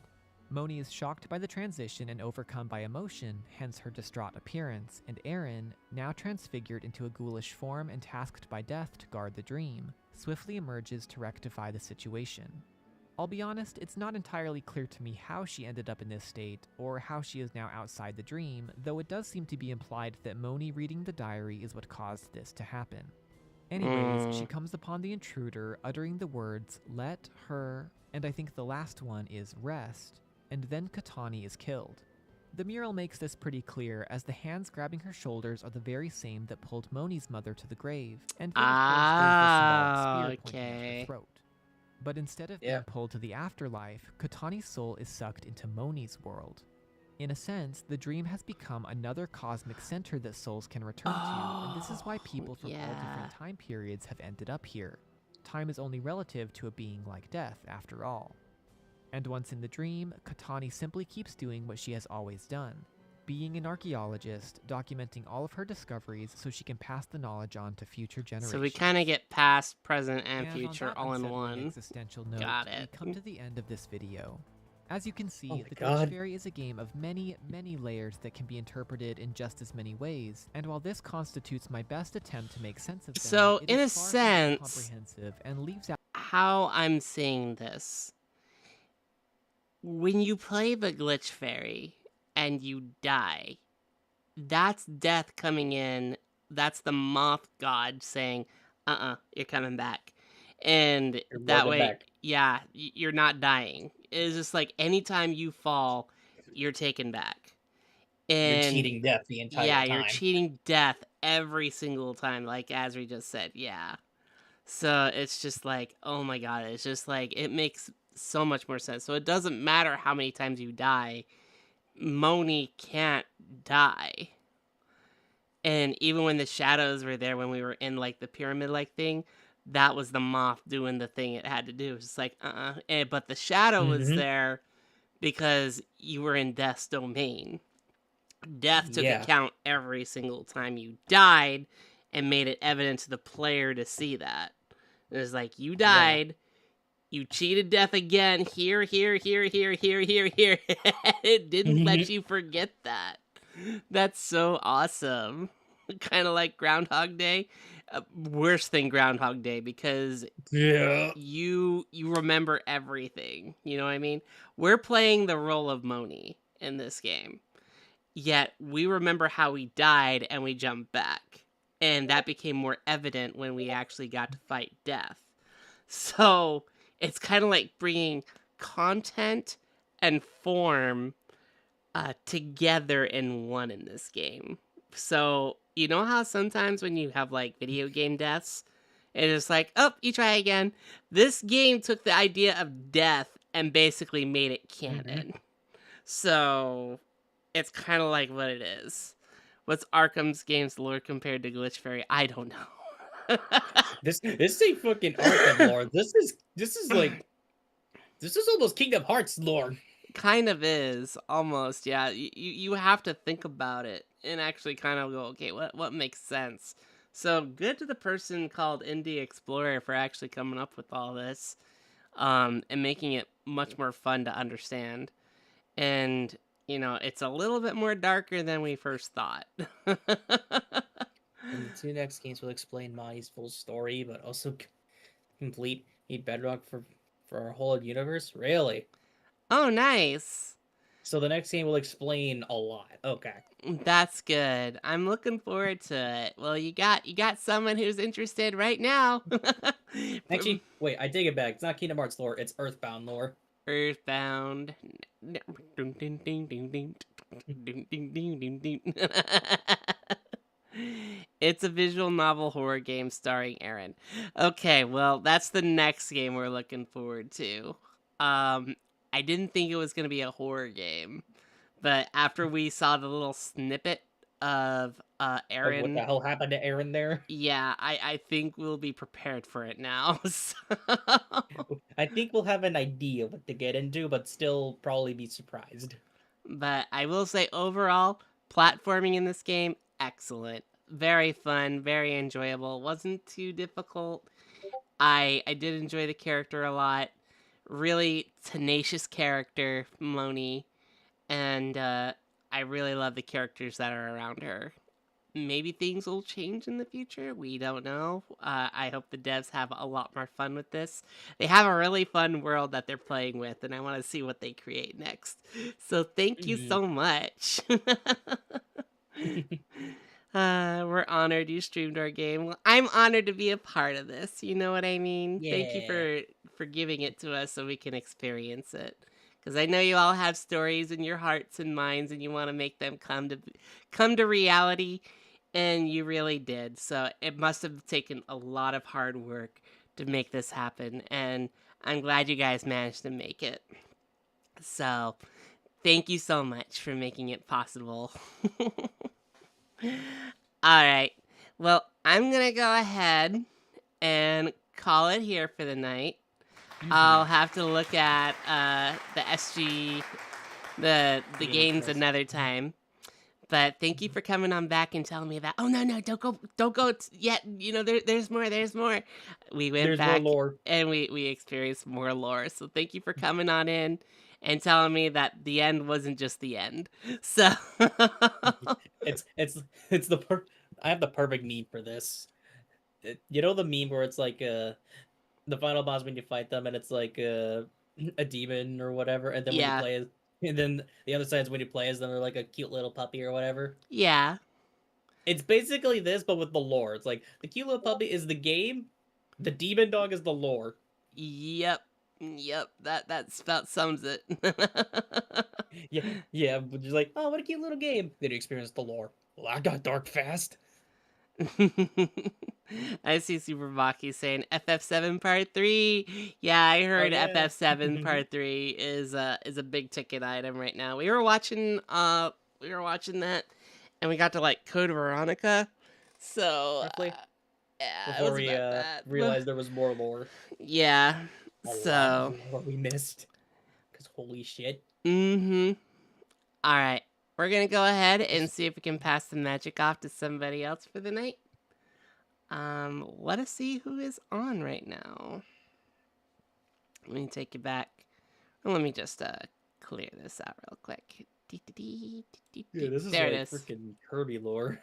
Moni is shocked by the transition and overcome by emotion, hence her distraught appearance, and Aaron, now transfigured into a ghoulish form and tasked by death to guard the dream, swiftly emerges to rectify the situation. I'll be honest, it's not entirely clear to me how she ended up in this state, or how she is now outside the dream, though it does seem to be implied that Moni reading the diary is what caused this to happen. Anyways, she comes upon the intruder, uttering the words, "let her," and I think the last one is "rest," and then Katani is killed. The mural makes this pretty clear, as the hands grabbing her shoulders are the very same that pulled Moni's mother to the grave, and then of course there's the symbolic spear pointing at okay. her throat. But instead of Yeah. being pulled to the afterlife, Katani's soul is sucked into Moni's world. In a sense, the dream has become another cosmic center that souls can return to, and this is why people from all yeah. different time periods have ended up here. Time is only relative to a being like death, after all. And once in the dream, Katani simply keeps doing what she has always done. Being an archaeologist, documenting all of her discoveries so she can pass the knowledge on to future generations. So we kind of get past, present, and on future that all in unsettling one. existential note, Got we it. come to the end of this video. As you can see, Oh my the God. Glitch Fairy is a game of many, many layers that can be interpreted in just as many ways, and while this constitutes my best attempt to make sense of them, So, it in is a far from sense- comprehensive and leaves out How I'm seeing this. When you play the Glitch Fairy and you die, that's death coming in. That's the moth god saying, you're coming back. And You're that welcome way, back. yeah, you're not dying. It's just like anytime you fall, you're taken back. And You're cheating death the entire yeah, time. you're cheating death every single time, like as we just said, yeah. So it's just like, oh my god, it's just like, it makes so much more sense. So it doesn't matter how many times you die, Moni can't die. And even when the shadows were there, when we were in like the pyramid-like thing, that was the moth doing the thing it had to do. It's just like, but the shadow was Mm-hmm. there because you were in Death's domain. Death took Yeah. account every single time you died and made it evident to the player to see that. It was like, you died, you cheated Death again, here. It didn't let you forget that. That's so awesome. Kind of like Groundhog Day. Worse than Groundhog Day because Yeah. you remember everything. You know what I mean? We're playing the role of Moni in this game. Yet we remember how we died and we jumped back. And that became more evident when we actually got to fight Death. So it's kind of like bringing content and form together in one in this game. So, you know how sometimes when you have like video game deaths, it's like, oh, you try again. This game took the idea of death and basically made it canon. So it's kind of like what it is. What's Arkham's game's lore compared to Glitch Fairy? I don't know. This ain't fucking Arkham lore. This is almost Kingdom Hearts lore. Kind of is almost, yeah. You have to think about it and actually kind of go, okay, what makes sense. So good to the person called Indie Explorer for actually coming up with all this, and making it much more fun to understand. And it's a little bit more darker than we first thought. And the two next games will explain Mai's full story, but also complete a bedrock for our whole universe. Really? Oh, nice. So the next game will explain a lot. Okay. That's good. I'm looking forward to it. Well, you got someone who's interested right now. Actually, wait, I take it back. It's not Kingdom Hearts lore, it's Earthbound lore. Earthbound. It's a visual novel horror game starring Aaron. Okay, well, that's the next game we're looking forward to. I didn't think it was going to be a horror game, but after we saw the little snippet of Aaron, What the hell happened to Aaron there? yeah, I think we'll be prepared for it now. So... I think we'll have an idea what to get into, but still probably be surprised. But I will say overall, platforming in this game, excellent. Very fun, very enjoyable. Wasn't too difficult. I did enjoy the character a lot. Really tenacious character, Moni. And I really love the characters that are around her. Maybe things will change in the future. We don't know. I hope the devs have a lot more fun with this. They have a really fun world that they're playing with, and I want to see what they create next. So thank you so much. We're honored you streamed our game. Well, I'm honored to be a part of this. You know what I mean? Thank you for giving it to us so we can experience it. Because I know you all have stories in your hearts and minds, and you want to make them come to reality. And you really did. So it must have taken a lot of hard work to make this happen. And I'm glad you guys managed to make it. So thank you so much for making it possible. Alright. Well, I'm going to go ahead and call it here for the night. I'll have to look at the SG, the games another time. But thank you for coming on back and telling me that. Oh, no, don't go yet. There's more. We went back more lore. and we experienced more lore. So thank you for coming on in and telling me that the end wasn't just the end. So it's I have the perfect meme for this. You know the meme where it's like the final boss when you fight them and it's like a demon or whatever, and then when you play as, and then the other side is when you play as them, they're like a cute little puppy or whatever. Yeah. It's basically this, but with the lore. It's like the cute little puppy is the game, the demon dog is the lore. Yep. That about sums it. yeah. Just like, oh, what a cute little game. Then you experience the lore. Well, I got dark fast. I see Super Maki saying FF7 Part 3. Yeah, I heard yeah. FF7 Part 3 is a big ticket item right now. We were watching that and we got to like Code Veronica. So Roughly. yeah, it Before was we about that. realized there was more lore. Yeah. A lot So, of lore we missed. Because holy shit. All right. We're going to go ahead and see if we can pass the magic off to somebody else for the night. Let us see who is on right now. Let me take you back. Let me just clear this out real quick. Yeah, this is there like it is. freaking Kirby lore.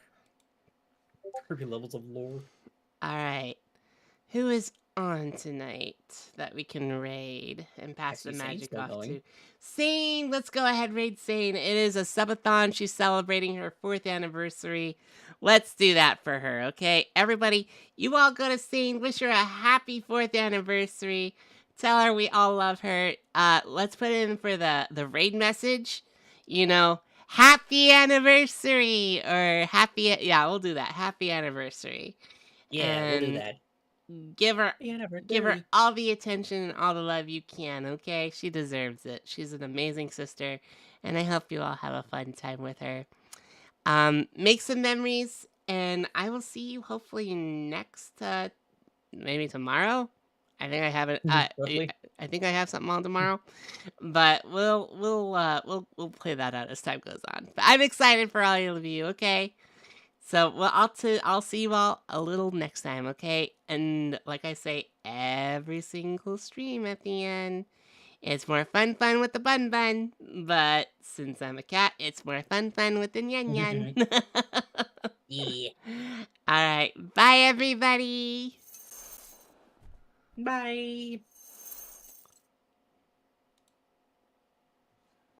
Kirby levels of lore. All right. Who is on tonight that we can raid and pass I the see Sane's magic still off going. to? Sane, let's go ahead, raid Sane. It is a subathon. She's celebrating her 4th anniversary. Let's do that for her, okay? Everybody, you all go to Sane. Wish her a happy 4th anniversary. Tell her we all love her. Let's put in for the raid message. You know, happy anniversary or happy, yeah, we'll do that. Happy anniversary. Yeah, we'll do And that. give her give her Anniversary. all the attention and all the love you can, okay? She deserves it. She's an amazing sister, and I hope you all have a fun time with her. Make some memories, and I will see you hopefully next maybe tomorrow. I think I have it. Roughly. I think I have something on tomorrow, but we'll play that out as time goes on. But I'm excited for all of you. Okay. So, well, I'll see you all a little next time, okay? And like I say, every single stream at the end, it's more fun with the bun bun. But since I'm a cat, it's more fun with the nyan nyan. Yeah. All right, bye everybody. Bye.